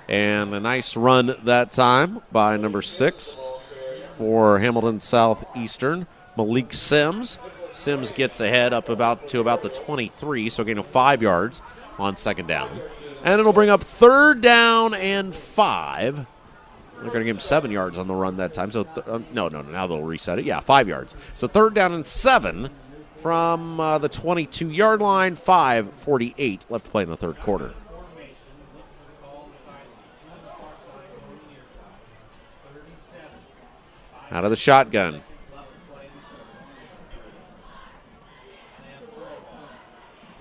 And a nice run that time by number 6 for Hamilton Southeastern, Malik Sims. Sims gets ahead up about the 23, so gain of 5 yards on second down. And it'll bring up third down and 5. They're going to give him 7 yards on the run that time. So no, now they'll reset it. Yeah, 5 yards. So third down and 7 from the 22-yard line. 5:48 left to play in the third quarter. Out of the shotgun.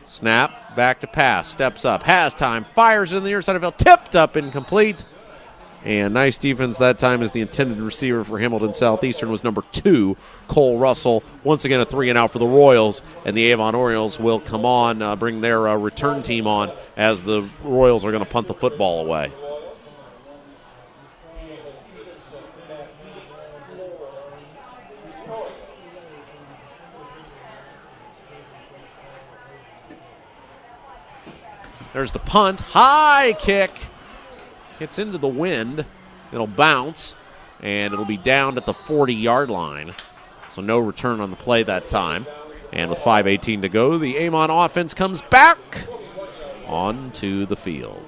Snap, back to pass, steps up, has time, fires in the near side of the field, tipped up, incomplete. And nice defense that time as the intended receiver for Hamilton Southeastern was number 2, Cole Russell. Once again, a 3-and-out for the Royals, and the Avon Orioles will come on, bring their return team on as the Royals are going to punt the football away. There's the punt, high kick. Hits into the wind. It'll bounce, and it'll be down at the 40-yard line. So no return on the play that time. And with 5:18 to go, the Avon offense comes back onto the field.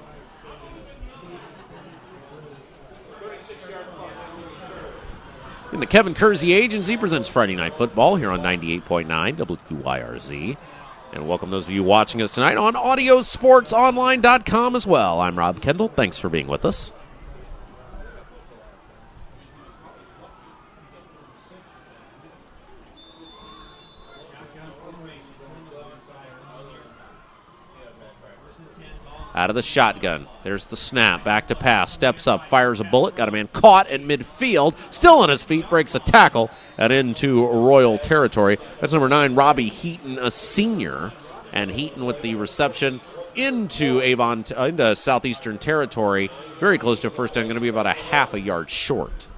And the Kevin Kersey Agency presents Friday Night Football here on 98.9 WQYRZ. And welcome those of you watching us tonight on audiosportsonline.com as well. I'm Rob Kendall. Thanks for being with us. Out of the shotgun. There's the snap. Back to pass. Steps up. Fires a bullet. Got a man caught at midfield. Still on his feet. Breaks a tackle and into Royal territory. That's number 9, Robbie Heaton, a senior. And Heaton with the reception into Avon, into Southeastern territory. Very close to a first down. Going to be about a half a yard short.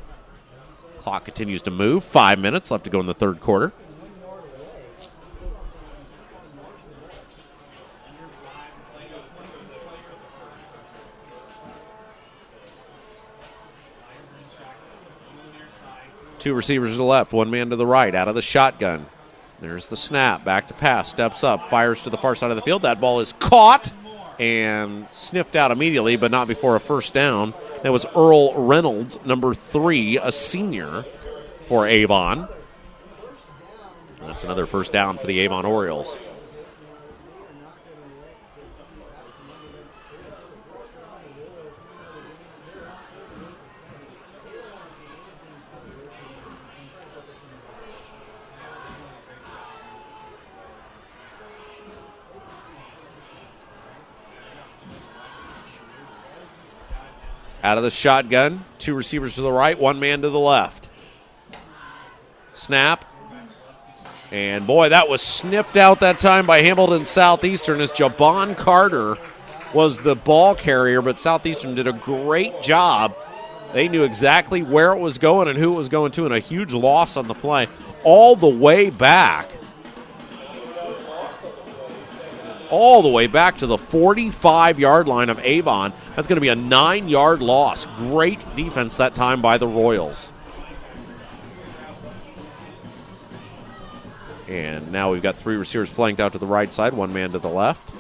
Clock continues to move. 5 minutes left to go in the third quarter. Two receivers to the left, one man to the right, out of the shotgun. There's the snap, back to pass, steps up, fires to the far side of the field. That ball is caught and sniffed out immediately, but not before a first down. That was Earl Reynolds, number 3, a senior for Avon. That's another first down for the Avon Orioles. Out of the shotgun, two receivers to the right, one man to the left. Snap. And boy, that was sniffed out that time by Hamilton Southeastern as Jabon Carter was the ball carrier, but Southeastern did a great job. They knew exactly where it was going and who it was going to, and a huge loss on the play all the way back. All the way back to the 45-yard line of Avon. That's going to be a 9-yard loss. Great defense that time by the Royals. And now we've got three receivers flanked out to the right side, one man to the left.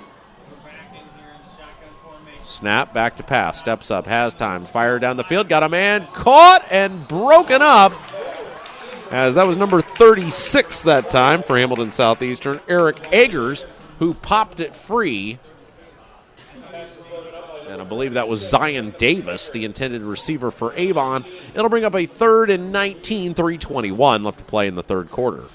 Snap, back to pass, steps up, has time, fire down the field, got a man caught and broken up. As that was number 36 that time for Hamilton Southeastern, Eric Eggers, who popped it free. And I believe that was Zion Davis, the intended receiver for Avon. It'll bring up a 3rd and 19, 3:21 left to play in the third quarter.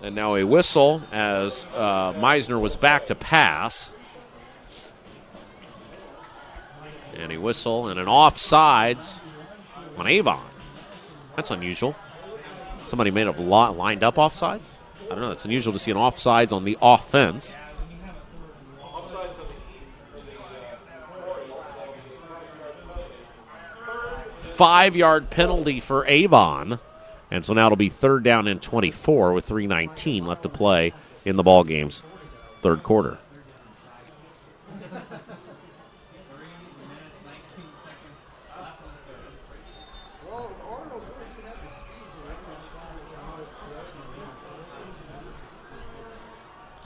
And now a whistle as Meisner was back to pass. And a whistle and an offsides on Avon. That's unusual. Somebody may have lined up offsides. I don't know. It's unusual to see an offsides on the offense. Five-yard penalty for Avon. And so now it'll be 3rd down and 24 with 3:19 left to play in the ball game's third quarter.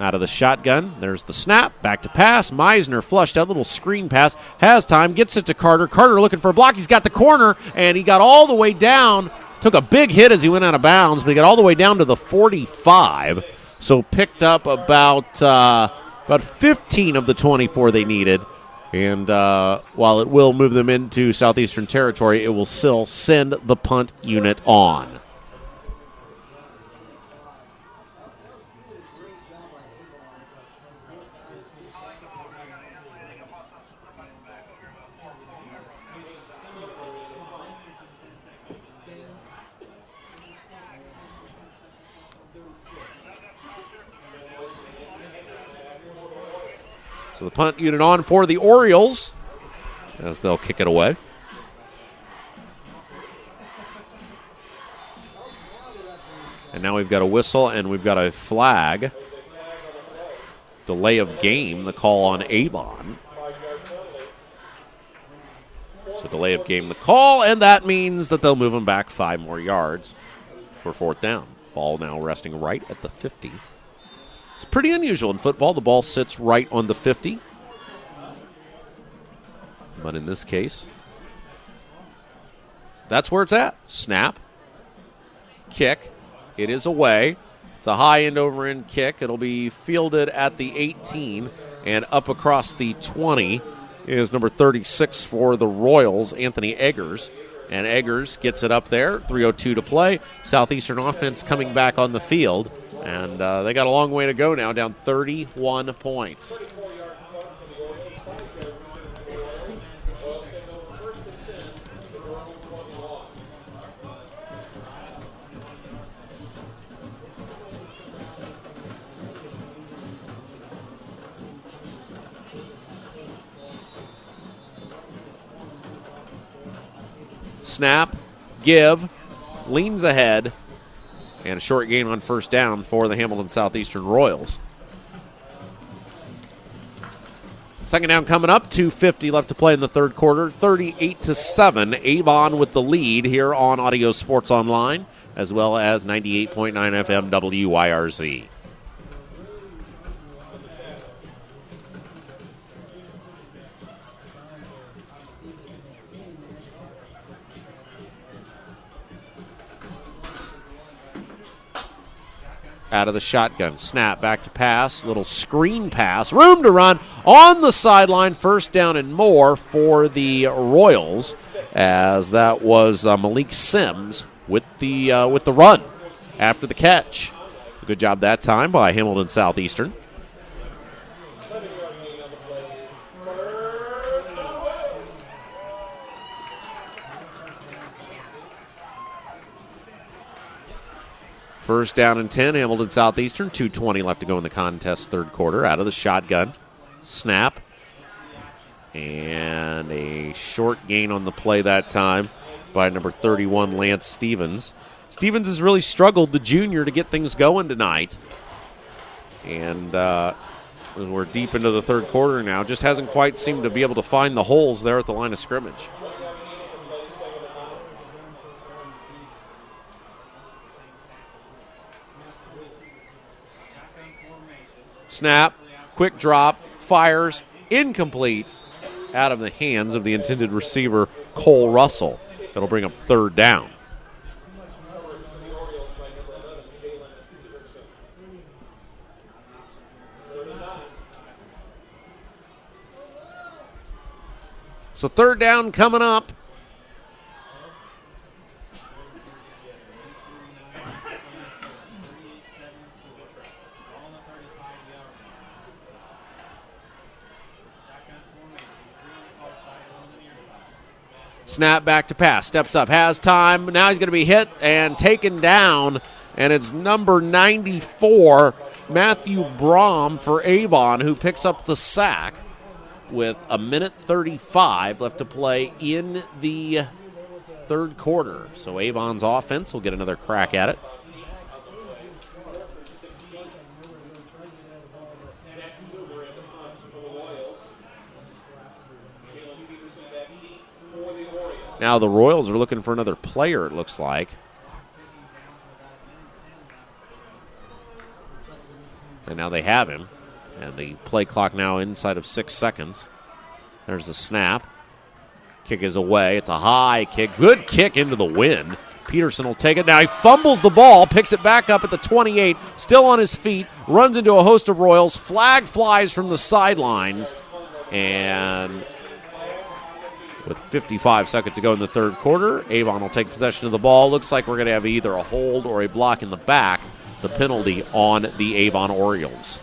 Out of the shotgun, there's the snap, back to pass. Meisner flushed out, little screen pass, has time, gets it to Carter. Carter looking for a block. He's got the corner, and he got all the way down. Took a big hit as he went out of bounds, but he got all the way down to the 45. So picked up about 15 of the 24 they needed. And while it will move them into Southeastern territory, it will still send the punt unit on. So the punt unit on for the Orioles as they'll kick it away. And now we've got a whistle and we've got a flag. Delay of game, the call on Avon. So delay of game, the call, and that means that they'll move them back 5 more yards for 4th down. Ball now resting right at the 50. It's pretty unusual in football. The ball sits right on the 50. But in this case, that's where it's at. Snap. Kick. It is away. It's a high end over end kick. It'll be fielded at the 18 and up across the 20 is number 36 for the Royals, Anthony Eggers. And Eggers gets it up there. 3:02 to play. Southeastern offense coming back on the field. And they got a long way to go now, down 31 points. Snap, give, leans ahead. And a short gain on 1st down for the Hamilton Southeastern Royals. 2nd down coming up, 2:50 left to play in the 3rd quarter. 38-7, Avon with the lead here on Audio Sports Online, as well as 98.9 FM WYRZ. Out of the shotgun, snap, back to pass, little screen pass, room to run on the sideline, 1st down and more for the Royals, as that was Malik Sims with the run after the catch. Good job that time by Hamilton Southeastern. First down and 10, Hamilton Southeastern. 2:20 left to go in the contest, 3rd quarter. Out of the shotgun. Snap. And a short gain on the play that time by number 31, Lance Stevens. Stevens has really struggled, the junior, to get things going tonight. And we're deep into the 3rd quarter now. Just hasn't quite seemed to be able to find the holes there at the line of scrimmage. Snap, quick drop, fires, incomplete, out of the hands of the intended receiver, Cole Russell. That'll bring up 3rd down. So 3rd down coming up. Snap, back to pass, steps up, has time. Now he's going to be hit and taken down, and it's number 94, Matthew Brom for Avon, who picks up the sack with 1:35 left to play in the 3rd quarter. So Avon's offense will get another crack at it. Now the Royals are looking for another player, it looks like. And now they have him. And the play clock now inside of 6 seconds. There's the snap. Kick is away. It's a high kick. Good kick into the wind. Peterson will take it. Now he fumbles the ball, picks it back up at the 28, still on his feet, runs into a host of Royals. Flag flies from the sidelines. And with 55 seconds to go in the third quarter, Avon will take possession of the ball. Looks like we're going to have either a hold or a block in the back. The penalty on the Avon Orioles.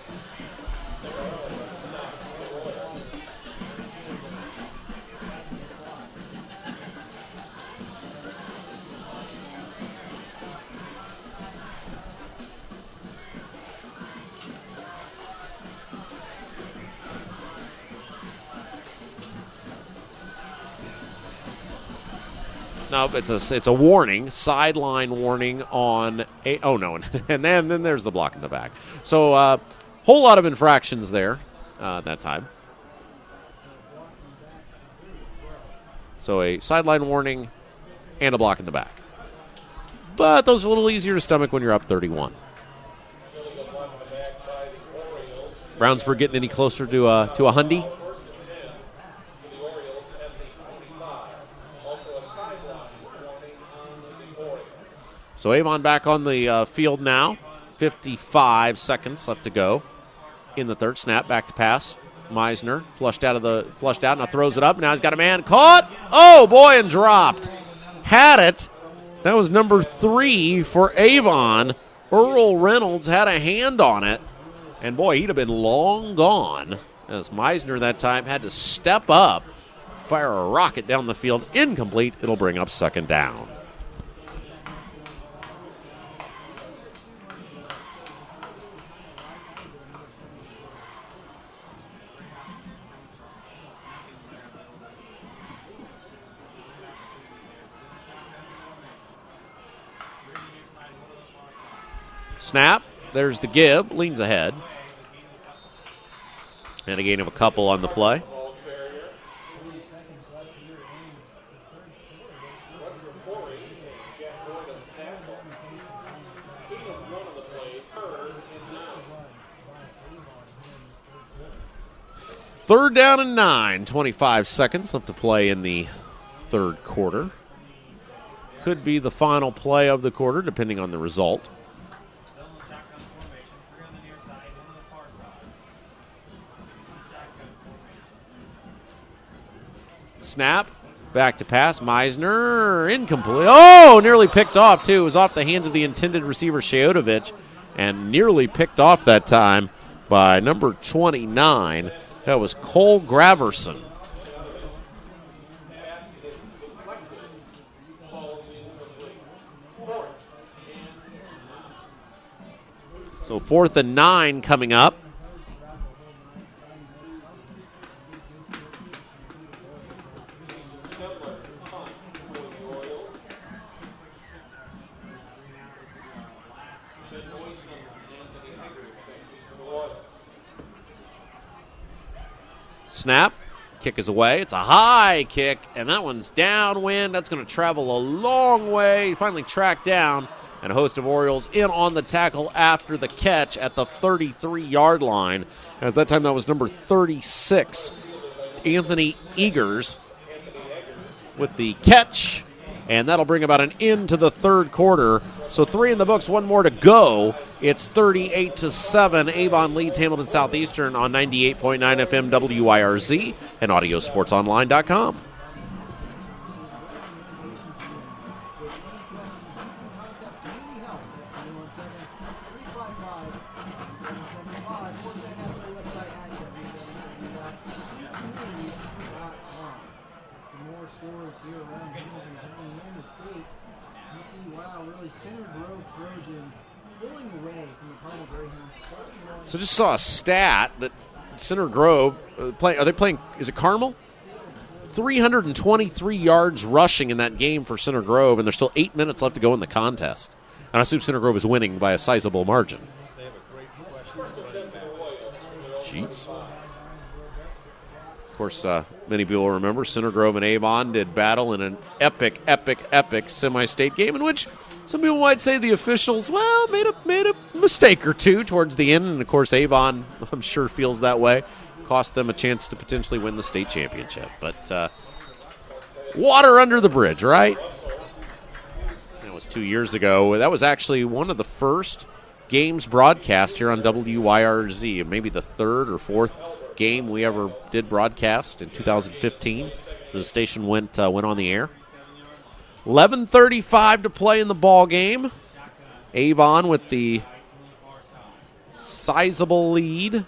No, it's a warning, sideline warning on a. Oh no, and then there's the block in the back. So whole lot of infractions there that time. So a sideline warning and a block in the back. But those are a little easier to stomach when you're up 31. Brownsburg getting any closer to a Hundy? So Avon back on the field now. 55 seconds left to go in the third. Snap back to pass. Meisner flushed out, now throws it up. Now he's got a man caught. Oh boy, and dropped. Had it. That was number 3 for Avon. Earl Reynolds had a hand on it. And boy, he'd have been long gone, as Meisner that time had to step up, fire a rocket down the field. Incomplete. It'll bring up second down. Snap. There's the give. Leans ahead. And a gain of a couple on the play. Third down and 9. 25 seconds left to play in the third quarter. Could be the final play of the quarter, depending on the result. Snap. Back to pass. Meisner. Incomplete. Oh, nearly picked off, too. It was off the hands of the intended receiver, Sheotovich, and nearly picked off that time by number 29. That was Cole Graverson. So 4th and 9 coming up. Snap. Kick is away. It's a high kick, and that one's downwind. That's going to travel a long way. Finally tracked down, and a host of Orioles in on the tackle after the catch at the 33-yard line. As that time, that was number 36, Anthony Eagers, with the catch, and that'll bring about an end to the third quarter. So 3 in the books, 1 more to go. It's 38-7. Avon leads Hamilton Southeastern on 98.9 FM WIRZ and AudioSportsOnline.com. So just saw a stat that Center Grove, are they playing, is it Carmel? 323 yards rushing in that game for Center Grove, and there's still 8 minutes left to go in the contest. And I assume Center Grove is winning by a sizable margin. Jeez. Of course, many people remember Center Grove and Avon did battle in an epic semi-state game in which some people might say the officials, well, made mistake or two towards the end, and of course Avon, I'm sure, feels that way. Cost them a chance to potentially win the state championship. But water under the bridge, right? That was 2 years ago. That was actually one of the first games broadcast here on WYRZ, maybe the third or fourth game we ever did broadcast in 2015. The station went on the air. 11:35 to play in the ball game. Avon with the sizable lead.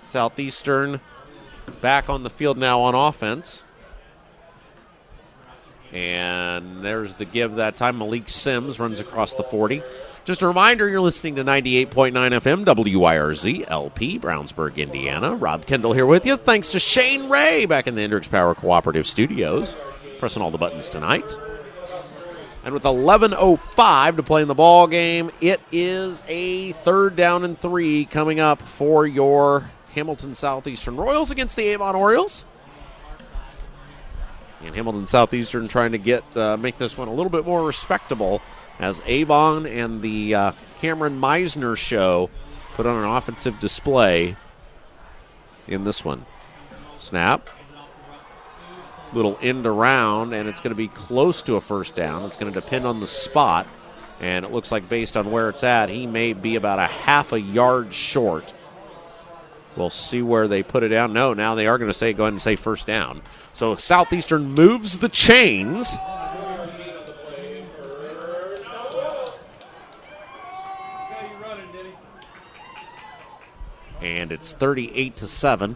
Southeastern back on the field now on offense. And there's the give that time. Malik Sims runs across the 40. Just a reminder, you're listening to 98.9 FM, WYRZ, LP, Brownsburg, Indiana. Rob Kendall here with you. Thanks to Shane Ray back in the Hendricks Power Cooperative Studios. Pressing all the buttons tonight. And with 11:05 to play in the ball game, it is a 3rd down and 3 coming up for your Hamilton Southeastern Royals against the Avon Orioles. And Hamilton Southeastern trying to make this one a little bit more respectable as Avon and the Cameron Meisner show put on an offensive display in this one. Snap. Little end around, and it's going to be close to a 1st down. It's going to depend on the spot, and it looks like based on where it's at, he may be about a half a yard short. We'll see where they put it down. No, now they are going to go ahead and say 1st down. So Southeastern moves the chains. And it's 38-7.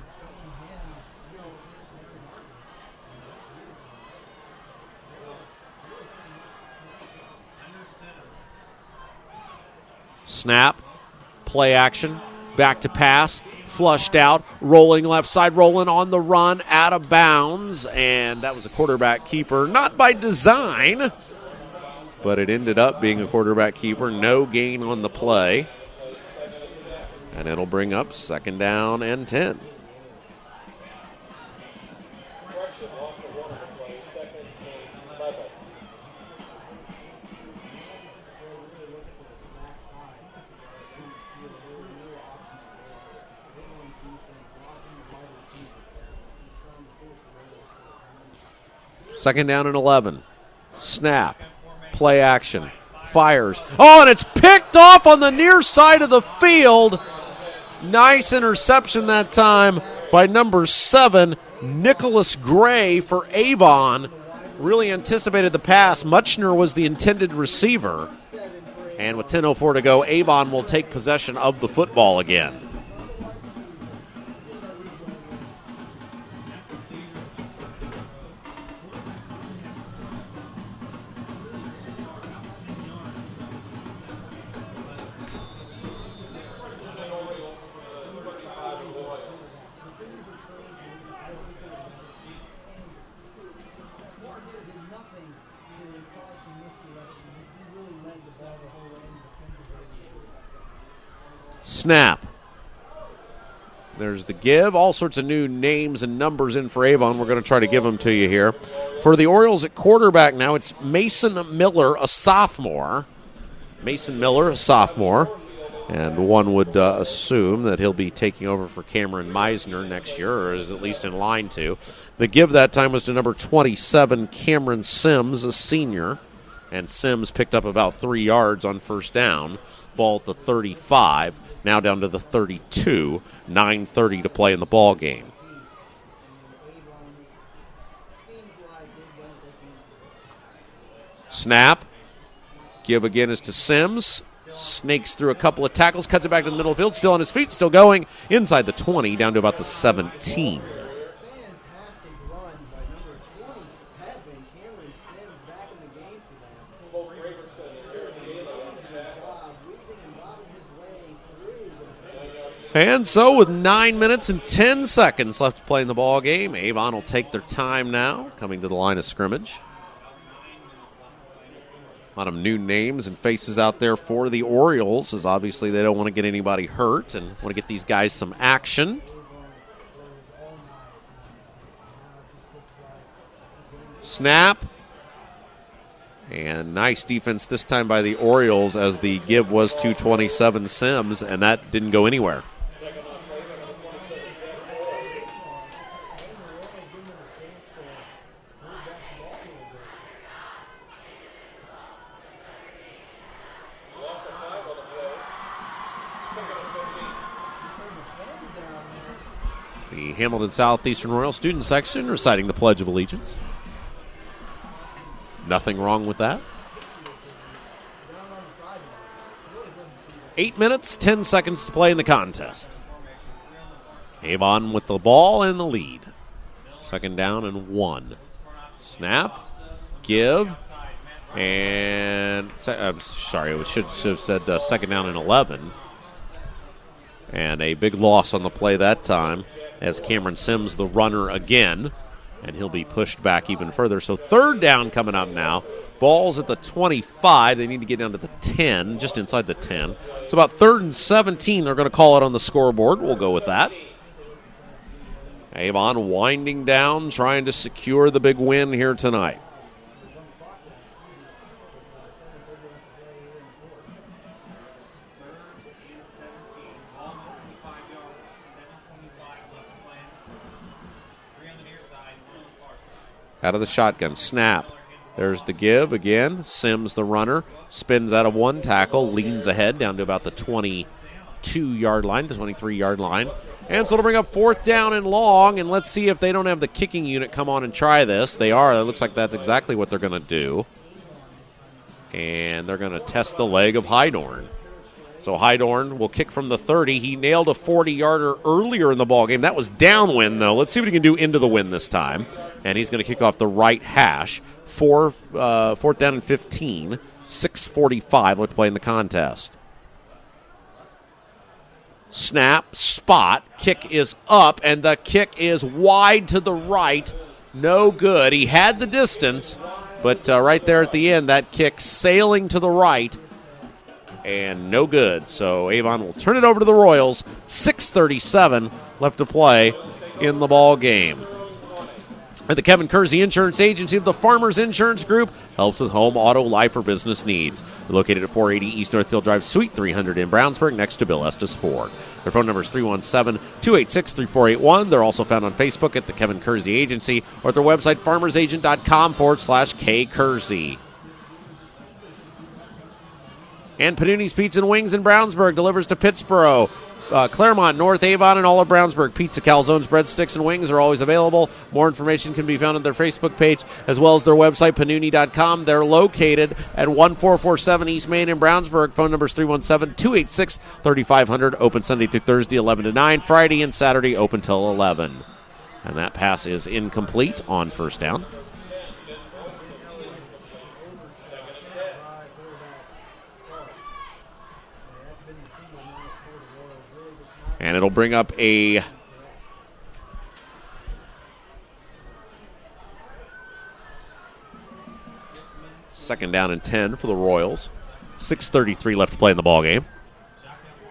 Snap, play action, back to pass, flushed out, rolling left side, rolling on the run, out of bounds, and that was a quarterback keeper, not by design, but it ended up being a quarterback keeper. No gain on the play, and it'll bring up 2nd down and 10. Second down and 11. Snap. Play action. Fires. Oh, and it's picked off on the near side of the field. Nice interception that time by number 7, Nicholas Gray for Avon. Really anticipated the pass. Muchner was the intended receiver. And with 10:04 to go, Avon will take possession of the football again. Snap. There's the give. All sorts of new names and numbers in for Avon. We're going to try to give them to you here. For the Orioles at quarterback now, it's Mason Miller, a sophomore. Mason Miller, a sophomore. And one would assume that he'll be taking over for Cameron Meisner next year, or is at least in line to. The give that time was to number 27, Cameron Sims, a senior. And Sims picked up about 3 yards on 1st down. Ball at the 35. Now down to the 32, 9:30 to play in the ball game. Snap. Give again is to Sims. Snakes through a couple of tackles, cuts it back to the middle of the field, still on his feet, still going inside the 20, down to about the 17. And so with 9 minutes and 10 seconds left to play in the ball game, Avon will take their time now, coming to the line of scrimmage. A lot of new names and faces out there for the Orioles, as obviously they don't want to get anybody hurt and want to get these guys some action. Snap. And nice defense this time by the Orioles as the give was 227 Sims, and that didn't go anywhere. The Hamilton Southeastern Royal student section reciting the Pledge of Allegiance. Nothing wrong with that. 8 minutes, 10 seconds to play in the contest. Avon with the ball and the lead. Second down and 1. Snap, give, and I'm sorry, it should have said second down and 11. And a big loss on the play that time as Cameron Sims, the runner again, and he'll be pushed back even further. So third down coming up now. Ball's at the 25. They need to get down to the 10, just inside the 10. So about 3rd and 17, they're going to call it on the scoreboard. We'll go with that. Avon winding down, trying to secure the big win here tonight. Out of the shotgun, snap. There's the give again. Sims, the runner, spins out of one tackle, leans ahead down to about the 22-yard line, the 23-yard line. And so it'll bring up 4th down and long, and let's see if they don't have the kicking unit come on and try this. They are. It looks like that's exactly what they're going to do. And they're going to test the leg of Hydorn. So Hydorn will kick from the 30. He nailed a 40-yarder earlier in the ballgame. That was downwind, though. Let's see what he can do into the wind this time. And he's going to kick off the right hash. 4th down and 15. 6:45 left to play in the contest. Snap, spot, kick is up, and the kick is wide to the right. No good. He had the distance, but right there at the end, that kick sailing to the right. And no good. So Avon will turn it over to the Royals. 6:37 left to play in the ball game. And the Kevin Kersey Insurance Agency of the Farmers Insurance Group helps with home, auto, life, or business needs. They're located at 480 East Northfield Drive, Suite 300 in Brownsburg, next to Bill Estes Ford. Their phone number is 317-286-3481. They're also found on Facebook at the Kevin Kersey Agency or at their website, farmersagent.com/K Kersey. And Panuni's Pizza and Wings in Brownsburg delivers to Pittsboro, Claremont, North Avon, and all of Brownsburg. Pizza, calzones, breadsticks, and wings are always available. More information can be found on their Facebook page as well as their website, panuni.com. They're located at 1447 East Main in Brownsburg. Phone number is 317-286-3500. Open Sunday through Thursday, 11 to 9. Friday and Saturday, open till 11. And that pass is incomplete on first down. And it'll bring up a second down and 10 for the Royals. 6:33 left to play in the ballgame.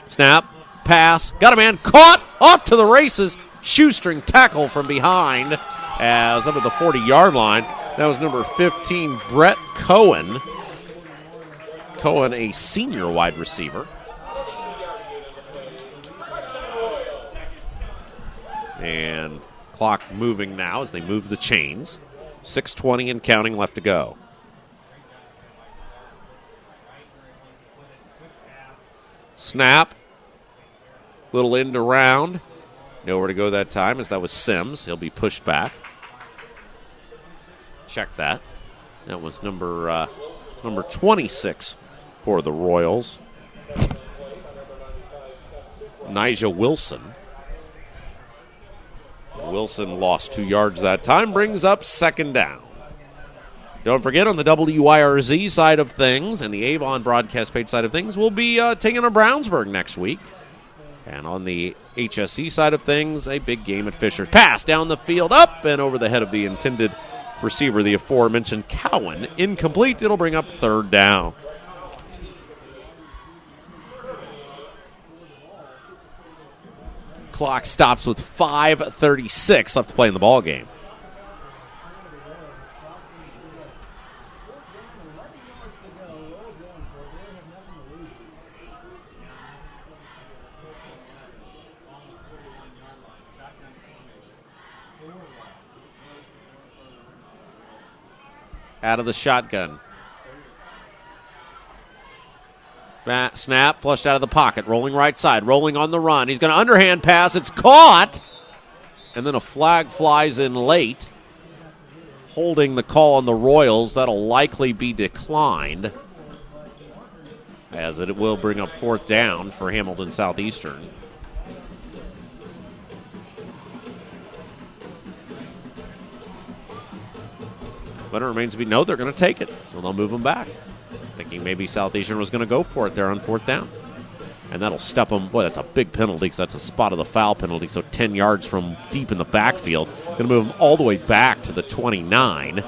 Snap, pass, got a man, caught, off to the races. Shoestring tackle from behind as up at the 40-yard line. That was number 15, Brett Cohen. Cohen, a senior wide receiver. And clock moving now as they move the chains. 6:20 and counting left to go. Snap. Little end around. Nowhere to go that time as that was Sims. He'll be pushed back. Check that. That was number 26 for the Royals. Nigel Wilson. Wilson lost 2 yards that time, brings up second down. Don't forget, on the WYRZ side of things and the Avon broadcast page side of things, we'll be taking on Brownsburg next week. And on the HSC side of things, a big game at Fisher's. Pass down the field, up and over the head of the intended receiver, the aforementioned Cowan. Incomplete. It'll bring up third down. Clock stops with 5:36 left to play in the ball game. out of the shotgun. Snap, flushed out of the pocket, rolling right side, rolling on the run. He's going to underhand pass. It's caught. And then a flag flies in late, holding the call on the Royals. That'll likely be declined, as it will bring up fourth down for Hamilton Southeastern. But it remains to be known they're going to take it, so they'll move them back. Thinking maybe Southeastern was going to go for it there on fourth down. And that'll step them. Boy, that's a big penalty because that's a spot of the foul penalty, so 10 yards from deep in the backfield. Going to move them all the way back to the 29.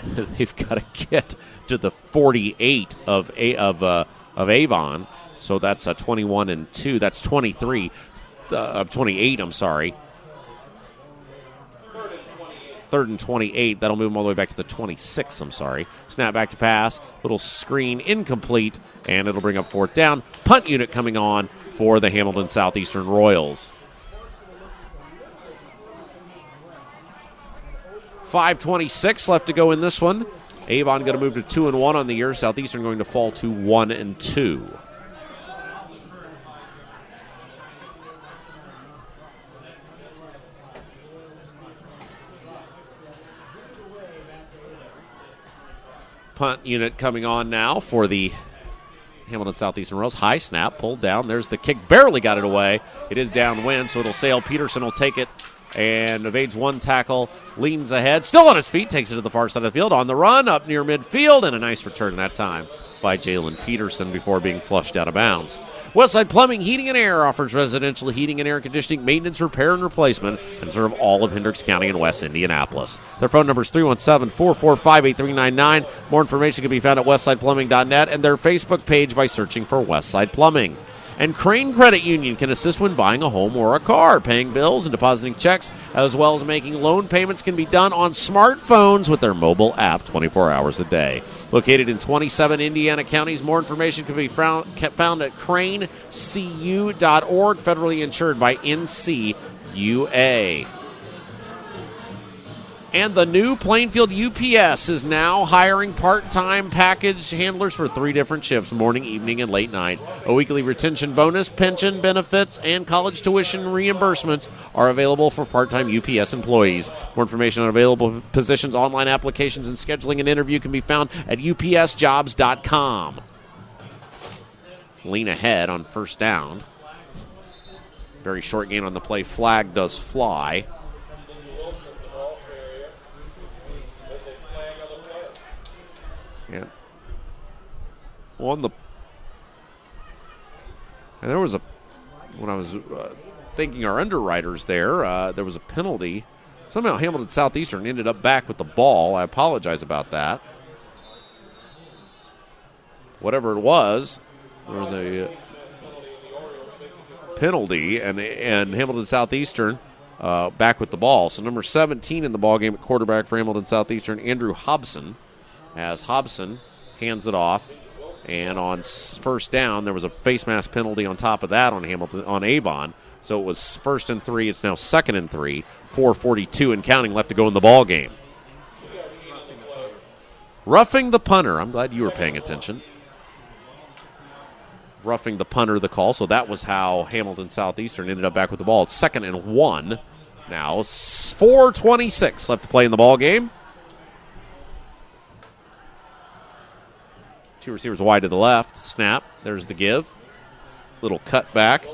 They've got to get to the 48 of Avon, so that's a 21 and 2. That's 28, I'm sorry. Third and 28. That'll move them all the way back to the 26, I'm sorry. Snap back to pass. Little screen incomplete, and it'll bring up fourth down. Punt unit coming on for the Hamilton Southeastern Royals. 5:26 left to go in this one. Avon going to move to 2-1 on the year. Southeastern going to fall to 1-2. Punt unit coming on now for the Hamilton Southeastern Royals. High snap, pulled down. There's the kick. Barely got it away. It is downwind, so it'll sail. Peterson will take it and evades one tackle, leans ahead, still on his feet, takes it to the far side of the field, on the run, up near midfield, and a nice return that time by Jalen Peterson before being flushed out of bounds. Westside Plumbing, Heating and Air offers residential heating and air conditioning, maintenance, repair, and replacement, and serve all of Hendricks County and West Indianapolis. Their phone number is 317-445-8399. More information can be found at westsideplumbing.net and their Facebook page by searching for Westside Plumbing. And Crane Credit Union can assist when buying a home or a car. Paying bills and depositing checks, as well as making loan payments, can be done on smartphones with their mobile app 24 hours a day. Located in 27 Indiana counties, more information can be found at cranecu.org, federally insured by NCUA. And the new Plainfield UPS is now hiring part-time package handlers for 3 different shifts, morning, evening, and late night. A weekly retention bonus, pension benefits, and college tuition reimbursements are available for part-time UPS employees. More information on available positions, online applications, and scheduling an interview can be found at upsjobs.com. Lean ahead on first down. Very short gain on the play. Flag does fly. Yeah. And there was when I was thinking our underwriters there was a penalty. Somehow Hamilton Southeastern ended up back with the ball. I apologize about that. Whatever it was, there was a penalty, and Hamilton Southeastern back with the ball. So number 17 in the ball game at quarterback for Hamilton Southeastern, Andrew Hobson. As Hobson hands it off, and on first down, there was a face mask penalty on top of that on Avon. So it was 1st and 3. It's now 2nd and 3. 4:42 and counting left to go in the ball game. Roughing the punter. I'm glad you were paying attention. Roughing the punter, the call. So that was how Hamilton Southeastern ended up back with the ball. It's 2nd and 1. Now 4:26 left to play in the ball game. 2 receivers wide to the left. Snap. There's the give. Little cut back.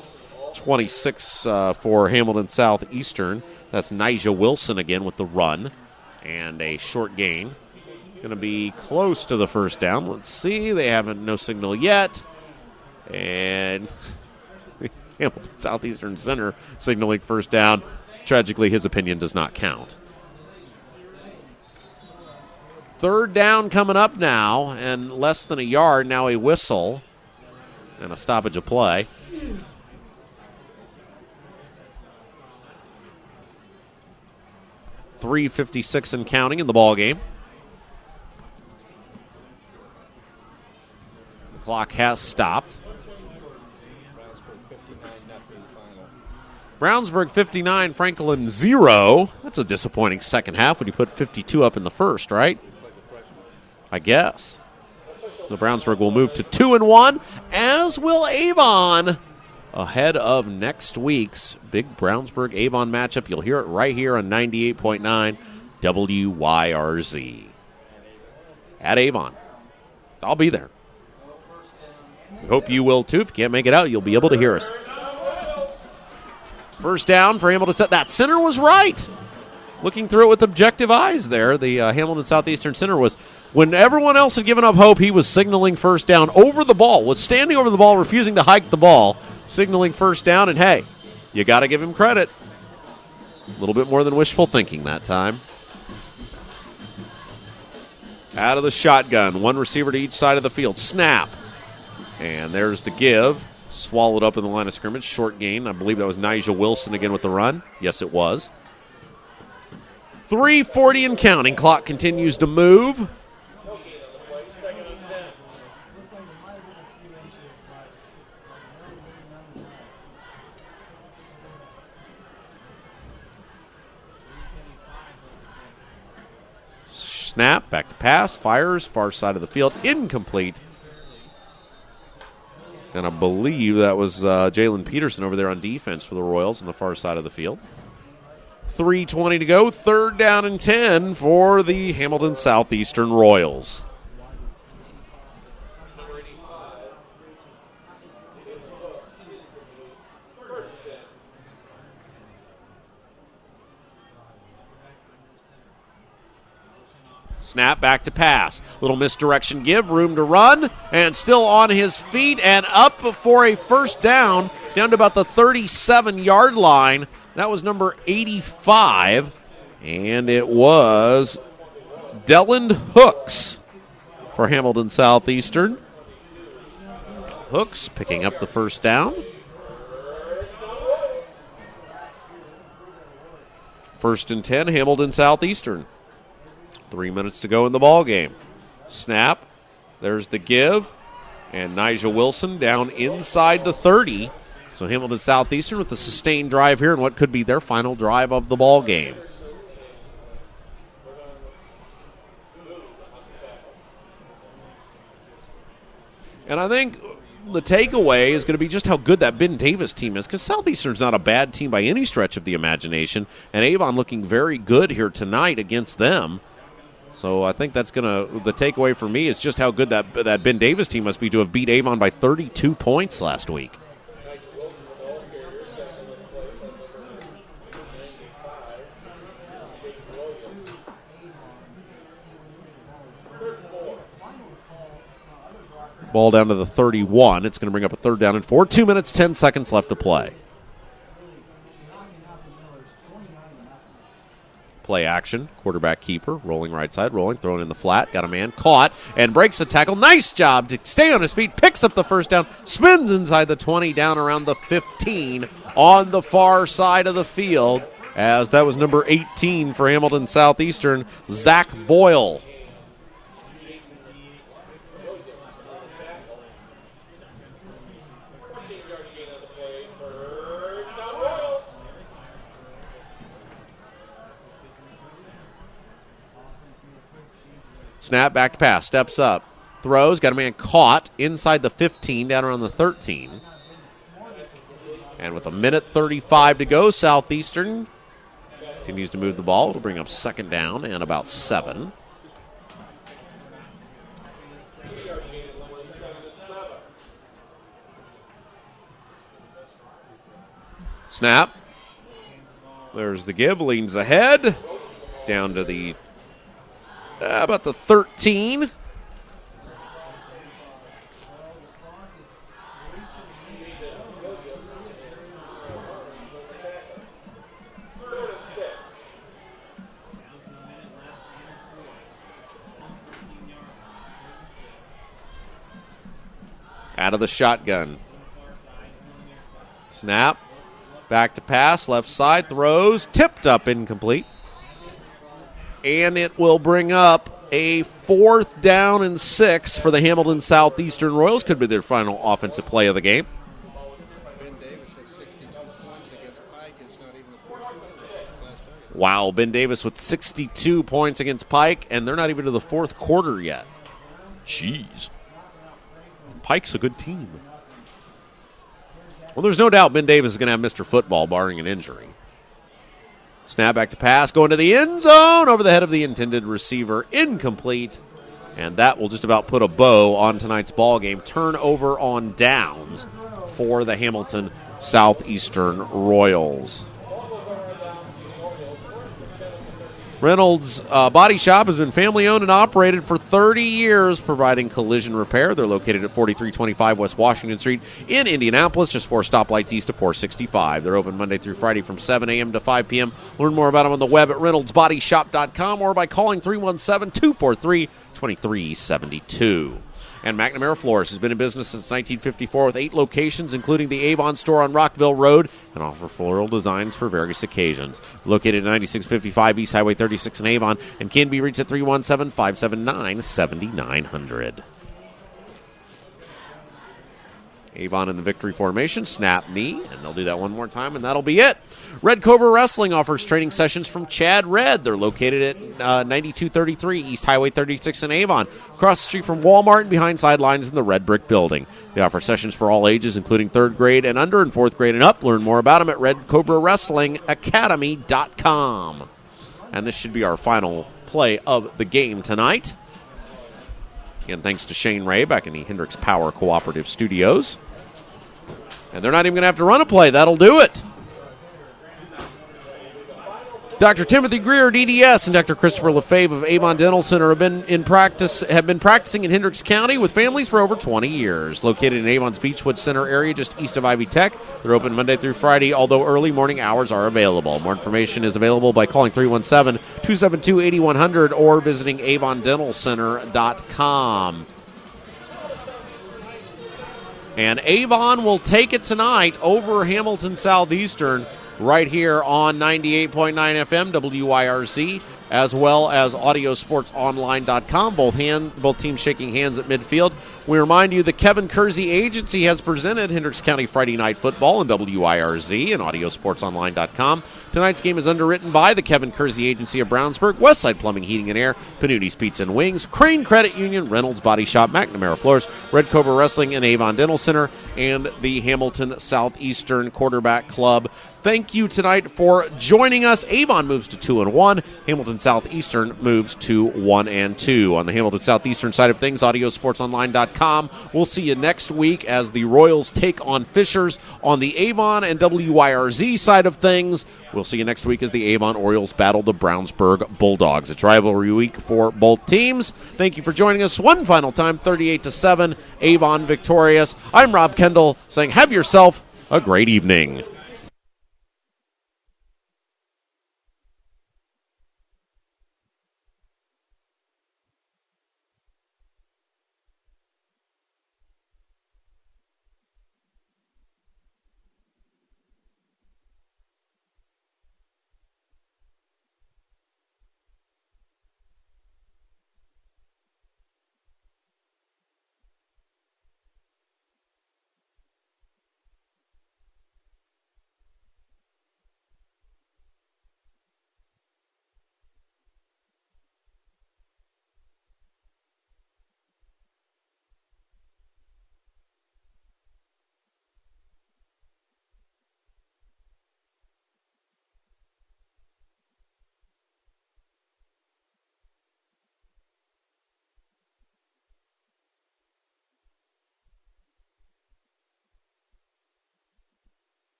26 for Hamilton Southeastern. That's Nigel Wilson again with the run. And a short gain. Going to be close to the first down. Let's see. They haven't, no signal yet. And Hamilton Southeastern center signaling first down. Tragically, his opinion does not count. Third down coming up now, and less than a yard. Now a whistle and a stoppage of play. .356 and counting in the ball game. The clock has stopped. Brownsburg 59, Franklin 0. That's a disappointing second half when you put 52 up in the first, right? I guess. So Brownsburg will move to 2-1, as will Avon, ahead of next week's big Brownsburg-Avon matchup. You'll hear it right here on 98.9 WYRZ. At Avon. I'll be there. We hope you will, too. If you can't make it out, you'll be able to hear us. First down for Hamilton. That center was right. Looking through it with objective eyes there, the Hamilton Southeastern center was, when everyone else had given up hope, he was signaling first down over the ball, was standing over the ball, refusing to hike the ball, signaling first down, and hey, you got to give him credit. A little bit more than wishful thinking that time. Out of the shotgun, one receiver to each side of the field. Snap. And there's the give. Swallowed up in the line of scrimmage. Short gain. I believe that was Nigel Wilson again with the run. Yes, it was. 3:40 and counting. Clock continues to move. Snap, back to pass, fires, far side of the field, incomplete. And I believe that was Jalen Peterson over there on defense for the Royals on the far side of the field. 3:20 to go, third down and 10 for the Hamilton Southeastern Royals. Snap, back to pass. Little misdirection give, room to run, and still on his feet and up for a first down to about the 37-yard line. That was number 85, and it was Delland Hooks for Hamilton Southeastern. Hooks picking up the first down. First and 10, Hamilton Southeastern. 3 minutes to go in the ball game. Snap. There's the give. And Nigel Wilson down inside the 30. So Hamilton Southeastern with the sustained drive here and what could be their final drive of the ball game. And I think the takeaway is going to be just how good that Ben Davis team is, because Southeastern's not a bad team by any stretch of the imagination, and Avon looking very good here tonight against them. So I think that's the takeaway for me is just how good that Ben Davis team must be to have beat Avon by 32 points last week. Ball down to the 31. It's going to bring up a third down and 4. 2 minutes, 10 seconds left to play. Play action, quarterback keeper, rolling right side, rolling, throwing in the flat, got a man, caught, and breaks the tackle. Nice job to stay on his feet, picks up the first down, spins inside the 20, down around the 15 on the far side of the field, as that was number 18 for Hamilton Southeastern, Zach Boyle. Snap, back to pass, steps up, throws, got a man caught inside the 15, down around the 13. And with 1:35 to go, Southeastern continues to move the ball. It'll bring up second down and about 7. Snap. There's the give, leans ahead, down to the about the 13. Out of the shotgun. Snap. Back to pass, left side, throws, tipped up, incomplete. And it will bring up a 4th down and 6 for the Hamilton Southeastern Royals. Could be their final offensive play of the game. Ben Davis has 62 points against Pike. It's not even the fourth quarter. Wow, Ben Davis with 62 points against Pike, and they're not even to the fourth quarter yet. Jeez. Pike's a good team. Well, there's no doubt Ben Davis is going to have Mr. Football, barring an injury. Snap back to pass, going to the end zone, over the head of the intended receiver, incomplete. And that will just about put a bow on tonight's ball game. Turnover on downs for the Hamilton Southeastern Royals. Reynolds Body Shop has been family-owned and operated for 30 years, providing collision repair. They're located at 4325 West Washington Street in Indianapolis, just 4 stoplights east of 465. They're open Monday through Friday from 7 a.m. to 5 p.m. Learn more about them on the web at reynoldsbodyshop.com or by calling 317-243-2372. And McNamara Florist has been in business since 1954 with 8 locations, including the Avon store on Rockville Road, and offer floral designs for various occasions. Located at 9655 East Highway 36 in Avon, and can be reached at 317-579-7900. Avon in the victory formation, snap knee, and they'll do that one more time, and that'll be it. Red Cobra Wrestling offers training sessions from Chad Red. They're located at 9233 East Highway 36 in Avon, across the street from Walmart and behind sidelines in the Red Brick Building. They offer sessions for all ages, including 3rd grade and under, and 4th grade and up. Learn more about them at redcobrawrestlingacademy.com. And this should be our final play of the game tonight. Again, thanks to Shane Ray back in the Hendricks Power Cooperative Studios. And they're not even going to have to run a play. That'll do it. Dr. Timothy Greer, DDS, and Dr. Christopher Lefebvre of Avon Dental Center have been practicing in Hendricks County with families for over 20 years. Located in Avon's Beechwood Center area, just east of Ivy Tech. They're open Monday through Friday, although early morning hours are available. More information is available by calling 317-272-8100 or visiting avondentalcenter.com. And Avon will take it tonight over Hamilton Southeastern right here on 98.9 FM WYRC, as well as audiosportsonline.com. Both teams shaking hands at midfield. We remind you the Kevin Kersey Agency has presented Hendricks County Friday Night Football in WYRZ and audiosportsonline.com. Tonight's game is underwritten by the Kevin Kersey Agency of Brownsburg, Westside Plumbing, Heating and Air, Panutti's Pizza and Wings, Crane Credit Union, Reynolds Body Shop, McNamara Floors, Red Cobra Wrestling, and Avon Dental Center, and the Hamilton Southeastern Quarterback Club. Thank you tonight for joining us. Avon moves to 2-1. Hamilton Southeastern moves to 1-2. On the Hamilton Southeastern side of things, audiosportsonline.com. We'll see you next week as the Royals take on Fishers. On the Avon and WYRZ side of things, we'll see you next week as the Avon Orioles battle the Brownsburg Bulldogs. It's rivalry week for both teams. Thank you for joining us one final time, 38-7, Avon victorious. I'm Rob Kendall saying have yourself a great evening.